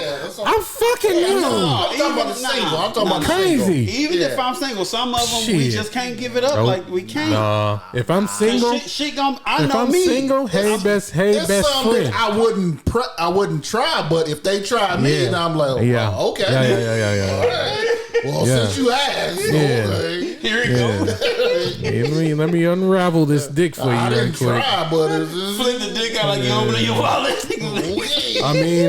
Speaker 4: I'm fucking you.
Speaker 5: No, I'm talking about the single. I'm talking about the
Speaker 4: Crazy.
Speaker 5: single.
Speaker 2: Even if
Speaker 5: Yeah.
Speaker 2: I'm single, some of them we
Speaker 4: Shit.
Speaker 2: just can't give it up.
Speaker 4: Nope.
Speaker 2: Like we can't.
Speaker 4: Nah. If I'm single,
Speaker 2: She gonna, I
Speaker 4: if
Speaker 2: know
Speaker 4: I'm
Speaker 2: me.
Speaker 4: single, hey best
Speaker 5: It's
Speaker 4: friend.
Speaker 5: something I wouldn't try, but if they try me,
Speaker 4: Yeah.
Speaker 5: then I'm like,
Speaker 4: Yeah.
Speaker 5: well, okay.
Speaker 4: Yeah.
Speaker 5: All right. Well,
Speaker 4: Yeah.
Speaker 5: since you asked,
Speaker 4: Yeah.
Speaker 5: okay.
Speaker 2: Here it goes.
Speaker 4: Yeah, let me unravel this dick for you
Speaker 5: I
Speaker 4: right
Speaker 5: didn't
Speaker 4: quick.
Speaker 5: try, but it's just,
Speaker 2: Flip the dick out like you opening your wallet.
Speaker 5: okay.
Speaker 4: I mean,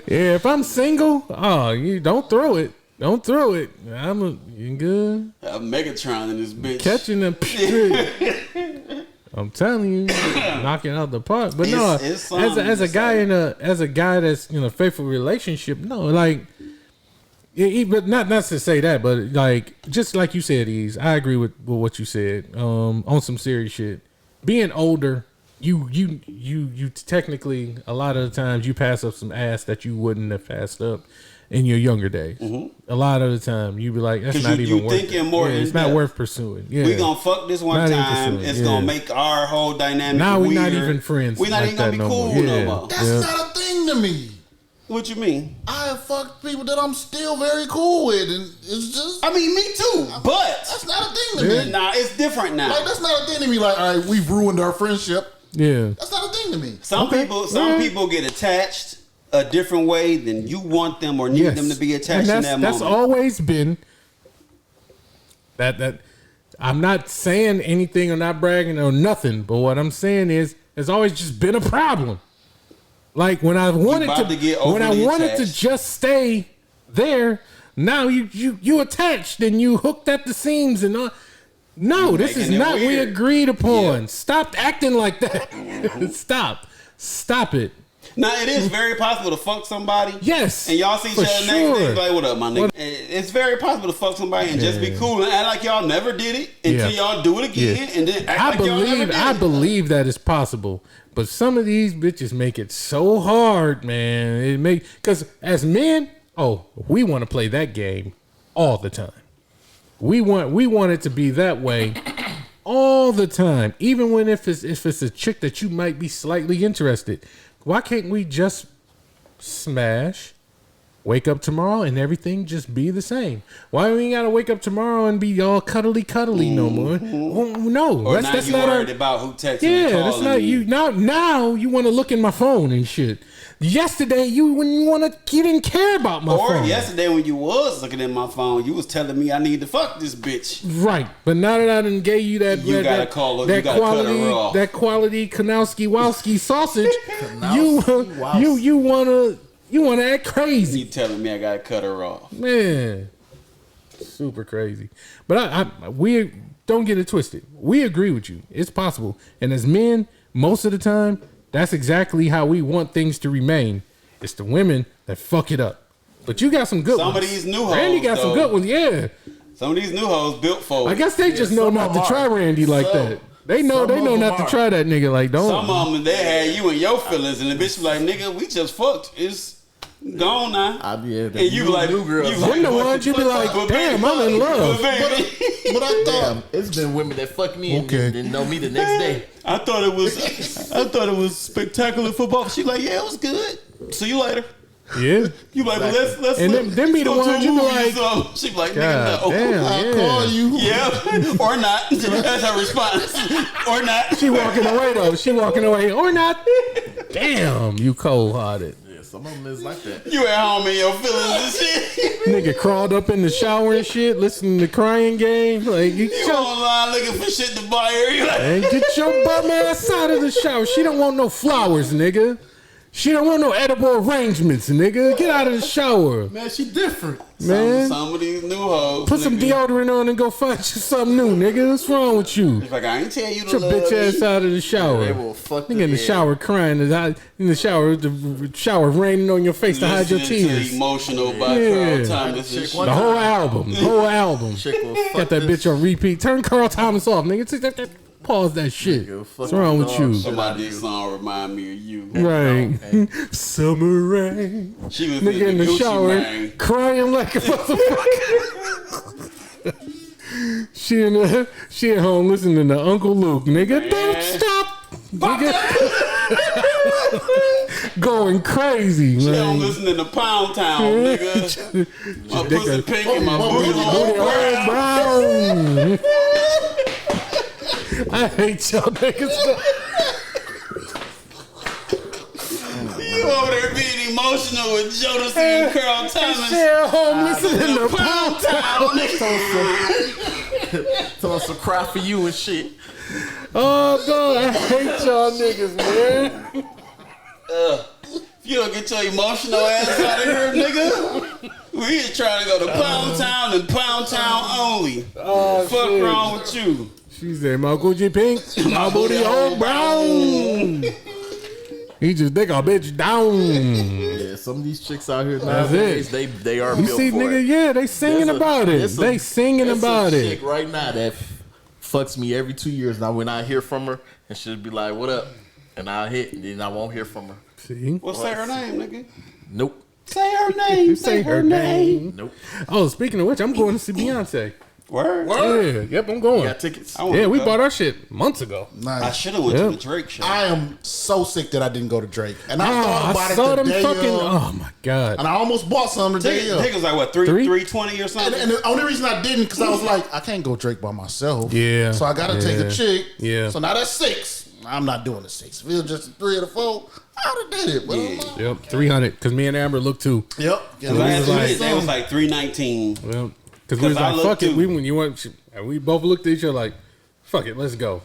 Speaker 4: yeah. If I'm single, you don't throw it. Don't throw it. You good?
Speaker 2: Megatron in this bitch.
Speaker 4: Catching them. I'm telling you, knocking out the park. But no,
Speaker 2: it's
Speaker 4: as a guy that's in a faithful relationship, no, like, but not to say that, but like just like you said, I agree with what you said. On some serious shit, being older, you technically a lot of the times you pass up some ass that you wouldn't have passed up in your younger days. A lot of the time you be like, that's not even worth it. It's not worth pursuing. Yeah.
Speaker 2: We gonna fuck this one time. It's gonna make our whole dynamic
Speaker 4: now we're
Speaker 2: weird.
Speaker 4: not even friends.
Speaker 2: We're not even gonna be cool no more.
Speaker 5: That's not a thing to me.
Speaker 2: What you mean?
Speaker 5: I have fucked people that I'm still very cool with, and it's just.
Speaker 2: I mean, me too. But
Speaker 5: that's not a thing to me.
Speaker 2: Nah, it's different now.
Speaker 5: Like that's not a thing to me. Like, all right, we've ruined our friendship.
Speaker 4: Yeah,
Speaker 5: that's not a thing to me.
Speaker 2: Some people get attached a different way than you want them or need them to be attached in that moment.
Speaker 4: That's always been that. I'm not saying anything or not bragging or nothing, but what I'm saying is, there's always just been a problem. Like when I wanted to just stay there, now you attached and you hooked at the seams and all. No, this is not what we agreed upon. Yeah. Stop acting like that. Stop it.
Speaker 2: Now it is very possible to fuck somebody.
Speaker 4: Yes,
Speaker 2: and y'all see each other next day, like, "What up, my nigga?" It's very possible to fuck somebody and just be cool and act like y'all never did it until y'all do it again, and then act like y'all never did it.
Speaker 4: I believe that is possible. But some of these bitches make it so hard, man. Because as men, we want to play that game all the time. We want it to be that way all the time. Even when if it's a chick that you might be slightly interested. Why can't we just smash, wake up tomorrow, and everything just be the same? Why we ain't gotta wake up tomorrow and be all cuddly no more? No,
Speaker 2: or that's not worried about who texting. Yeah,
Speaker 4: that's not you. Now you want to look in my phone and shit. Yesterday you didn't care about my phone.
Speaker 2: Or yesterday when you was looking at my phone, you was telling me I need to fuck this bitch.
Speaker 4: Right, but now that I done gave you that,
Speaker 2: you gotta call her. You gotta cut her off.
Speaker 4: That quality Kanowski sausage, you wanna act crazy.
Speaker 2: You telling me I gotta cut her off,
Speaker 4: man? Super crazy. But we don't get it twisted. We agree with you. It's possible, and as men, most of the time, that's exactly how we want things to remain. It's the women that fuck it up. But you got some good ones.
Speaker 2: Some of these new hoes,
Speaker 4: Randy got some good ones, yeah.
Speaker 2: Some of these new hoes built for it.
Speaker 4: I guess they just know not to try Randy like that. They know not to try that nigga like don't.
Speaker 2: Some of them, they had you and your feelings, and the bitch was like, nigga, we just fucked. It's gone now. And you like,
Speaker 3: new girls.
Speaker 4: Them the ones you be like, damn, I'm in love.
Speaker 5: But I thought
Speaker 3: it's been women that fuck me and didn't know me the next day.
Speaker 2: I thought it was spectacular football. She like, yeah, it was good. See you later.
Speaker 4: Yeah.
Speaker 2: You like, well, let's
Speaker 4: and them be the ones you be like,
Speaker 2: she be like, nigga, no.
Speaker 4: Damn,
Speaker 5: I'll call you.
Speaker 2: Yeah, or not. That's her response. Or not.
Speaker 4: She walking away though. She walking away or not. Damn, you cold hearted.
Speaker 3: Some of them is like that.
Speaker 2: You at home in your feelings and shit.
Speaker 4: Nigga crawled up in the shower and shit, listening to crying game. Like
Speaker 2: you online looking for shit to buy her. You like,
Speaker 4: hey, get your bum ass out of the shower. She don't want no flowers, nigga. She don't want no edible arrangements, nigga. Get out of the shower.
Speaker 3: Man, she different.
Speaker 4: Man.
Speaker 2: Some of these new hoes.
Speaker 4: Put some deodorant on and go find you something new, nigga. What's wrong with you?
Speaker 2: It's like, I ain't tell you to
Speaker 4: Get your bitch ass out of the shower.
Speaker 3: They will fuck
Speaker 4: nigga in the shower crying. In the shower raining on your face to hide your tears.
Speaker 2: Emotional by Carl Thomas and shit.
Speaker 4: The whole album. Got that bitch on repeat. Turn Carl Thomas off, nigga. Pause that shit. What's wrong with you?
Speaker 2: Somebody this song remind me of you.
Speaker 4: Right. Okay. Summer rain.
Speaker 2: She was
Speaker 4: nigga in the shower
Speaker 2: rain.
Speaker 4: crying like a motherfucker. She at home listening to Uncle Luke. Nigga, don't stop. Nigga. Going crazy.
Speaker 2: She don't listening to Pound Town, nigga. My pussy pink and my booty brown.
Speaker 4: I hate y'all niggas.
Speaker 2: You over there being emotional with Jodeci and Carl Thomas.
Speaker 4: She at home listening to Pound Town.
Speaker 3: Tell us to cry for you and shit.
Speaker 4: Oh, God, I hate y'all niggas, man.
Speaker 2: If you don't get your emotional ass out of here, nigga, we just trying to go to Pound Town and Pound Town only.
Speaker 4: Oh,
Speaker 2: fuck
Speaker 4: shit.
Speaker 2: wrong with you?
Speaker 4: She said, "My Gucci pink, my booty all brown." He just take a bitch down.
Speaker 3: Yeah, some of these chicks out here
Speaker 4: That's
Speaker 3: nowadays,
Speaker 4: it.
Speaker 3: they are
Speaker 4: You
Speaker 3: built
Speaker 4: see,
Speaker 3: for
Speaker 4: nigga,
Speaker 3: it.
Speaker 4: yeah, they singing about it. They singing about
Speaker 3: a
Speaker 4: it.
Speaker 3: chick right now that fucks me every 2 years. Now when I hear from her, and she'll be like, "What up?" and I hit, and then I won't hear from her.
Speaker 4: See?
Speaker 2: Well, say her name, nigga.
Speaker 3: Nope.
Speaker 2: Say her name.
Speaker 4: Say her name.
Speaker 3: Nope.
Speaker 4: Oh, speaking of which, I'm going to see Beyonce.
Speaker 2: Word.
Speaker 4: Yeah, yep, I'm going.
Speaker 3: Got tickets.
Speaker 4: Yeah, we bought our shit months ago.
Speaker 2: I
Speaker 5: Nice.
Speaker 2: should have went
Speaker 4: Yep.
Speaker 2: to the Drake show.
Speaker 5: I am so sick that I didn't go to Drake, and I thought
Speaker 4: Oh,
Speaker 5: about
Speaker 4: I
Speaker 5: it
Speaker 4: saw
Speaker 5: the
Speaker 4: them
Speaker 5: day
Speaker 4: fucking.
Speaker 5: of,
Speaker 4: Oh my god.
Speaker 5: and I almost bought some the day of.
Speaker 2: Tickets like what,
Speaker 4: Three?
Speaker 2: 320 or something?
Speaker 5: And the only reason I didn't because I was like, I can't go Drake by myself.
Speaker 4: Yeah,
Speaker 5: So I gotta take
Speaker 4: yeah,
Speaker 5: a chick.
Speaker 4: yeah.
Speaker 5: So now that's 6. I'm not doing the 6. If it was just 3 or the 4, I would have did it. But I'm like,
Speaker 4: Yep, 300. Because me and Amber looked too.
Speaker 5: yep. Yeah,
Speaker 2: Last
Speaker 4: was like-
Speaker 2: minute, they was like 319.
Speaker 4: Well, because we was
Speaker 2: 'Cause I
Speaker 4: like,
Speaker 2: looked
Speaker 4: fuck it.
Speaker 2: too.
Speaker 4: We when you want, we both looked at each other like, fuck it, let's go.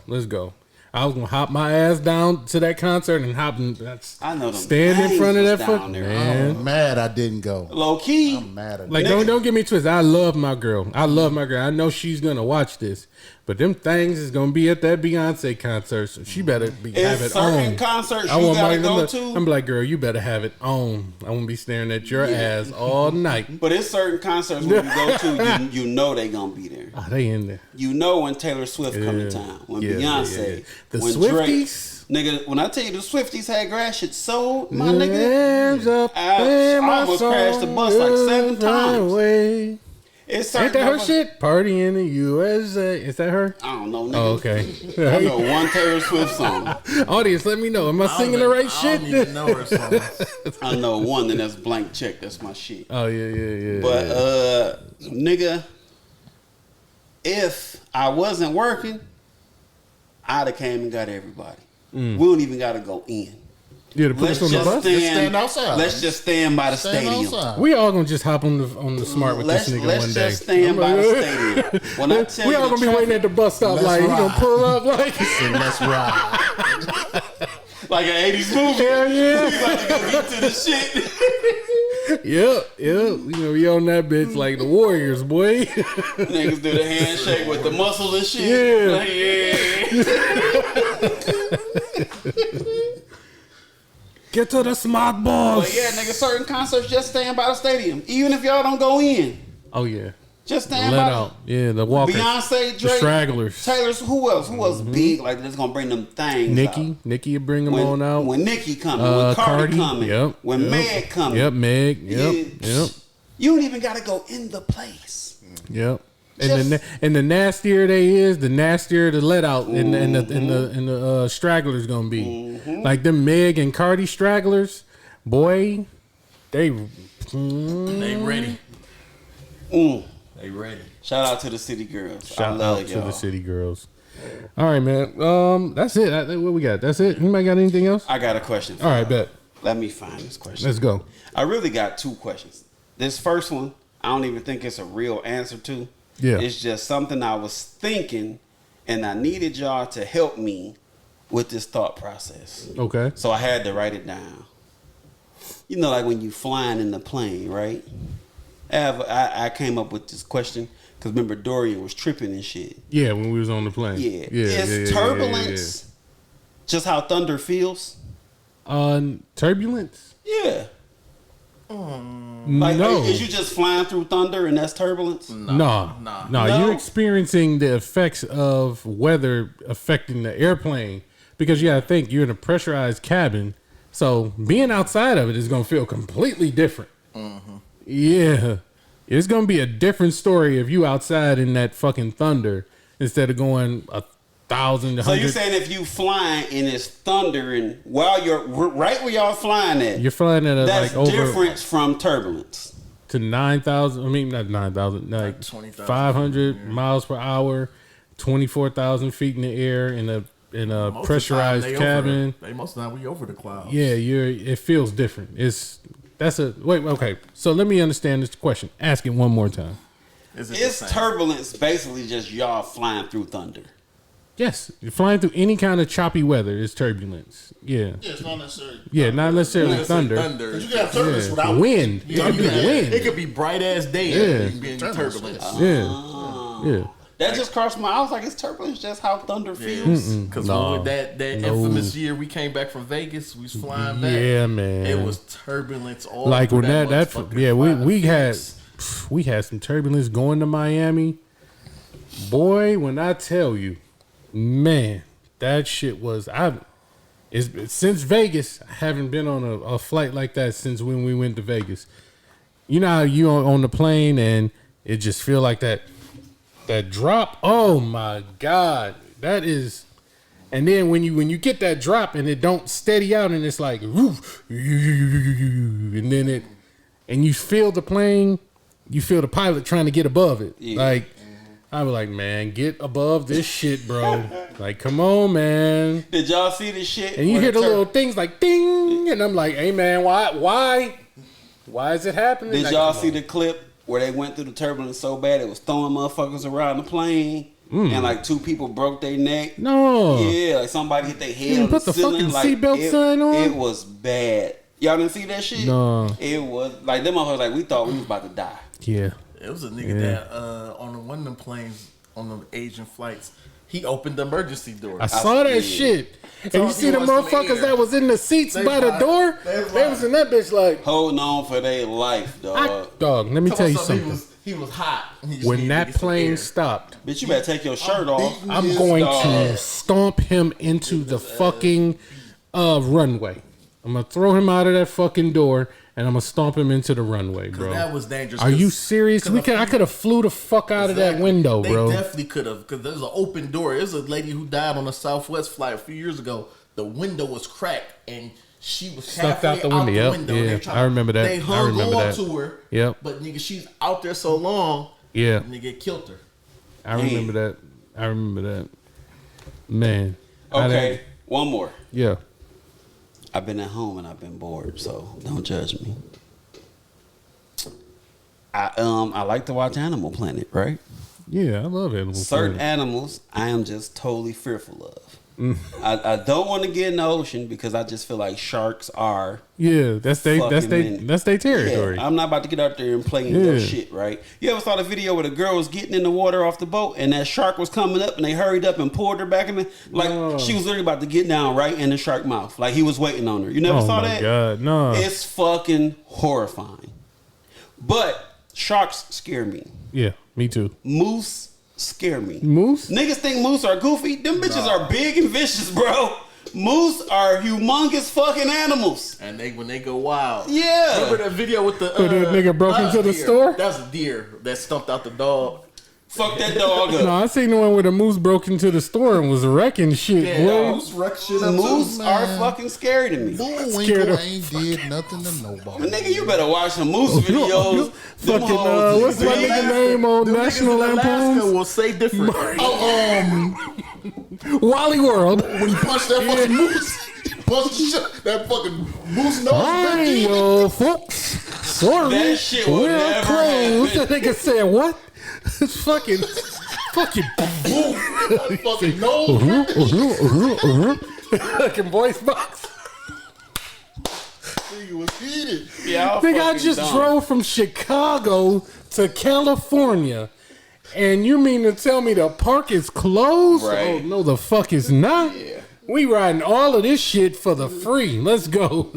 Speaker 4: I was gonna hop my ass down to that concert and hop and
Speaker 2: I know them
Speaker 4: stand in
Speaker 2: gangs
Speaker 4: front of
Speaker 2: was
Speaker 4: that
Speaker 2: down
Speaker 4: fuck
Speaker 2: there.
Speaker 4: man.
Speaker 5: I'm mad I didn't go.
Speaker 2: Low key.
Speaker 5: I'm mad at
Speaker 4: Like
Speaker 5: that.
Speaker 4: don't get me twisted. I love my girl. I know she's gonna watch this, but them things is gonna be at that Beyonce concert, so she better have
Speaker 2: It's
Speaker 4: it
Speaker 2: certain
Speaker 4: on.
Speaker 2: concerts
Speaker 4: I
Speaker 2: you
Speaker 4: want
Speaker 2: gotta
Speaker 4: my
Speaker 2: go
Speaker 4: look,
Speaker 2: to.
Speaker 4: I'm like, girl, you better have it on. I won't be staring at your ass all night.
Speaker 2: But it's certain concerts when you go to, you know they gonna be there.
Speaker 4: Oh, they in there.
Speaker 2: You know when Taylor Swift come to
Speaker 4: Yeah.
Speaker 2: town, when
Speaker 4: Yeah,
Speaker 2: Beyonce,
Speaker 4: yeah. The
Speaker 2: when
Speaker 4: Swifties?
Speaker 2: Drake. Nigga, when I tell you the Swifties had grass shit sold, my
Speaker 4: Hands
Speaker 2: nigga,
Speaker 4: up,
Speaker 2: I
Speaker 4: and my
Speaker 2: almost crashed the bus like 7
Speaker 4: soul right
Speaker 2: times.
Speaker 4: away.
Speaker 2: It's
Speaker 4: Ain't
Speaker 2: certain
Speaker 4: that her
Speaker 2: motherfuckers-
Speaker 4: shit? Party in the USA. Is that her?
Speaker 2: I don't know, nigga.
Speaker 4: Oh, okay.
Speaker 2: I know one Taylor Swift song.
Speaker 4: Audience, let me know. Am I singing the right
Speaker 3: I
Speaker 4: shit?
Speaker 3: don't even know her songs.
Speaker 2: I know one, and that's Blank Check. That's my shit.
Speaker 4: Oh yeah.
Speaker 2: But nigga, if I wasn't working, I'd have came and got everybody. We don't even gotta go in.
Speaker 4: Yeah, to put us on the bus.
Speaker 5: stand outside.
Speaker 2: Let's just stand by the
Speaker 5: Stand
Speaker 2: stadium.
Speaker 5: outside.
Speaker 4: We all gonna just hop on the smart with
Speaker 2: Let's
Speaker 4: this nigga
Speaker 2: let's
Speaker 4: one day.
Speaker 2: just stand by the stadium. When I tell
Speaker 4: We
Speaker 2: you
Speaker 4: all
Speaker 2: the
Speaker 4: gonna be waiting at the bus stop
Speaker 5: Let's
Speaker 4: like he gonna
Speaker 5: ride.
Speaker 4: pull up like
Speaker 5: And let's ride.
Speaker 2: like an 80s movie.
Speaker 4: hell yeah.
Speaker 2: We about to go get to the shit.
Speaker 4: Yep. You know, we on that bitch like the Warriors, boy.
Speaker 2: Niggas do the handshake with the muscles and shit.
Speaker 4: Yeah.
Speaker 2: Like, yeah.
Speaker 4: Get to the smart balls.
Speaker 2: But yeah, nigga, certain concerts just stand by the stadium. Even if y'all don't go in.
Speaker 4: Oh yeah.
Speaker 2: Just stand
Speaker 4: Let
Speaker 2: by
Speaker 4: out. Yeah, the walkers.
Speaker 2: Beyonce,
Speaker 4: The
Speaker 2: Drake,
Speaker 4: stragglers.
Speaker 2: Taylor's. Who else? Who else big like that's gonna bring them things?
Speaker 4: Nikki.
Speaker 2: out?
Speaker 4: Nikki will bring them
Speaker 2: When,
Speaker 4: on out.
Speaker 2: when Nikki coming, when Cardi coming,
Speaker 4: Yep.
Speaker 2: when
Speaker 4: yep.
Speaker 2: Meg coming.
Speaker 4: Yep, Meg. Yep.
Speaker 2: Yeah.
Speaker 4: Yep.
Speaker 2: You don't even gotta go in the place.
Speaker 4: Yep. And the nastier they is, the nastier the let out and the stragglers gonna be. Like them Meg and Cardi stragglers, boy, they
Speaker 3: They ready.
Speaker 2: Mm.
Speaker 3: They ready.
Speaker 2: Shout out to the City Girls. I
Speaker 4: shout
Speaker 2: love
Speaker 4: out to
Speaker 2: y'all.
Speaker 4: the city girls. All right, man. That's it. What we got? That's it. Anybody got anything else?
Speaker 2: I got a question. For
Speaker 4: All right,
Speaker 2: y'all.
Speaker 4: bet.
Speaker 2: Let me find this question.
Speaker 4: Let's go.
Speaker 2: I really got 2 questions. This first one, I don't even think it's a real answer to.
Speaker 4: Yeah.
Speaker 2: It's just something I was thinking, and I needed y'all to help me with this thought process.
Speaker 4: Okay.
Speaker 2: So I had to write it down. You know, like when you flying in the plane, right? I came up with this question because remember Dorian was tripping and shit.
Speaker 4: Yeah, when we was on the plane.
Speaker 2: Yeah.
Speaker 4: Yeah.
Speaker 2: Is turbulence just how thunder feels?
Speaker 4: Turbulence?
Speaker 2: Yeah. Like,
Speaker 4: no.
Speaker 2: is you just flying through thunder and that's turbulence?
Speaker 4: No.
Speaker 2: No.
Speaker 4: You're experiencing the effects of weather affecting the airplane because you gotta think you're in a pressurized cabin. So being outside of it is gonna feel completely different. Yeah. It's gonna be a different story if you outside in that fucking thunder instead of going 1,000
Speaker 2: So you're saying if you flying and it's thundering while you're right where y'all flying at,
Speaker 4: you're flying at
Speaker 2: that's
Speaker 4: like over
Speaker 2: different from turbulence.
Speaker 4: to 9,000. I mean, not 9,000, like
Speaker 3: 20,000
Speaker 4: 500 miles per hour, 24,000 feet in the air in a
Speaker 3: Most of the
Speaker 4: pressurized
Speaker 3: time,
Speaker 4: cabin.
Speaker 3: Most of the time we over the clouds.
Speaker 4: Yeah, it feels different. Okay. So let me understand this question. Ask it one more time.
Speaker 3: Is it
Speaker 2: Is
Speaker 3: the same?
Speaker 2: turbulence basically just y'all flying through thunder?
Speaker 4: Yes, you're flying through any kind of choppy weather is turbulence. Yeah,
Speaker 5: Yeah, it's not necessarily.
Speaker 4: yeah, not necessarily
Speaker 3: When I say
Speaker 4: thunder.
Speaker 5: But you got turbulence
Speaker 4: Yeah.
Speaker 5: without
Speaker 4: Wind. It could be wind.
Speaker 3: It could be bright ass day.
Speaker 4: Yeah.
Speaker 3: You can be in turbulence.
Speaker 4: Yeah, yeah.
Speaker 2: That just crossed my. I was like, it's turbulence just how thunder feels.
Speaker 3: Because
Speaker 4: No.
Speaker 3: that infamous year we came back from Vegas, we was flying back.
Speaker 4: Yeah, man.
Speaker 3: It was turbulence all
Speaker 4: Like
Speaker 3: through
Speaker 4: when that
Speaker 3: motherfucker
Speaker 4: yeah, we had
Speaker 3: weeks.
Speaker 4: some turbulence going to Miami. Boy, when I tell you, man, that shit was since Vegas. I haven't been on a flight like that since when we went to Vegas. You know how you on the plane and it just feel like that drop. Oh my God, that is. And then when you get that drop and it don't steady out and it's like, woof, and then and you feel the plane, you feel the pilot trying to get above it.
Speaker 2: Yeah.
Speaker 4: Like I was like, man, get above this shit, bro. Like, come on, man.
Speaker 2: Did y'all see this shit?
Speaker 4: And you hear the little things like ding, and I'm like, hey man, why is it happening?
Speaker 2: Did
Speaker 4: Like,
Speaker 2: y'all
Speaker 4: come
Speaker 2: see
Speaker 4: on.
Speaker 2: the clip where they went through the turbulence so bad it was throwing motherfuckers around the plane, and like 2 people broke their neck?
Speaker 4: No.
Speaker 2: Yeah, like somebody hit their head
Speaker 4: didn't
Speaker 2: on
Speaker 4: put the
Speaker 2: ceiling.
Speaker 4: fucking
Speaker 2: Like,
Speaker 4: seatbelt sign on?
Speaker 2: It was bad. Y'all didn't see that shit?
Speaker 4: No.
Speaker 2: It was like them motherfuckers like we thought we was about to die.
Speaker 4: Yeah.
Speaker 3: It was a nigga that on one of them planes on the Asian flights, he opened the emergency door.
Speaker 4: I saw that
Speaker 2: did.
Speaker 4: shit. And
Speaker 3: So
Speaker 4: you
Speaker 3: he
Speaker 4: see the
Speaker 3: was in the
Speaker 4: motherfuckers
Speaker 3: air.
Speaker 4: that was in the seats
Speaker 3: They
Speaker 4: by the
Speaker 3: lied.
Speaker 4: door?
Speaker 3: They
Speaker 4: They was in that bitch like,
Speaker 2: Holding on for their life, dog.
Speaker 4: dog, let me tell you
Speaker 3: He
Speaker 4: something.
Speaker 3: he was hot. He just
Speaker 4: When
Speaker 3: needed to
Speaker 4: that
Speaker 3: get some
Speaker 4: plane
Speaker 3: air.
Speaker 4: stopped,
Speaker 2: Bitch, you better take your shirt off.
Speaker 5: beating
Speaker 4: I'm
Speaker 5: his
Speaker 4: going
Speaker 2: dog.
Speaker 4: to stomp him into the fucking runway. I'm going to throw him out of that fucking door and I'm going to stomp him into the runway, bro.
Speaker 3: That was dangerous.
Speaker 4: Are you serious? I could have flew the fuck out of that window,
Speaker 3: They
Speaker 4: bro.
Speaker 3: definitely could have, because there's an open door. There's a lady who died on a Southwest flight a few years ago. The window was cracked and she was
Speaker 4: Stuck
Speaker 3: halfway
Speaker 4: out the window. Yep.
Speaker 3: and
Speaker 4: Yeah,
Speaker 3: they tried-
Speaker 4: I remember that.
Speaker 3: They
Speaker 4: I
Speaker 3: hung
Speaker 4: remember
Speaker 3: on
Speaker 4: that.
Speaker 3: to her.
Speaker 4: Yep.
Speaker 3: But nigga, she's out there so long.
Speaker 4: Yeah.
Speaker 3: Nigga killed her.
Speaker 4: I remember that. I remember that. Man. I
Speaker 2: Okay,
Speaker 4: didn't-
Speaker 2: one more.
Speaker 4: Yeah.
Speaker 2: I've been at home and I've been bored, so don't judge me. I like to watch Animal Planet, right?
Speaker 4: Yeah, I love Animal
Speaker 2: Certain
Speaker 4: Planet.
Speaker 2: animals I am just totally fearful of. I don't want to get in the ocean because I just feel like sharks are.
Speaker 4: Yeah, that's
Speaker 2: Fucking
Speaker 4: their territory.
Speaker 2: Yeah, I'm not about to get out there and play in your shit, right? You ever saw the video where the girl was getting in the water off the boat and that shark was coming up and they hurried up and pulled her back in? She was literally about to get down right in the shark mouth, like he was waiting on her. You never saw that?
Speaker 4: God, no.
Speaker 2: It's fucking horrifying. But sharks scare me.
Speaker 4: Yeah, me too.
Speaker 2: Moose scare me.
Speaker 4: Moose?
Speaker 2: Niggas think moose are goofy. Them bitches are big and vicious, bro. Moose are humongous fucking animals.
Speaker 3: And when they go wild.
Speaker 2: Yeah.
Speaker 3: Remember that video with the
Speaker 4: Where the nigga broke into the
Speaker 3: deer.
Speaker 4: store?
Speaker 3: That was a deer that stumped out the dog.
Speaker 2: Fuck that dog up.
Speaker 4: No, I seen the one where the moose broke into the store and was wrecking shit.
Speaker 3: Yeah,
Speaker 4: boy.
Speaker 3: moose wreck shit up
Speaker 2: Moose
Speaker 3: too.
Speaker 2: are fucking scary to me.
Speaker 5: Bullwinkle
Speaker 4: Scared of-
Speaker 5: ain't did nothing to nobody.
Speaker 2: Nigga, you better watch some moose videos. Them
Speaker 4: Fucking,
Speaker 2: hoes
Speaker 4: what's
Speaker 2: is
Speaker 4: my
Speaker 2: big.
Speaker 4: nigga name on
Speaker 3: Them
Speaker 4: National
Speaker 3: niggas in Alaska
Speaker 4: Lampoons?
Speaker 3: will say different.
Speaker 4: Wally World.
Speaker 5: When he punched that fucking moose, punched the shit, that fucking moose nose back
Speaker 4: Hey,
Speaker 5: in.
Speaker 4: yo, folks. Sorry.
Speaker 2: That shit will
Speaker 4: We're
Speaker 2: never
Speaker 4: closed.
Speaker 2: happen.
Speaker 4: That nigga said, what? It's fucking
Speaker 5: Fucking nose.
Speaker 4: fucking voice box.
Speaker 5: Nigga was heated.
Speaker 2: Y'all
Speaker 4: Think I
Speaker 2: fucking
Speaker 4: just
Speaker 2: dumb.
Speaker 4: drove from Chicago to California, and you mean to tell me the park is closed?
Speaker 2: Right.
Speaker 4: Oh no, the fuck is not.
Speaker 2: Yeah.
Speaker 4: We riding all of this shit for the free. Let's go.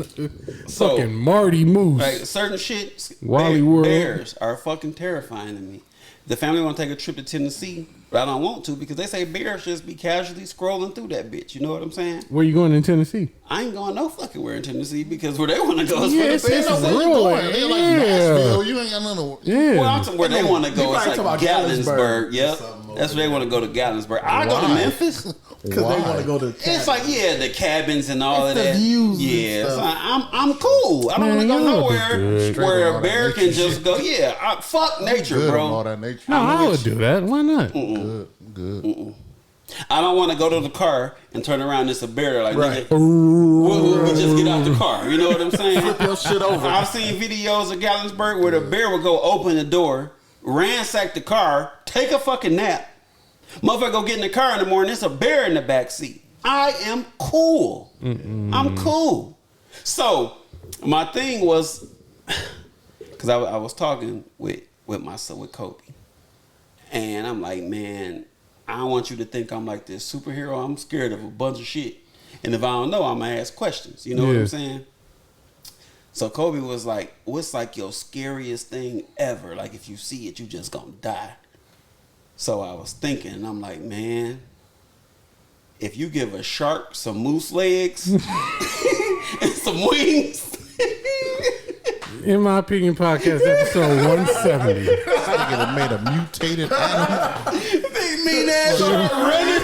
Speaker 2: So-
Speaker 4: Fucking Marty Moose.
Speaker 2: Like certain shit,
Speaker 4: Wally World.
Speaker 2: bears are fucking terrifying to me. The family want to take a trip to Tennessee, but I don't want to because they say bears just be casually scrolling through that bitch. You know what I'm saying?
Speaker 4: Where you going in Tennessee?
Speaker 2: I ain't going no fucking where in Tennessee because where they want to go is
Speaker 4: Yes,
Speaker 2: where the
Speaker 4: it's
Speaker 2: bears
Speaker 5: Where
Speaker 2: are.
Speaker 5: you
Speaker 4: real.
Speaker 5: going? They like
Speaker 4: Yeah.
Speaker 5: Nashville. You ain't got nothing.
Speaker 4: Yeah.
Speaker 2: Well, I'm talking where they want to go.
Speaker 3: You
Speaker 2: It's
Speaker 3: probably
Speaker 2: like
Speaker 3: talking about
Speaker 2: Gatlinburg.
Speaker 3: Gatlinburg
Speaker 2: Yep,
Speaker 3: or something
Speaker 2: that's where they want to go to Gatlinburg. I go to
Speaker 5: Why?
Speaker 2: Memphis.
Speaker 3: Because they want to go to
Speaker 2: It's like the cabins and all
Speaker 3: It's
Speaker 2: of
Speaker 3: the
Speaker 2: that.
Speaker 3: views and
Speaker 2: Yeah, so
Speaker 3: stuff.
Speaker 2: I'm cool. I don't want to go
Speaker 4: Man, y'all
Speaker 2: nowhere
Speaker 4: good.
Speaker 5: Straight
Speaker 2: where
Speaker 5: on
Speaker 2: a
Speaker 5: all
Speaker 2: bear
Speaker 5: that
Speaker 2: can
Speaker 5: nature
Speaker 2: just
Speaker 5: shit.
Speaker 2: go. Yeah, fuck nature,
Speaker 5: Good on all
Speaker 2: bro.
Speaker 5: that nature.
Speaker 4: No, I would do that. Why not?
Speaker 5: Good.
Speaker 2: I don't want to go to the car and turn around and it's a bear. Like,
Speaker 3: Right.
Speaker 2: nigga, we just get out the car. You know what I'm saying?
Speaker 3: Flip your shit over.
Speaker 2: I've seen videos of Gatlinburg where the bear would go open the door, ransack the car, take a fucking nap. Motherfucker go get in the car in the morning. It's a bear in the back seat. I am cool. I'm cool. So my thing was, because I was talking with my son, with Kobe, And I'm like, man, I don't want you to think I'm like this superhero. I'm scared of a bunch of shit. And if I don't know, I'm going to ask questions. You know what I'm saying? So Kobe was like, what's like your scariest thing ever? Like if you see it, you just going to die. So I was thinking, and I'm like, man, if you give a shark some moose legs and some wings.
Speaker 4: In My Opinion Podcast, episode 170.
Speaker 5: This nigga done made a mutated animal.
Speaker 2: They mean that shark running.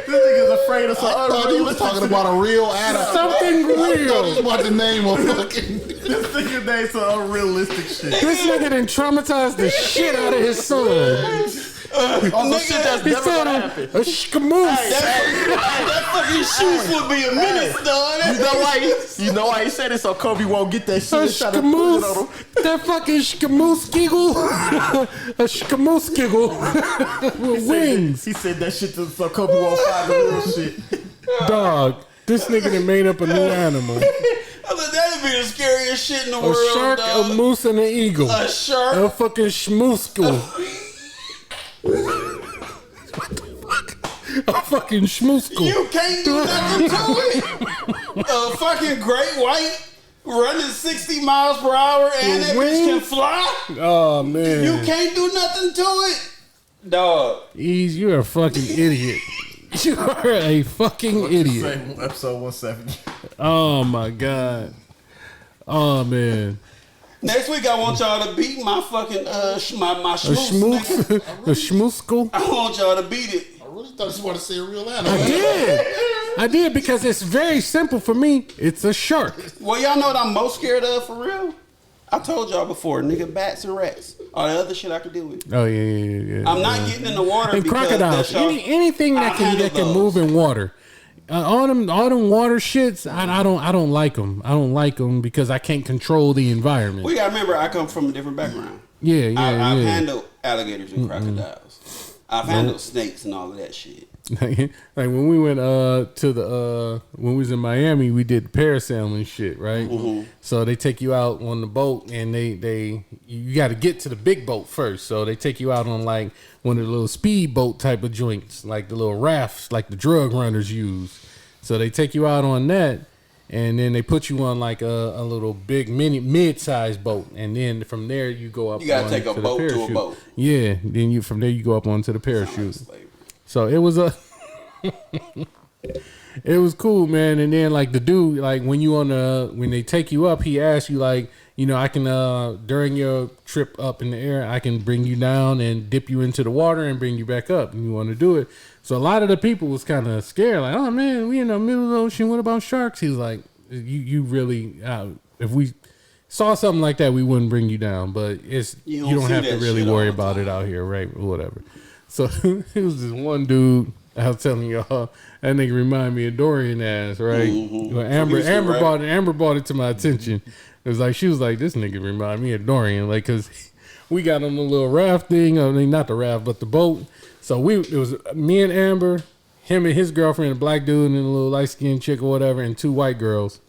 Speaker 3: This nigga's afraid of some
Speaker 5: I thought he was talking about a real animal.
Speaker 4: Something
Speaker 5: I thought he
Speaker 4: real.
Speaker 5: was about to name a fucking.
Speaker 3: This nigga named some unrealistic shit.
Speaker 4: This nigga done traumatized the shit out of his son.
Speaker 3: On some shit that's
Speaker 4: He
Speaker 3: never
Speaker 4: said
Speaker 3: gonna happen.
Speaker 4: a shkamoose.
Speaker 2: That fucking shoes would be a menace, dog.
Speaker 3: You know why he said it so Kobe won't get that
Speaker 4: A
Speaker 3: shit. Try to put it on him.
Speaker 4: shkamoose. That fucking shkamoose giggle. A shkamoose giggle with wings.
Speaker 3: He said that shit so Kobe won't find the real shit.
Speaker 4: Dog, this nigga done made up a new animal.
Speaker 2: I thought that'd be the scariest shit in the
Speaker 4: A
Speaker 2: world,
Speaker 4: shark,
Speaker 2: dog.
Speaker 4: a moose, and an eagle.
Speaker 2: A shark.
Speaker 4: A fucking shmooskle. A fucking shmooskle.
Speaker 2: You can't do nothing to it. A fucking great white running 60 miles per hour and that bitch can fly.
Speaker 4: Oh, man.
Speaker 2: You can't do nothing to it. Dog.
Speaker 4: Ease, you're a fucking idiot. You are a fucking idiot.
Speaker 3: Episode 170.
Speaker 4: Oh, my God. Oh, man.
Speaker 2: Next week I want y'all to beat my fucking my
Speaker 4: A
Speaker 2: schmoose.
Speaker 4: schmoose.
Speaker 2: nigga.
Speaker 4: A schmooskle.
Speaker 2: I want y'all to beat it.
Speaker 5: I really thought you wanted to say a real animal.
Speaker 4: I did because it's very simple for me. It's a shark.
Speaker 2: Well, y'all know what I'm most scared of for real? I told y'all before, nigga, bats and rats. All the other shit I could deal with.
Speaker 4: Oh yeah.
Speaker 2: I'm not getting in the water
Speaker 4: And
Speaker 2: because
Speaker 4: crocodiles.
Speaker 2: that's y'all.
Speaker 4: Anything that
Speaker 2: I
Speaker 4: can
Speaker 2: handle
Speaker 4: move
Speaker 2: those.
Speaker 4: in water. All them water shits. I don't like them. I don't like them because I can't control the environment.
Speaker 2: We gotta remember, I come from a different background.
Speaker 4: Yeah.
Speaker 2: I've handled alligators and crocodiles. I've handled snakes and all of that shit.
Speaker 4: Like when we went to the when we was in Miami, we did parasailing shit, right? So they take you out on the boat and you got to get to the big boat first. So they take you out on like one of the little speedboat type of joints, like the little rafts, like the drug runners use. So they take you out on that, and then they put you on like a little big mid-sized boat, and then from there you go up.
Speaker 2: You gotta take a
Speaker 4: onto the
Speaker 2: boat to a
Speaker 4: parachute.
Speaker 2: boat.
Speaker 4: Yeah, then from there you go up onto the parachute.
Speaker 2: Slavery.
Speaker 4: So it was it was cool, man. And then like the dude, like when they take you up, he asks you like, you know, I can during your trip up in the air, I can bring you down and dip you into the water and bring you back up. And you want to do it. So a lot of the people was kind of scared, like, oh man, we in the middle of the ocean. What about sharks? He was like, you really, if we saw something like that, we wouldn't bring you down. But you don't
Speaker 2: see
Speaker 4: have to
Speaker 2: that
Speaker 4: really
Speaker 2: shit all
Speaker 4: worry
Speaker 2: the
Speaker 4: about
Speaker 2: time.
Speaker 4: it out here, right? Whatever. So it was this one dude. I was telling y'all, that nigga remind me of Dorian ass, right? Well, Amber brought it to my attention. It was like she was like, this nigga remind me of Dorian, like, cause we got on the little raft thing. I mean, not the raft, but the boat. So it was me and Amber, him and his girlfriend, a black dude and a little light skinned chick or whatever, and two white girls.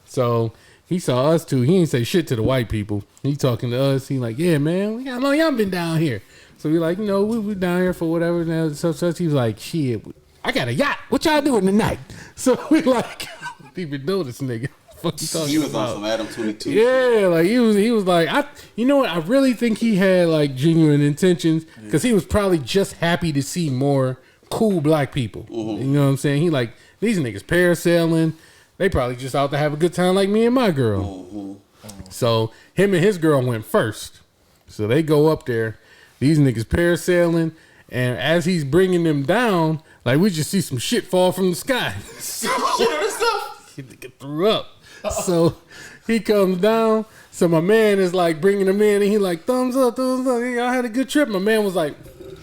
Speaker 4: So he saw us two. He ain't say shit to the white people. He talking to us. He like, yeah, man, how long y'all been down here? So we like, you know, we down here for whatever. Now, so he was like, shit, I got a yacht. What y'all doing tonight? So we like, even know this nigga. Fuck you talking
Speaker 2: He was
Speaker 4: about?
Speaker 2: on some Adam 22.
Speaker 4: Yeah, like he was like, you know what? I really think he had like genuine intentions because he was probably just happy to see more cool black people. You know what I'm saying? He like, these niggas parasailing. They probably just out to have a good time like me and my girl. So him and his girl went first. So they go up there. These niggas parasailing, and as he's bringing them down, like we just see some shit fall from the sky. Shit on himself. He nigga threw up. So he comes down. So my man is like bringing him in, and he like thumbs up, thumbs up. I had a good trip. My man was like,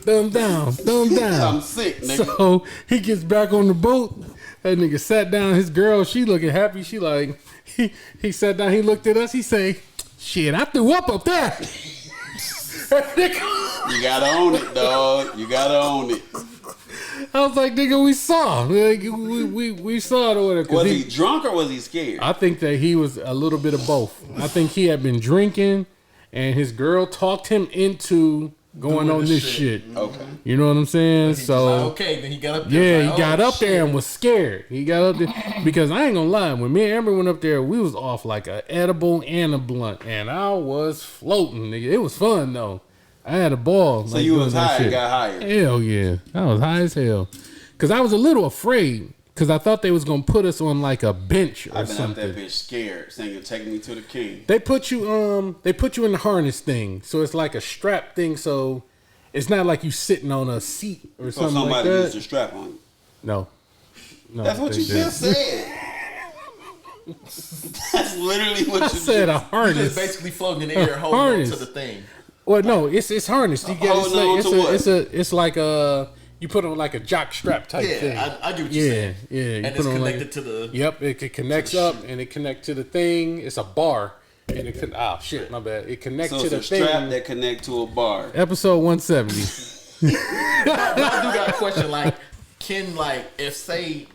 Speaker 4: thumb down, thumb down.
Speaker 2: I'm sick, nigga.
Speaker 4: So he gets back on the boat. That nigga sat down. His girl, she looking happy. She like, he sat down. He looked at us. He say, shit, I threw up there.
Speaker 2: You gotta own it, dog. You gotta own it.
Speaker 4: I was like, nigga, we saw. Like, we saw it or whatever.
Speaker 2: Was he drunk or was he scared?
Speaker 4: I think that he was a little bit of both. I think he had been drinking, and his girl talked him into going
Speaker 3: Doing
Speaker 4: on
Speaker 3: the
Speaker 4: this
Speaker 3: shit.
Speaker 4: shit.
Speaker 2: Okay.
Speaker 4: You know what I'm saying?
Speaker 3: He's
Speaker 4: So
Speaker 3: like, okay, then he got up there.
Speaker 4: yeah,
Speaker 3: like,
Speaker 4: he got
Speaker 3: oh,
Speaker 4: up there
Speaker 3: shit.
Speaker 4: and was scared. He got up there because I ain't gonna lie. When me and Amber went up there, we was off like a edible and a blunt, and I was floating. Nigga. It was fun though. I had a ball.
Speaker 2: So
Speaker 4: like,
Speaker 2: you
Speaker 4: doing
Speaker 2: was
Speaker 4: that
Speaker 2: high
Speaker 4: shit.
Speaker 2: and got higher.
Speaker 4: Hell yeah, I was high as hell. Cause I was a little afraid. Cause I thought they was gonna put us on like a bench or
Speaker 2: I've been
Speaker 4: something.
Speaker 2: up that bitch scared, singing "Take Me to the King."
Speaker 4: They put you in the harness thing, so it's like a strap thing. So it's not like you sitting on a seat or
Speaker 2: So
Speaker 4: something like
Speaker 2: somebody
Speaker 4: that.
Speaker 2: used your strap on you.
Speaker 4: No,
Speaker 2: That's what
Speaker 4: they
Speaker 2: you
Speaker 4: didn't.
Speaker 2: just said. That's literally what
Speaker 4: I
Speaker 2: you
Speaker 4: said a
Speaker 2: just
Speaker 3: Just
Speaker 4: harness.
Speaker 3: basically floating in the air, holding
Speaker 4: Harness.
Speaker 3: on to the thing.
Speaker 4: Well, no, it's harness. You get
Speaker 2: Holding on to what?
Speaker 4: it's like a you put on like a jock strap type thing.
Speaker 3: Yeah, I get what you're saying.
Speaker 4: Yeah. You
Speaker 3: And
Speaker 4: put
Speaker 3: it's
Speaker 4: on
Speaker 3: connected
Speaker 4: like,
Speaker 3: to the.
Speaker 4: Yep, it connects up and it connects to the thing. It's a bar and it can. Oh shit, my bad. It connects
Speaker 2: so
Speaker 4: to
Speaker 2: it's
Speaker 4: the
Speaker 2: a strap
Speaker 4: thing.
Speaker 2: that connect to a bar.
Speaker 4: Episode 170.
Speaker 3: But I do got a question. Like, can if say,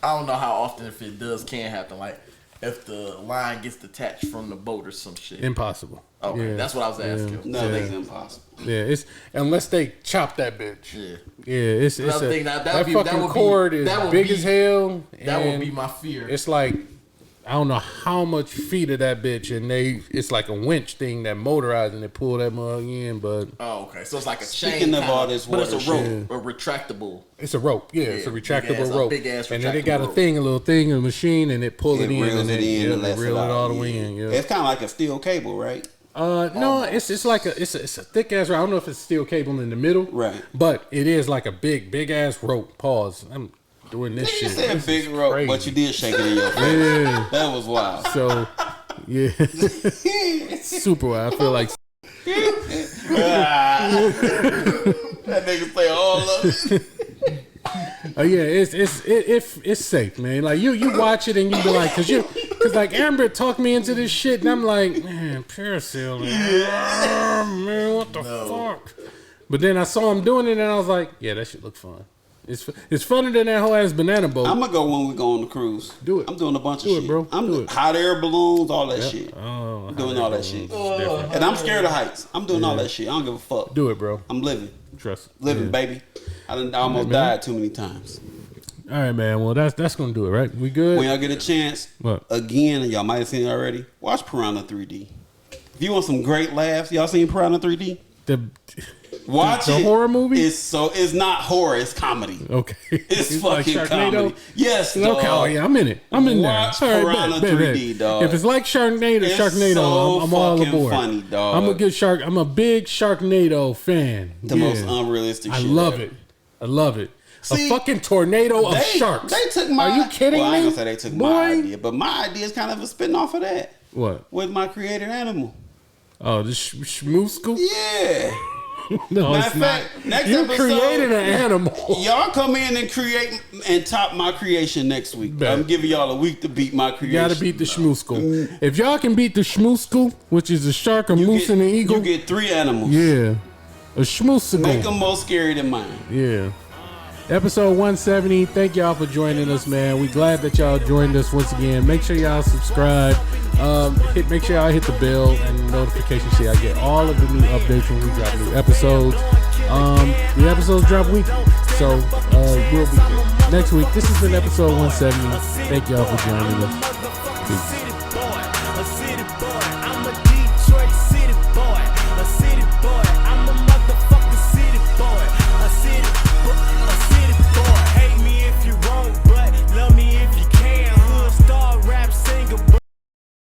Speaker 3: I don't know how often if it can happen. Like, if the line gets detached from the boat or some shit.
Speaker 4: Impossible.
Speaker 3: Okay,
Speaker 4: Yeah.
Speaker 3: that's what I was asking.
Speaker 2: Nothing's impossible.
Speaker 4: Yeah, it's unless they chop that bitch.
Speaker 3: Yeah.
Speaker 4: Yeah, it's
Speaker 3: I was thinking that
Speaker 4: that
Speaker 3: would be-
Speaker 4: fucking
Speaker 3: that would be-
Speaker 4: cord is
Speaker 3: that would
Speaker 4: big
Speaker 3: be-
Speaker 4: as hell.
Speaker 3: That would
Speaker 4: and
Speaker 3: be my fear.
Speaker 4: It's like I don't know how much feet of that bitch, and it's like a winch thing that motorized and they pull that mug in, but
Speaker 3: Oh, okay. So it's like a chain.
Speaker 2: Speaking of
Speaker 3: kinda,
Speaker 2: all this
Speaker 3: but it's a
Speaker 2: water
Speaker 3: rope, a retractable.
Speaker 4: it's a rope. Yeah, it's a
Speaker 3: Yeah,
Speaker 4: retractable
Speaker 3: big-ass- a
Speaker 4: rope.
Speaker 3: big-ass
Speaker 4: And then they got
Speaker 3: retractable
Speaker 4: a
Speaker 3: rope.
Speaker 4: thing, a little thing, a machine, and it pull it,
Speaker 2: It
Speaker 4: in,
Speaker 2: reels
Speaker 4: and
Speaker 2: it
Speaker 4: then
Speaker 2: in
Speaker 4: yeah,
Speaker 2: and
Speaker 4: they
Speaker 2: lets
Speaker 4: reel it
Speaker 2: out.
Speaker 4: all the way in. Yeah.
Speaker 2: It's kind of like a steel cable, right?
Speaker 4: No, it's like it's a thick ass rope. I don't know if it's steel cable in the middle,
Speaker 2: Right.
Speaker 4: But it is like a big ass rope. Pause. I'm doing this
Speaker 2: You
Speaker 4: shit.
Speaker 2: said
Speaker 4: This
Speaker 2: big
Speaker 4: is
Speaker 2: rope,
Speaker 4: crazy.
Speaker 2: but you did shake it in your face.
Speaker 4: Yeah.
Speaker 2: That was wild.
Speaker 4: So, yeah, super wild. I feel like
Speaker 2: That nigga say all of it.
Speaker 4: oh yeah, it's safe, man. Like you watch it and you be like, cause like Amber talked me into this shit, and I'm like, man, parasailing, oh, man, what the fuck? But then I saw him doing it, and I was like, yeah, that shit look fun. It's funner than that whole ass banana boat.
Speaker 2: I'm gonna go when we go on the cruise.
Speaker 4: Do it.
Speaker 2: I'm doing a bunch
Speaker 4: Do
Speaker 2: of
Speaker 4: it,
Speaker 2: shit,
Speaker 4: bro.
Speaker 2: I'm
Speaker 4: Do
Speaker 2: doing
Speaker 4: it.
Speaker 2: hot air balloons, all that shit.
Speaker 4: Oh,
Speaker 2: I'm doing all that shit.
Speaker 4: Different.
Speaker 2: And I'm scared of heights. I'm doing all that shit. I don't give a fuck.
Speaker 4: Do it, bro.
Speaker 2: I'm living,
Speaker 4: Trust.
Speaker 2: living,
Speaker 4: Yeah.
Speaker 2: baby. I almost
Speaker 4: man.
Speaker 2: died too many times.
Speaker 4: All right, man. Well, that's gonna do it, right? We good?
Speaker 2: When y'all get a chance,
Speaker 4: What?
Speaker 2: again, and y'all might have seen it already, watch Piranha 3D. If you want some great laughs, y'all seen Piranha 3D?
Speaker 4: The
Speaker 2: Watch
Speaker 4: The
Speaker 2: it.
Speaker 4: horror movie?
Speaker 2: It's not horror, it's comedy.
Speaker 4: okay.
Speaker 2: It's
Speaker 4: like
Speaker 2: fucking
Speaker 4: Sharknado?
Speaker 2: comedy. Yes, dog.
Speaker 4: Okay, oh yeah, I'm in it. I'm in
Speaker 2: Watch
Speaker 4: there.
Speaker 2: Piranha
Speaker 4: bet.
Speaker 2: 3D, dog.
Speaker 4: If it's like Sharknado,
Speaker 2: It's
Speaker 4: Sharknado,
Speaker 2: so
Speaker 4: I'm all
Speaker 2: fucking
Speaker 4: aboard.
Speaker 2: funny, dog.
Speaker 4: I'm a big Sharknado fan.
Speaker 2: The
Speaker 4: Yeah.
Speaker 2: most unrealistic
Speaker 4: I
Speaker 2: shit.
Speaker 4: love
Speaker 2: ever.
Speaker 4: it. I love it.
Speaker 2: See,
Speaker 4: a fucking tornado of sharks.
Speaker 2: They took my.
Speaker 4: Are you kidding
Speaker 2: well,
Speaker 4: me?
Speaker 2: I ain't gonna say they took
Speaker 4: Boy.
Speaker 2: my idea, but my idea is kind of a spin off of that
Speaker 4: What?
Speaker 2: with my created animal.
Speaker 4: Oh, the shmoo scoop?
Speaker 2: Yeah.
Speaker 4: No,
Speaker 2: Matter
Speaker 4: it's
Speaker 2: of
Speaker 4: not.
Speaker 2: fact, next
Speaker 4: You
Speaker 2: episode,
Speaker 4: created an animal.
Speaker 2: Y'all come in and create and top my creation next week.
Speaker 4: Bet.
Speaker 2: I'm giving y'all a week to beat my creation.
Speaker 4: You gotta beat the shmoo scoop. If y'all can beat the shmoo scoop, which is a shark, a moose, and an eagle,
Speaker 2: You get 3 animals.
Speaker 4: yeah, a shmoo scoop.
Speaker 2: Make them more scary than mine.
Speaker 4: Yeah. Episode 170. Thank y'all for joining us, man. We glad that y'all joined us once again. Make sure y'all subscribe. Make sure y'all hit the bell and notification so y'all get all of the new updates when we drop new episodes. The episodes drop weekly, so we'll be here next week. This has been episode 170. Thank y'all for joining us. Peace.